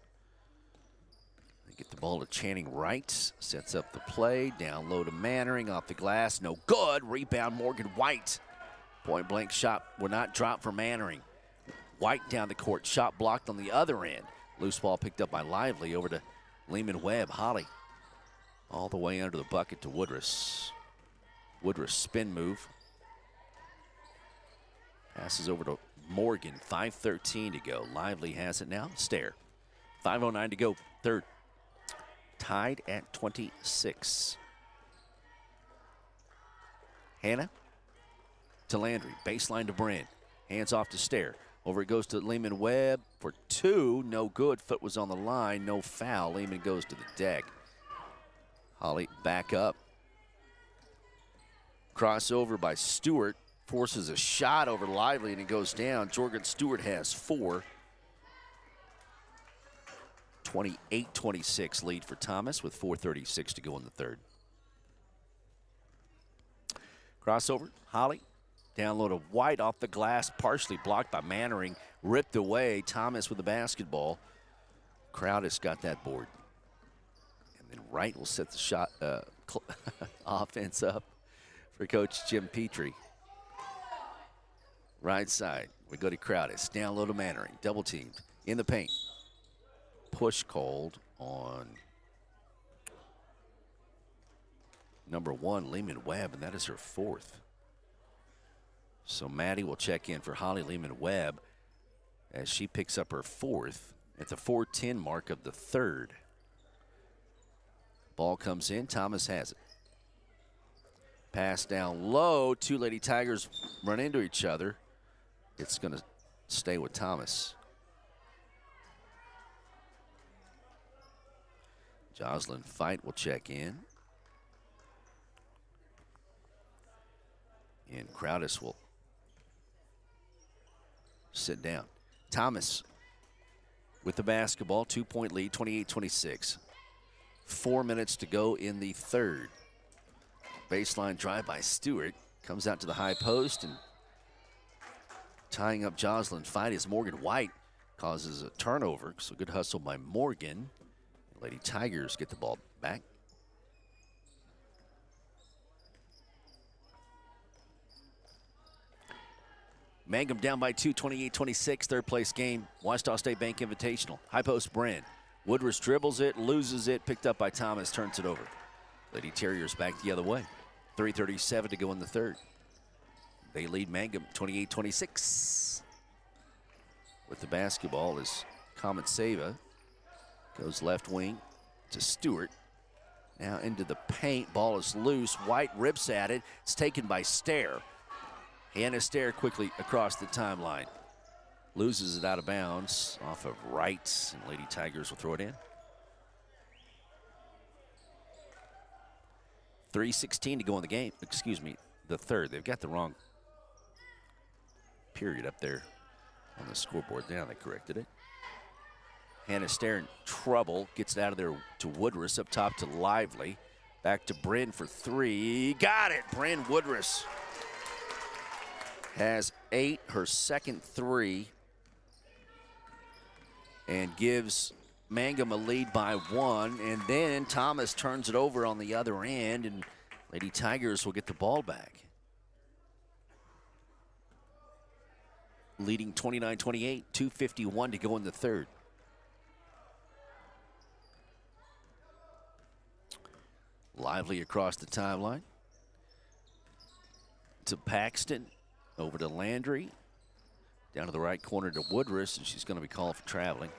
They get the ball to Channing Wright. Sets up the play. Down low to Mannering. Off the glass. No good. Rebound Morgan White. Point blank shot will not drop for Mannering. White down the court. Shot blocked on the other end. Loose ball picked up by Lively over to Lehman Webb. Holly all the way under the bucket to Woodruss. Woodruss spin move. Passes over to Morgan. 5:13 to go. Lively has it now. Stair. 5:09 to go. Third. Tied at 26. Hannah to Landry. Baseline to Bryn. Hands off to Stair. Over it goes to Lehman Webb for 2. No good. Foot was on the line. No foul. Lehman goes to the deck. Holly back up. Crossover by Stewart. Forces a shot over Lively and it goes down. Jorgen Stewart has 4. 28-26 lead for Thomas with 4:36 to go in the third. Crossover. Holly. Down low to White off the glass, partially blocked by Mannering. Ripped away. Thomas with the basketball. Crowdis got that board. And then Wright will set the shot offense up for Coach Jim Petrie. Right side. We go to Crowdis. Down low to Mannering. Double teamed. In the paint. Push called on number 1, Lehman Webb, and that is her 4th. So Maddie will check in for Holly Lehman Webb as she picks up her 4th at the 4:10 mark of the third. Ball comes in. Thomas has it. Pass down low. 2 Lady Tigers run into each other. It's going to stay with Thomas. Jocelyn Fight will check in. And Crowdis will sit down. Thomas with the basketball, 2-point lead, 28-26. 4 minutes to go in the third. Baseline drive by Stewart. Comes out to the high post and tying up Jocelyn Fight as Morgan White causes a turnover. So good hustle by Morgan. Lady Tigers get the ball back. Mangum down by 2, 28-26, third place game. Washita State Bank Invitational. High post Bryn. Woodruss dribbles it, loses it, picked up by Thomas, turns it over. Lady Terriers back the other way. 3:37 to go in the third. They lead Mangum 28-26. With the basketball is Kamentseva. Goes left wing to Stewart. Now into the paint. Ball is loose. White rips at it. It's taken by Stair. Hannah Stair quickly across the timeline. Loses it out of bounds off of Wright. And Lady Tigers will throw it in. 3:16 to go in the game. Excuse me, the third. They've got the wrong period up there on the scoreboard. Now they corrected it. Hannah Stair in trouble. Gets it out of there to Woodruss. Up top to Lively. Back to Bryn for three. Got it. Bryn Woodruss has 8, her second 3, and gives Mangum a lead by 1. And then Thomas turns it over on the other end, and Lady Tigers will get the ball back. Leading 29-28, 2:51 to go in the third. Lively across the timeline to Paxton, over to Landry, down to the right corner to Woodruss, and she's going to be called for traveling.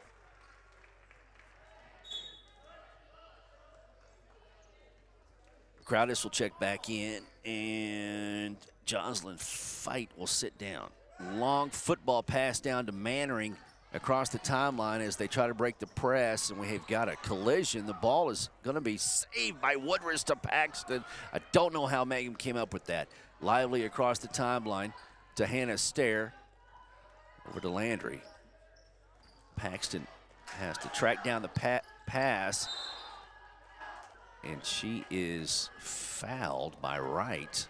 Crowdis will check back in, and Jocelyn Fight will sit down. Long football pass down to Mannering across the timeline as they try to break the press, and we have got a collision. The ball is going to be saved by Woodruss to Paxton. I don't know how Mangum came up with that. Lively across the timeline to Hannah Stair, over to Landry. Paxton has to track down the pass, and she is fouled by Wright.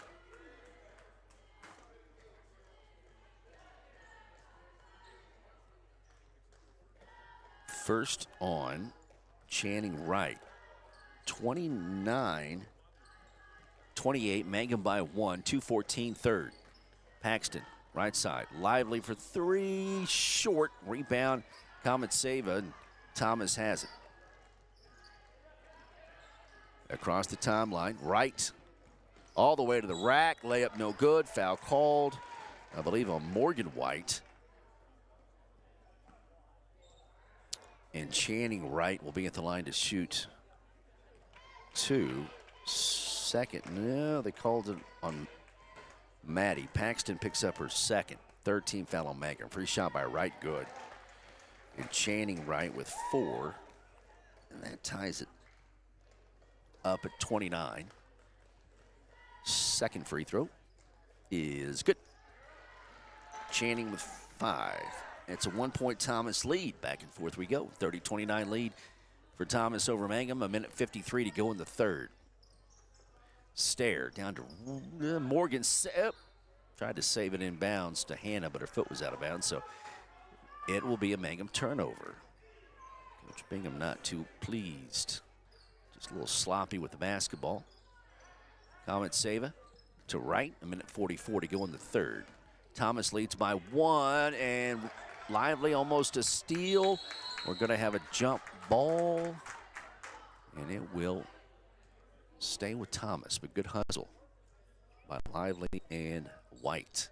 First on Channing Wright. 29-28, Mangum by 1, 2:14 third. Paxton, right side, Lively for 3, short, rebound, Kometseva, and Thomas has it. Across the timeline, Wright, all the way to the rack, layup no good, foul called, I believe on Morgan White. And Channing Wright will be at the line to shoot 2. Second, no, they called it on Maddie. Paxton picks up her second. Third team foul on Mangum. Free shot by Wright, good. And Channing Wright with 4. And that ties it up at 29. Second free throw is good. Channing with 5. It's a 1-point Thomas lead. Back and forth we go. 30-29 lead for Thomas over Mangum. 1:53 to go in the third. Stair down to Morgan. Tried to save it in bounds to Hannah, but her foot was out of bounds, so it will be a Mangum turnover. Coach Bingham not too pleased. Just a little sloppy with the basketball. Kometseva to Wright. 1:44 to go in the third. Thomas leads by 1, and Lively almost a steal. We're going to have a jump ball, and it will stay with Thomas, but good hustle by Lively and White.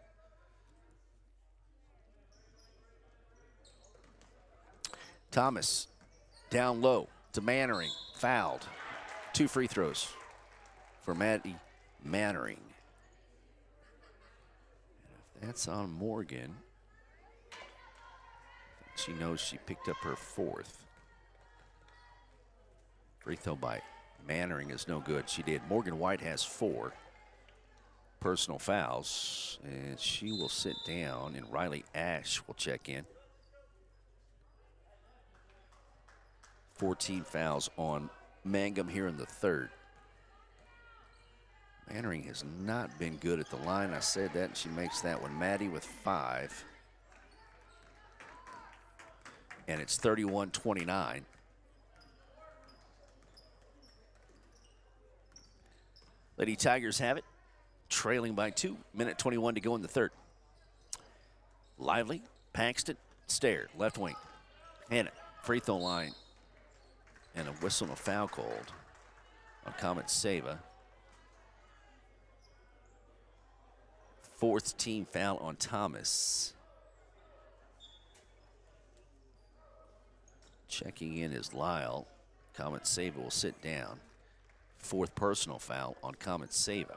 Thomas down low to Mannering, fouled. 2 free throws for Maddie Mannering. And if that's on Morgan, she knows she picked up her 4th. Free throw by Mannering is no good. She did. Morgan White has 4 personal fouls, and she will sit down, and Riley Ash will check in. 14 fouls on Mangum here in the third. Mannering has not been good at the line. I said that, and she makes that one. Maddie with 5. And it's 31-29. Lady Tigers have it, trailing by 2. 1:21 to go in the third. Lively, Paxton, Stair, left wing. Hannah, free throw line. And a whistle and a foul called on Kometseva. 4th team foul on Thomas. Checking in is Lyle. Kometseva will sit down. 4th personal foul on Kometseva.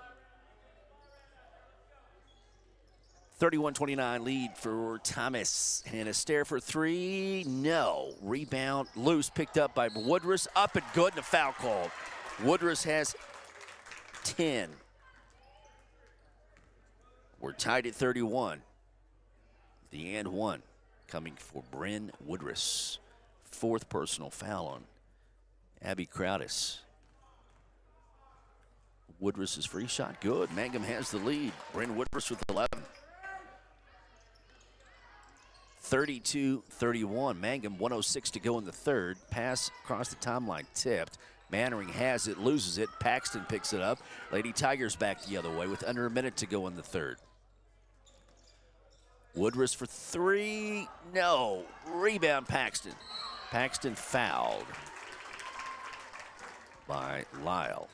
31-29 lead for Thomas. And a stare for 3. No. Rebound loose, picked up by Woodruss. Up and good, and a foul called. Woodruss has 10. We're tied at 31. The and one coming for Bryn Woodruss. 4th personal foul on Abby Crowdis. Woodruss's free shot, good. Mangum has the lead. Bryn Woodruss with 11. 32-31. Mangum, 1:06 to go in the third. Pass across the timeline, tipped. Mannering has it, loses it. Paxton picks it up. Lady Tigers back the other way with under a minute to go in the third. Woodruss for 3. No. Rebound, Paxton. Paxton fouled by Lyle.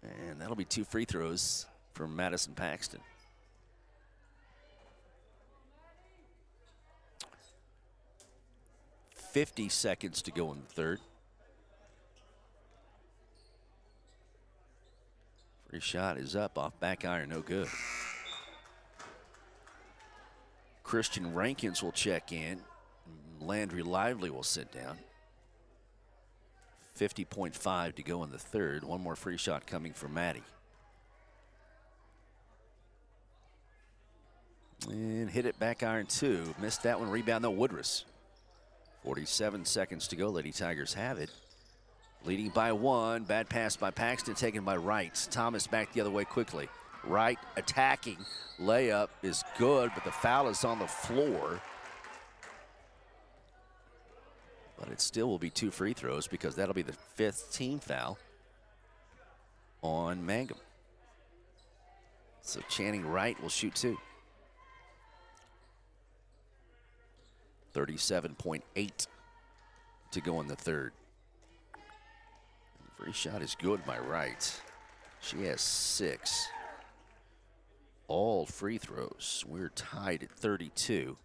And that'll be 2 free throws from Madison Paxton. .50 seconds to go in the third. Free shot is up off back iron, no good. Christian Rankins will check in. Landry Lively will sit down. 50.5 to go in the third. One more free shot coming from Maddie. And hit it back iron 2. Missed that one. Rebound though, Woodruss. 47 seconds to go. Lady Tigers have it. Leading by 1. Bad pass by Paxton, taken by Wright. Thomas back the other way quickly. Wright attacking. Layup is good, but the foul is on the floor. But it still will be 2 free throws because that'll be the 5th team foul on Mangum. So Channing Wright will shoot 2. 37.8 to go in the third. Free shot is good by Wright. She has 6. All free throws. We're tied at 32.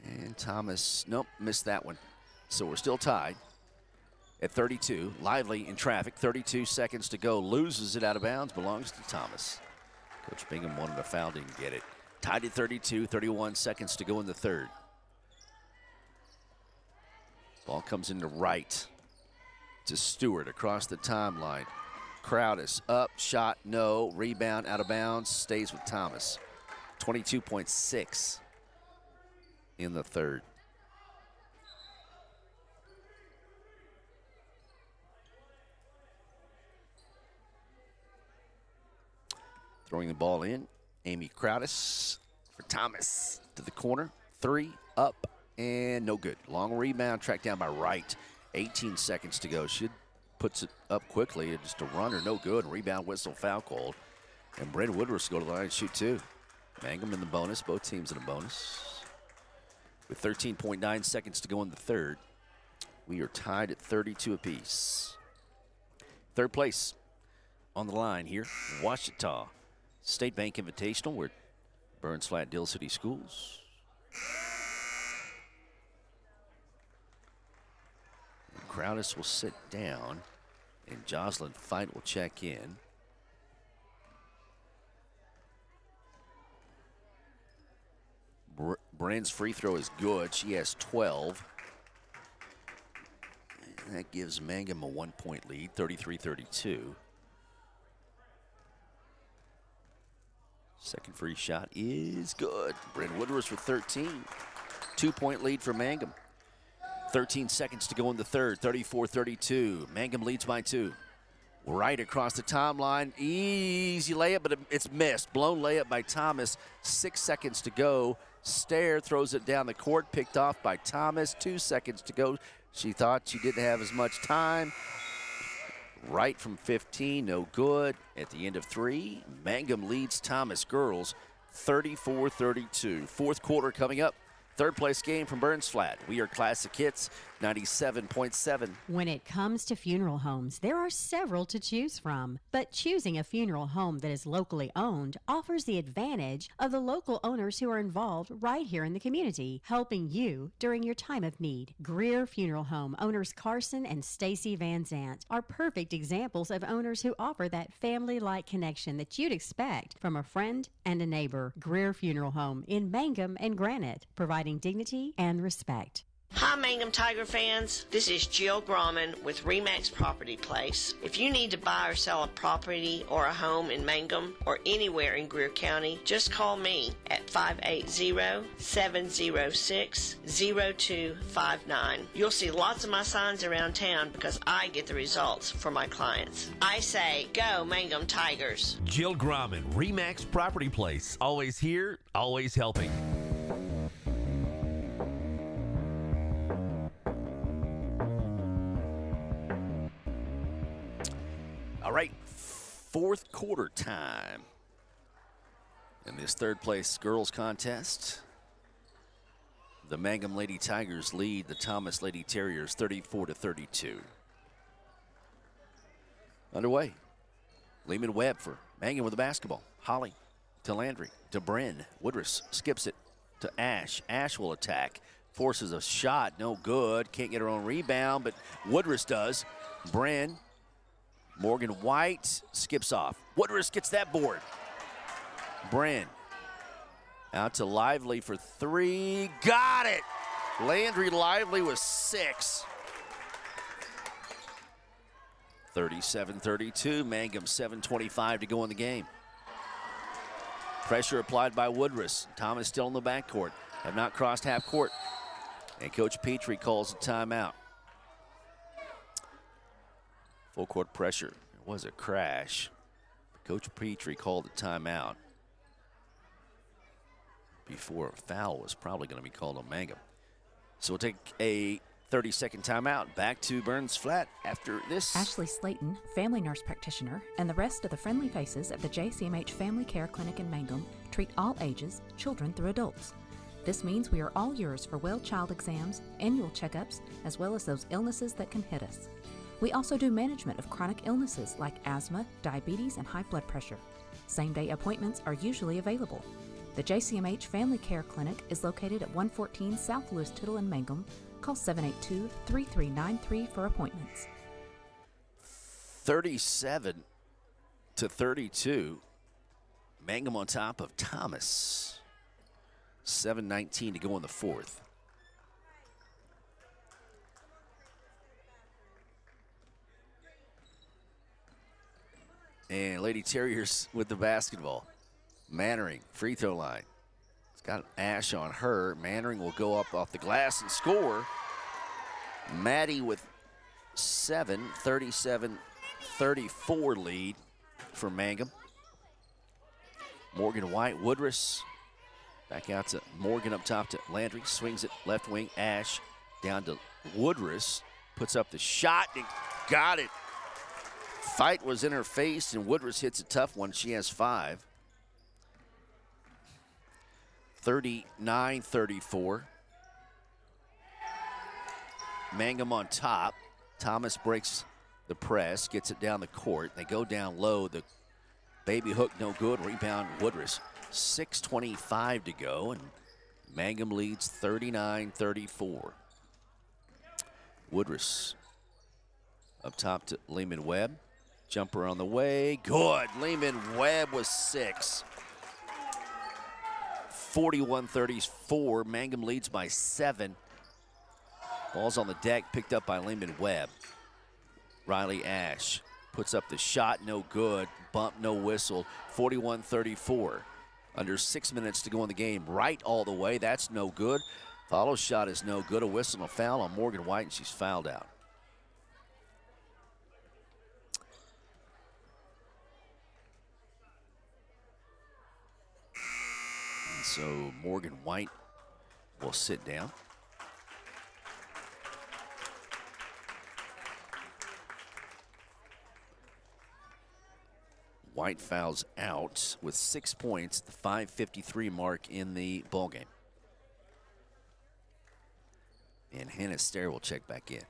And Thomas, nope, missed that one. So we're still tied at 32. Lively in traffic, 32 seconds to go. Loses it out of bounds, belongs to Thomas. Coach Bingham wanted a foul, didn't get it. Tied at 32, 31 seconds to go in the third. Ball comes into Wright to Stewart across the timeline. Crowdis up, shot, no. Rebound, out of bounds, stays with Thomas. 22.6 in the third. Throwing the ball in, Amy Crowdis for Thomas to the corner. 3, up, and no good. Long rebound, tracked down by Wright. 18 seconds to go. She puts it up quickly. Just a runner, no good. Rebound, whistle, foul called. And Bryn Woodruss go to the line and shoot 2. Mangum in the bonus, both teams in a bonus. With 13.9 seconds to go in the third, we are tied at 32 apiece. Third place on the line here, Ouachita State Bank Invitational. We're at Burns Flat-Dill City Schools. Crowdis will sit down, and Jocelyn Fight will check in. Bryn's free throw is good. She has 12. And that gives Mangum a 1-point lead, 33-32. Second free shot is good. Bryn Woodruss with 13. 2-point lead for Mangum. 13 seconds to go in the third, 34-32. Mangum leads by 2. Right across the timeline, easy layup, but it's missed. Blown layup by Thomas, 6 seconds to go. Stair throws it down the court, picked off by Thomas, 2 seconds to go. She thought she didn't have as much time. Right from 15, no good. At the end of 3, Mangum leads Thomas girls 34-32. Fourth quarter coming up. Third place game from Burns Flat. We are Classic Hits 97.7. When it comes to funeral homes, there are several to choose from. But choosing a funeral home that is locally owned offers the advantage of the local owners who are involved right here in the community, helping you during your time of need. Greer Funeral Home owners Carson and Stacy Van Zant are perfect examples of owners who offer that family-like connection that you'd expect from a friend and a neighbor. Greer Funeral Home in Mangum and Granite, providing dignity and respect. Hi, Mangum Tiger fans. This is Jill Grauman with RE/MAX Property Place. If you need to buy or sell a property or a home in Mangum or anywhere in Greer County, just call me at 580-706-0259. You'll see lots of my signs around town because I get the results for my clients. I say, go Mangum Tigers. Jill Grauman, RE/MAX Property Place. Always here, always helping. All right, fourth quarter time in this third place girls contest. The Mangum Lady Tigers lead the Thomas Lady Terriers 34-32. Underway. Lehman Webb for Mangum with the basketball. Holly to Landry to Bryn. Woodruss skips it to Ash. Ash will attack. Forces a shot, no good. Can't get her own rebound, but Woodruss does. Bryn. Morgan White skips off. Woodruss gets that board. Bryn out to Lively for three. Got it. Landry Lively with 6. 37-32. Mangum 7:25 to go in the game. Pressure applied by Woodruss. Thomas still in the backcourt. Have not crossed half court. And Coach Petrie calls a timeout. Full court pressure. It was a crash. Coach Petrie called a timeout before a foul was probably going to be called on Mangum. So we'll take a 30-second timeout. Back to Burns Flat after this. Ashley Slayton, family nurse practitioner, and the rest of the friendly faces at the JCMH Family Care Clinic in Mangum treat all ages, children through adults. This means we are all yours for well child exams, annual checkups, as well as those illnesses that can hit us. We also do management of chronic illnesses like asthma, diabetes, and high blood pressure. Same-day appointments are usually available. The JCMH Family Care Clinic is located at 114 South Lewis Tittle in Mangum. Call 782-3393 for appointments. 37-32. Mangum on top of Thomas. 7:19 to go in the fourth. And Lady Terriers with the basketball. Mannering, free throw line. It's got Ash on her. Mannering will go up off the glass and score. Maddie with 7, 37-34 lead for Mangum. Morgan White, Woodruss. Back out to Morgan up top to Landry. Swings it left wing. Ash down to Woodruss. Puts up the shot and got it. Fight was in her face, and Woodruss hits a tough one. She has 5. 39-34. Mangum on top. Thomas breaks the press, gets it down the court. They go down low. The baby hook no good. Rebound Woodruss. 6:25 to go, and Mangum leads 39-34. Woodruss up top to Lehman Webb. Jumper on the way. Good. Lehman Webb with 6. 41-34. Mangum leads by 7. Ball's on the deck, picked up by Lehman Webb. Riley Ash puts up the shot, no good. Bump, no whistle. 41-34. Under 6 minutes to go in the game. Right all the way. That's no good. Follow shot is no good. A whistle and a foul on Morgan White, and she's fouled out. And so Morgan White will sit down. White fouls out with 6 points, the 5:53 mark in the ballgame. And Hannah Stair will check back in.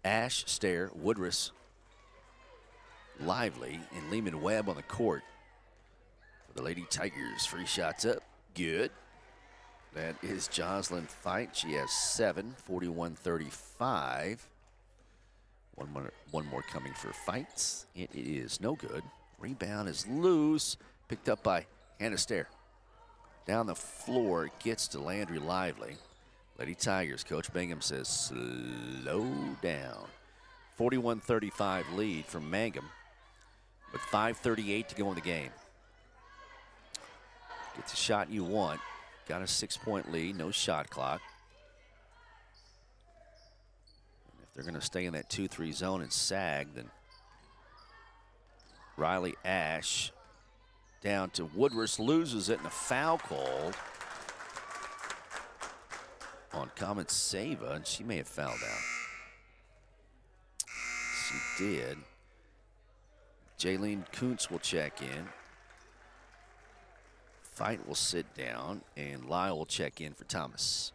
Ash, Stair, Woodruss, Lively, and Lehman Webb on the court for the Lady Tigers. Free shots up, good. That is Jocelyn Fight. She has 7, 41-35. One more coming for Fights. It is no good. Rebound is loose, picked up by Hannah Stair. Down the floor, gets to Landry Lively. Lady Tigers, Coach Bingham says slow down. 41-35 lead from Mangum with 5:38 to go in the game. Get the shot you want. Got a 6-point lead, no shot clock. And if they're going to stay in that 2-3 zone and sag, then Riley Ash down to Woodruss, loses it, and a foul called on Common Sava, and she may have fouled out. She did. Jaylene Kuntz will check in. Fight will sit down, and Lyle will check in for Thomas.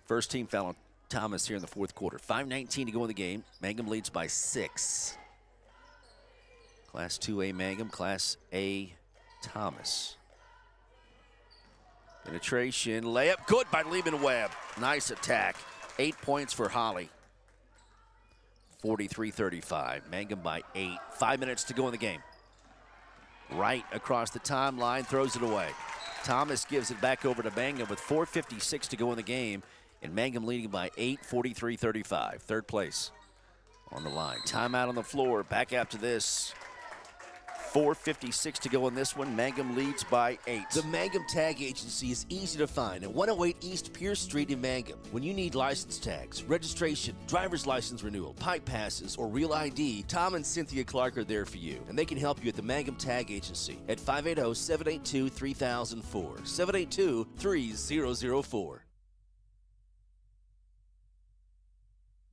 First team foul on Thomas here in the fourth quarter. 5:19 to go in the game. Mangum leads by 6. Class 2A Mangum, Class A Thomas. Penetration, layup, good by Lehman Webb. Nice attack. 8 points for Holly. 43-35. Mangum by 8. 5 minutes to go in the game. Right across the timeline, throws it away. Thomas gives it back over to Mangum with 4:56 to go in the game, and Mangum leading by 8, 43-35. Third place on the line. Timeout on the floor. Back after this. 4:56 to go in this one. Mangum leads by 8. The Mangum Tag Agency is easy to find at 108 East Pierce Street in Mangum. When you need license tags, registration, driver's license renewal, pipe passes, or real ID, Tom and Cynthia Clark are there for you. And they can help you at the Mangum Tag Agency at 580-782-3004, 782-3004.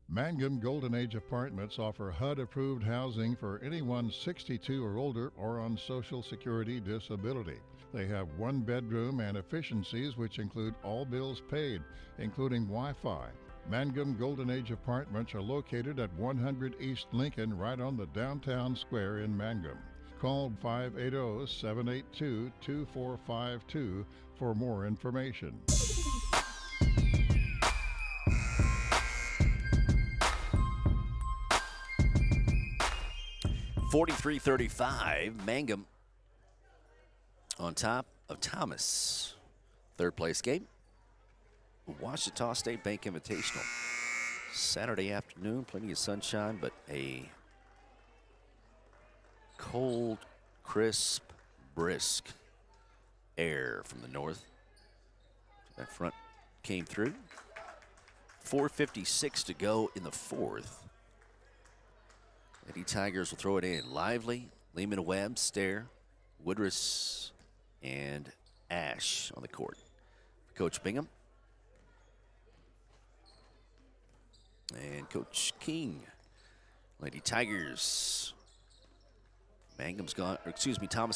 Mangum Golden Age Apartments offer HUD-approved housing for anyone 62 or older or on Social Security disability. They have 1 bedroom and efficiencies which include all bills paid, including Wi-Fi. Mangum Golden Age Apartments are located at 100 East Lincoln, right on the downtown square in Mangum. Call 580-782-2452 for more information. 43-35, Mangum on top of Thomas. Third place game, Ouachita State Bank Invitational. Saturday afternoon, plenty of sunshine, but a cold, crisp, brisk air from the north. That front came through. 4:56 to go in the fourth. Lady Tigers will throw it in. Lively, Lehman Webb, Stair, Woodruss, and Ash on the court. Coach Bingham and Coach King. Lady Tigers. Thomas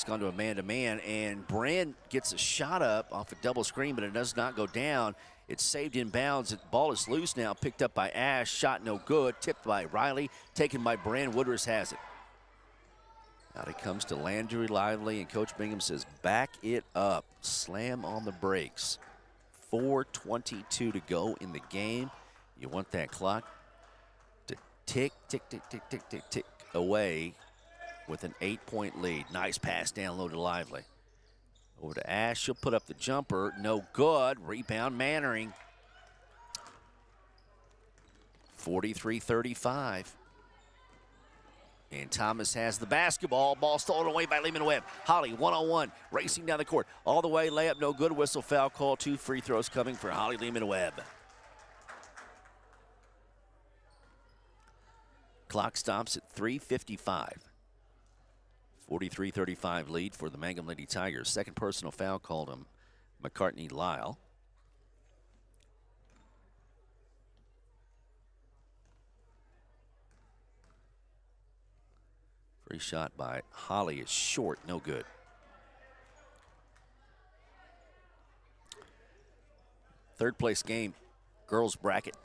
gone to a man-to-man, and Brand gets a shot up off a double screen, but it does not go down. It's saved in bounds. The ball is loose now, picked up by Ash. Shot no good. Tipped by Riley. Taken by Brand. Woodruss has it. Out it comes to Landry Lively, and Coach Bingham says, back it up. Slam on the brakes. 4:22 to go in the game. You want that clock to tick, tick, tick, tick, tick, tick, tick away with an 8-point lead. Nice pass down low to Lively. Over to Ash, she'll put up the jumper, no good. Rebound Mannering. 43-35. And Thomas has the basketball. Ball stolen away by Lehman Webb. Holly, one-on-one, racing down the court. All the way, layup, no good. Whistle, foul call. 2 free throws coming for Holly Lehman Webb. Clock stops at 3:55. 43-35 lead for the Mangum Lady Tigers. Second personal foul called on McCartney Lyle. Free shot by Holly is short, no good. Third place game, girls bracket.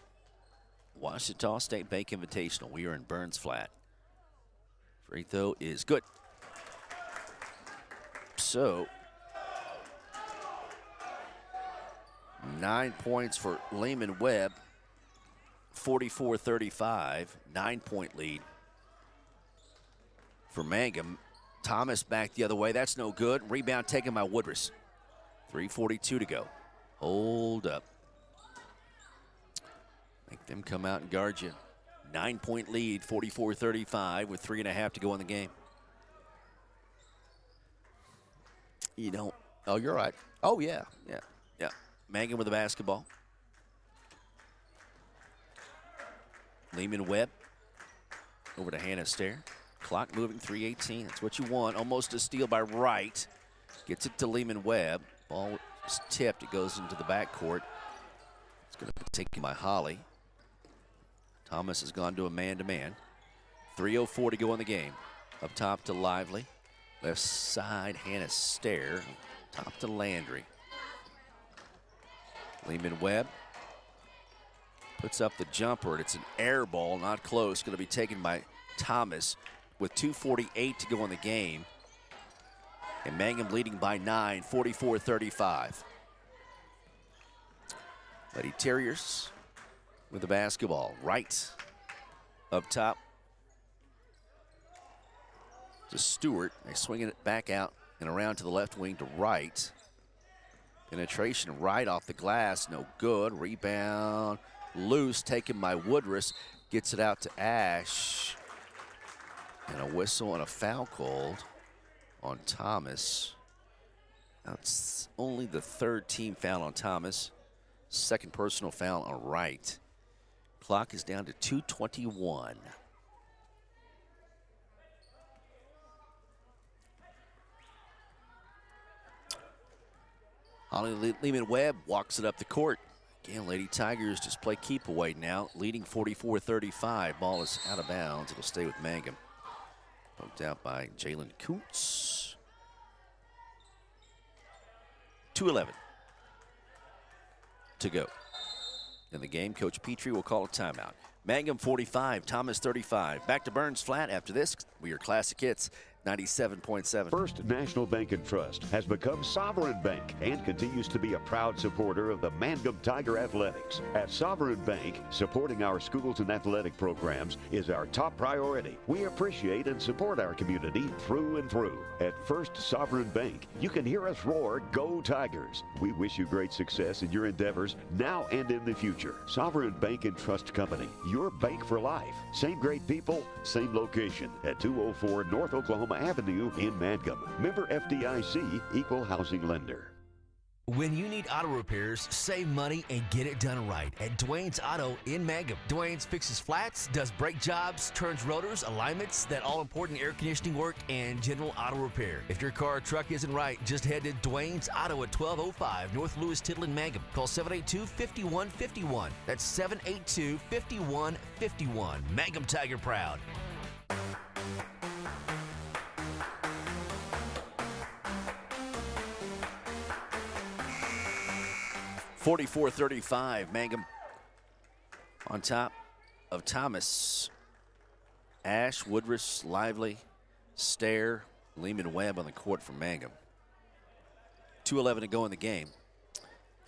Ouachita State Bank Invitational. We are in Burns Flat. Free throw is good. So, 9 points for Lehman Webb, 44-35, 9-point lead for Mangum. Thomas back the other way, that's no good. Rebound taken by Woodruss. 3:42 to go. Hold up. Make them come out and guard you. 9-point lead, 44-35 with 3.5 to go in the game. You don't. Oh, you're right. Oh, yeah. Mangum with the basketball. Lehman Webb over to Hannah Stair. Clock moving, 3:18. That's what you want. Almost a steal by Wright. Gets it to Lehman Webb. Ball is tipped. It goes into the backcourt. It's going to be taken by Holly. Thomas has gone to a man-to-man. 3:04 to go in the game. Up top to Lively. Left side, Hannah Stair. Top to Landry. Lehman Webb puts up the jumper, and it's an air ball, not close. Going to be taken by Thomas with 2:48 to go in the game. And Mangum leading by 9, 44-35. Lady Terriers with the basketball. Right up top to Stewart. They're swinging it back out and around to the left wing to Wright. Penetration right off the glass, no good. Rebound loose, taken by Woodruss. Gets it out to Ash. And a whistle and a foul called on Thomas. That's only the third team foul on Thomas. Second personal foul on Wright. Clock is down to 2:21. Holly Lehman Webb walks it up the court. Again, Lady Tigers just play keep away now, leading 44-35. Ball is out of bounds. It'll stay with Mangum. Poked out by Jalen Kuntz. 2:11 to go in the game. Coach Petrie will call a timeout. Mangum 45, Thomas 35. Back to Burns Flat after this. We are Classic Hits 97.7. First National Bank and Trust has become Sovereign Bank and continues to be a proud supporter of the Mangum Tiger Athletics. At Sovereign Bank, supporting our schools and athletic programs is our top priority. We appreciate and support our community through and through. At First Sovereign Bank, you can hear us roar, "Go Tigers!" We wish you great success in your endeavors now and in the future. Sovereign Bank and Trust Company, your bank for life. Same great people, same location at 204 North Oklahoma Avenue in Mangum. Member FDIC, Equal Housing Lender. When you need auto repairs, save money and get it done right at Dwayne's Auto in Mangum. Dwayne's fixes flats, does brake jobs, turns rotors, alignments, that all-important air conditioning work, and general auto repair. If your car or truck isn't right, just head to Dwayne's Auto at 1205 North Lewis Tittle in Mangum. Call 782-5151. That's 782-5151. Mangum Tiger proud. 44-35, Mangum on top of Thomas. Ash, Woodruss, Lively, Stair, Lehman Webb on the court for Mangum. 2:11 to go in the game.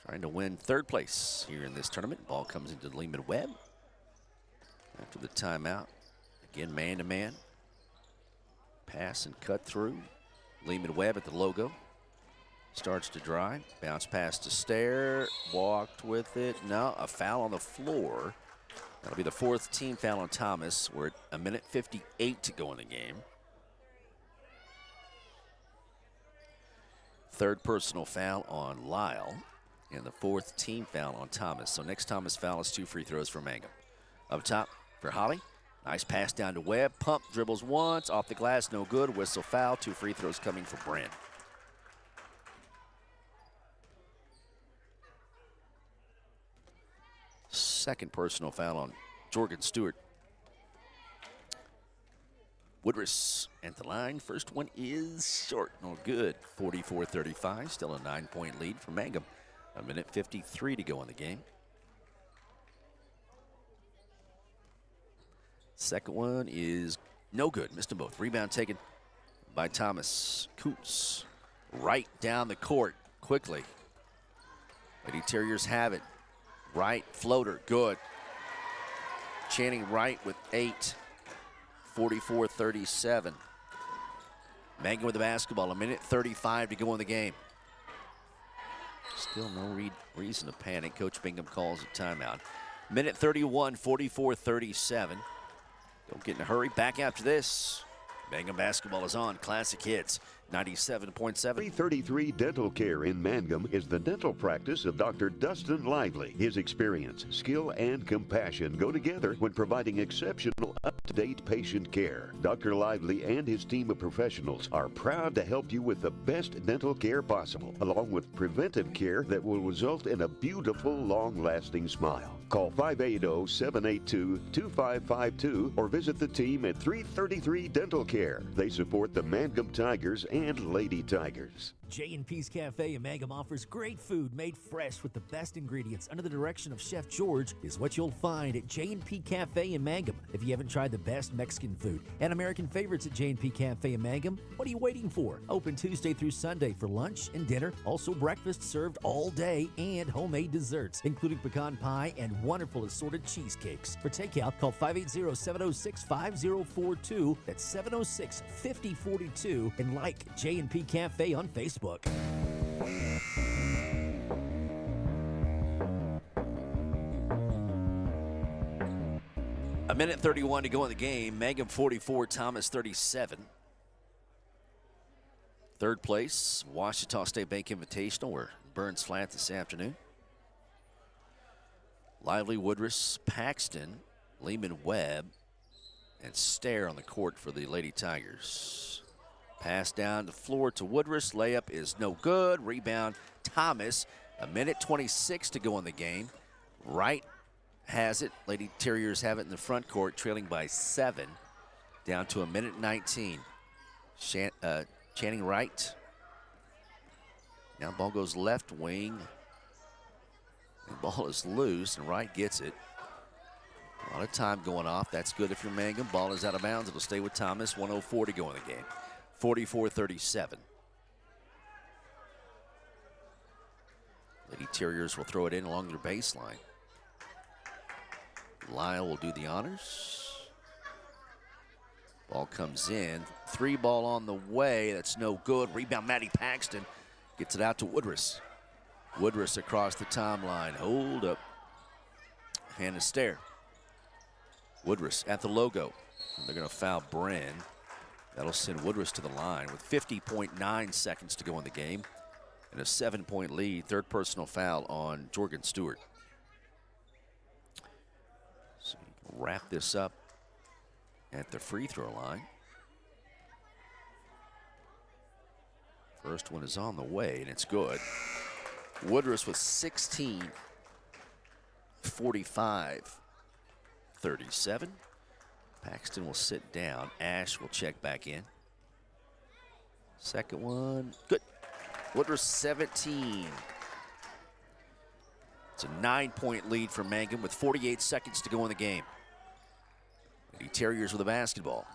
Trying to win third place here in this tournament. Ball comes into Lehman Webb after the timeout. Again, man-to-man. Pass and cut through. Lehman Webb at the logo. Starts to drive. Bounce pass to Stair. Walked with it. No, a foul on the floor. That'll be the fourth team foul on Thomas. We're at 1:58 to go in the game. Third personal foul on Lyle. And the fourth team foul on Thomas. So next Thomas foul is 2 free throws for Mangum. Up top for Holly. Nice pass down to Webb. Pump, dribbles once. Off the glass, no good. Whistle foul. 2 free throws coming for Brent. Second personal foul on Jorgen Stewart. Woodruss at the line. First one is short. No good. 44-35. Still a 9-point lead for Mangum. 1:53 to go in the game. Second one is no good. Missed them both. Rebound taken by Thomas Kuntz. Right down the court quickly. Lady Terriers have it. Right floater, good. Channing Wright with 8. 44-37. Mangum with the basketball. 1:35 to go in the game. Still no reason to panic. Coach Bingham calls a timeout. Minute 31, 44-37. Don't get in a hurry. Back after this. Mangum Basketball is on. Classic Hits 97.7. 333 Dental Care in Mangum is the dental practice of Dr. Dustin Lively. His experience, skill, and compassion go together when providing exceptional, up-to-date patient care. Dr. Lively and his team of professionals are proud to help you with the best dental care possible, along with preventive care that will result in a beautiful, long-lasting smile. Call 580-782-2552 or visit the team at 333 Dental Care. They support the Mangum Tigers and Lady Tigers. J&P's Cafe in Mangum offers great food made fresh with the best ingredients under the direction of Chef George is what you'll find at J&P Cafe in Mangum. If you haven't tried the best Mexican food and American favorites at J&P Cafe in Mangum, what are you waiting for? Open Tuesday through Sunday for lunch and dinner. Also breakfast served all day and homemade desserts, including pecan pie and wonderful assorted cheesecakes. For takeout, call 580-706-5042. That's 706-5042. And like J&P Cafe on Facebook. A minute 31 to go in the game. Mangum 44, Thomas 37. Third place, Ouachita State Bank Invitational. We're Burns Flat this afternoon. Lively, Woodruss, Paxton, Lehman Webb, and Stair on the court for the Lady Tigers. Pass down the floor to Woodruss. Layup is no good. Rebound, Thomas. A minute 26 to go in the game. Wright has it. Lady Terriers have it in the front court, trailing by 7. Down to a minute 19. Channing Wright. Now ball goes left wing. The ball is loose, and Wright gets it. A lot of time going off. That's good if you're Mangum. Ball is out of bounds. It'll stay with Thomas. 1:04 to go in the game. 44-37. Lady Terriers will throw it in along their baseline. Lyle will do the honors. Ball comes in. 3 ball on the way. That's no good. Rebound, Maddie Paxton gets it out to Woodruss. Woodruss across the timeline. Hold up. Hannah Stair. Woodruss at the logo. They're going to foul Bren. That'll send Woodruss to the line with 50.9 seconds to go in the game and a 7-point lead. Third personal foul on Jorgen Stewart. So you can wrap this up at the free throw line. First one is on the way, and it's good. Woodruss with 16, 45-37. Paxton will sit down. Ash will check back in. Second one, good. Woodruss 17. It's a 9-point lead for Mangum with 48 seconds to go in the game. The Terriers with the basketball.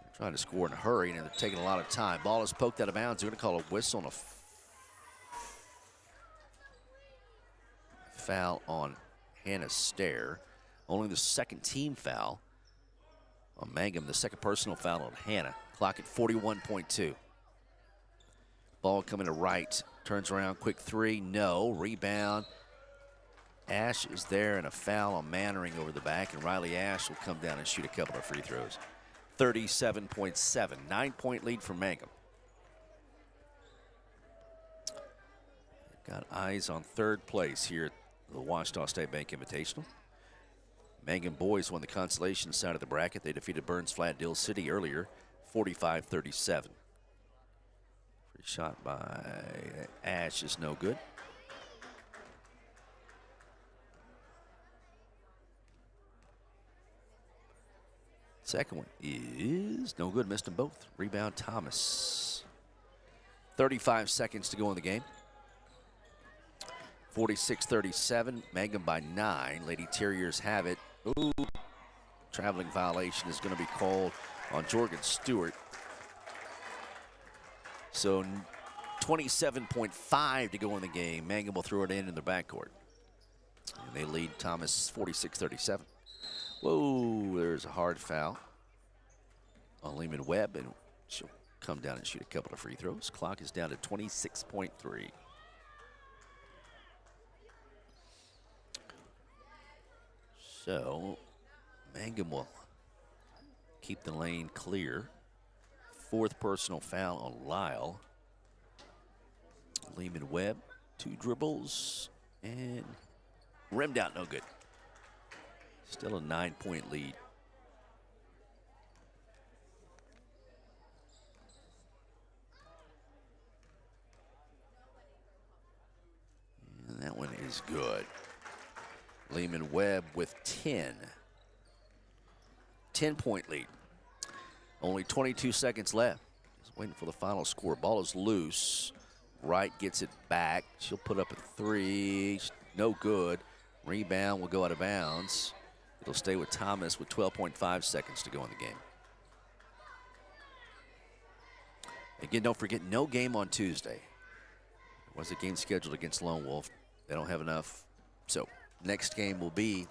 They're trying to score in a hurry, and they're taking a lot of time. Ball is poked out of bounds. They're going to call a whistle and a foul on Hannah Stair. Only the second team foul on Mangum, the second personal foul on Hannah. Clock at 41.2. Ball coming to Wright. Turns around, quick 3, no. Rebound. Ash is there, and a foul on Mannering over the back, and Riley Ash will come down and shoot a couple of free throws. 37.7, 9-point lead for Mangum. Got eyes on third place here at the Ouachita State Bank Invitational. Mangum boys won the consolation side of the bracket. They defeated Burns Flat-Dill City earlier, 45-37. Free shot by Ash is no good. Second one is no good, missed them both. Rebound, Thomas. 35 seconds to go in the game. 46-37, Mangum by 9. Lady Terriers have it. Ooh, traveling violation is going to be called on Jorgen Stewart. So 27.5 to go in the game. Mangum will throw it in the backcourt. And they lead Thomas 46-37. Whoa, there's a hard foul on Lehman Webb, and she'll come down and shoot a couple of free throws. Clock is down to 26.3. So Mangum will keep the lane clear. 4th personal foul on Lyle. Lehman Webb, 2 dribbles, and rimmed out, no good. Still a 9-point lead. And that one is good. Lehman Webb with 10. 10-point lead. Only 22 seconds left. Just waiting for the final score. Ball is loose. Wright gets it back. She'll put up a 3. No good. Rebound will go out of bounds. It'll stay with Thomas with 12.5 seconds to go in the game. Again, don't forget, no game on Tuesday. There was a game scheduled against Lone Wolf. They don't have enough. So next game will be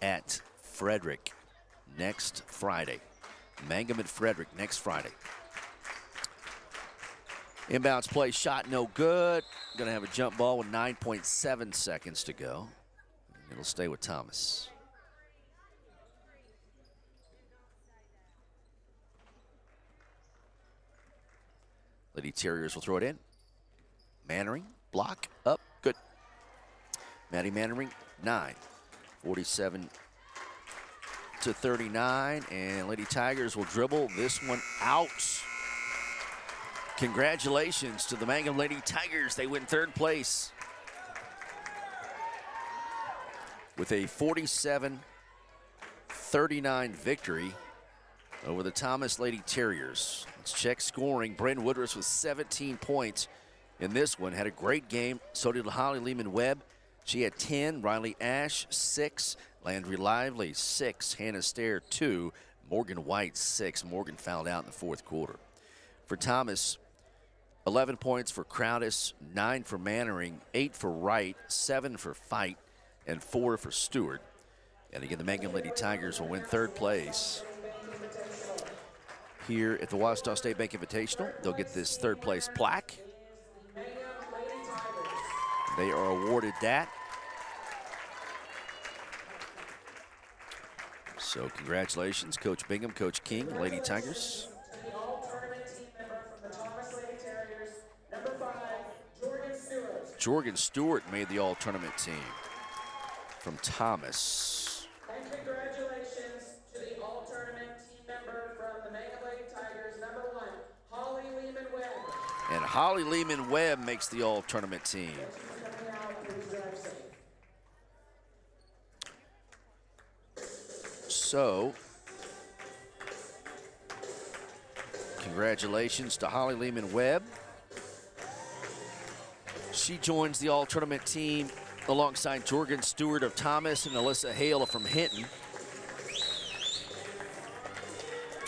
at Frederick next Friday. Mangum at Frederick next Friday. Inbounds play, shot no good. Gonna have a jump ball with 9.7 seconds to go. It'll stay with Thomas. Lady Terriers will throw it in. Mannering, block, up, good. Maddie Mannering, 9. 47 to 39, and Lady Tigers will dribble this one out. Congratulations to the Mangum Lady Tigers. They win 3rd place with a 47-39 victory over the Thomas Lady Terriers. Let's check scoring. Bryn Woodruff with 17 points in this one. Had a great game. So did Holly Lehman Webb. She had 10. Riley Ash, 6. Landry Lively, 6. Hannah Stair, 2. Morgan White, 6. Morgan fouled out in the 4th quarter. For Thomas, 11 points for Crowdis, 9 for Mannering, 8 for Wright, 7 for Fight, and 4 for Stewart. And again, the Mangum Lady Tigers will win 3rd place here at the Washita State Bank Invitational. They'll get this 3rd place plaque. They are awarded that. So congratulations, Coach Bingham, Coach King, Lady Tigers. Jorgen Stewart made the all-tournament team from Thomas. And congratulations to the all-tournament team member from the Mangum Lady Tigers, number 1, Holly Lehman Webb. And Holly Lehman Webb makes the all-tournament team. So, congratulations to Holly Lehman Webb. She joins the all-tournament team alongside Jorgen Stewart of Thomas and Alyssa Hale from Hinton.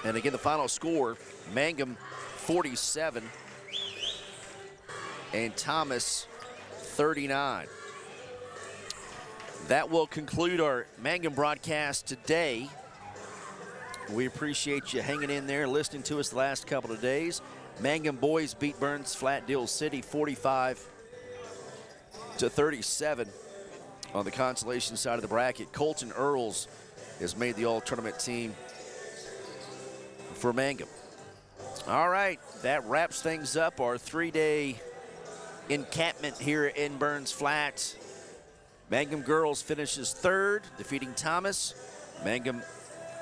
And again, the final score, Mangum 47 and Thomas 39. That will conclude our Mangum broadcast today. We appreciate you hanging in there, listening to us the last couple of days. Mangum boys beat Burns Flat-Dill City 45-37 on the consolation side of the bracket. Colton Earls has made the all-tournament team for Mangum. All right, that wraps things up. Our 3-day encampment here in Burns Flat. Mangum girls finishes 3rd, defeating Thomas. Mangum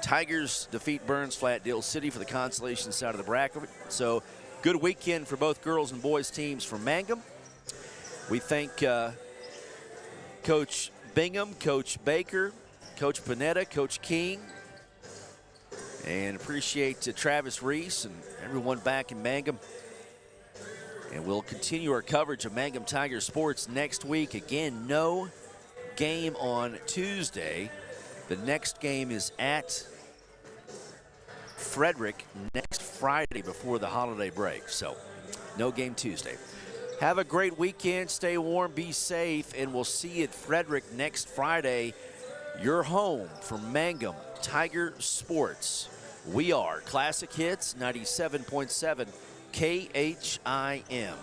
Tigers defeat Burns Flat-Dill City for the consolation side of the bracket. So good weekend for both girls and boys teams from Mangum. We thank Coach Bingham, Coach Baker, Coach Panetta, Coach King, and appreciate Travis Reese and everyone back in Mangum. And we'll continue our coverage of Mangum Tiger sports next week. Again, no game on Tuesday. The next game is at Frederick next Friday before the holiday break. So no game Tuesday. Have a great weekend. Stay warm, be safe, and we'll see you at Frederick next Friday. Your home for Mangum Tiger Sports. We are Classic Hits 97.7 KHIM.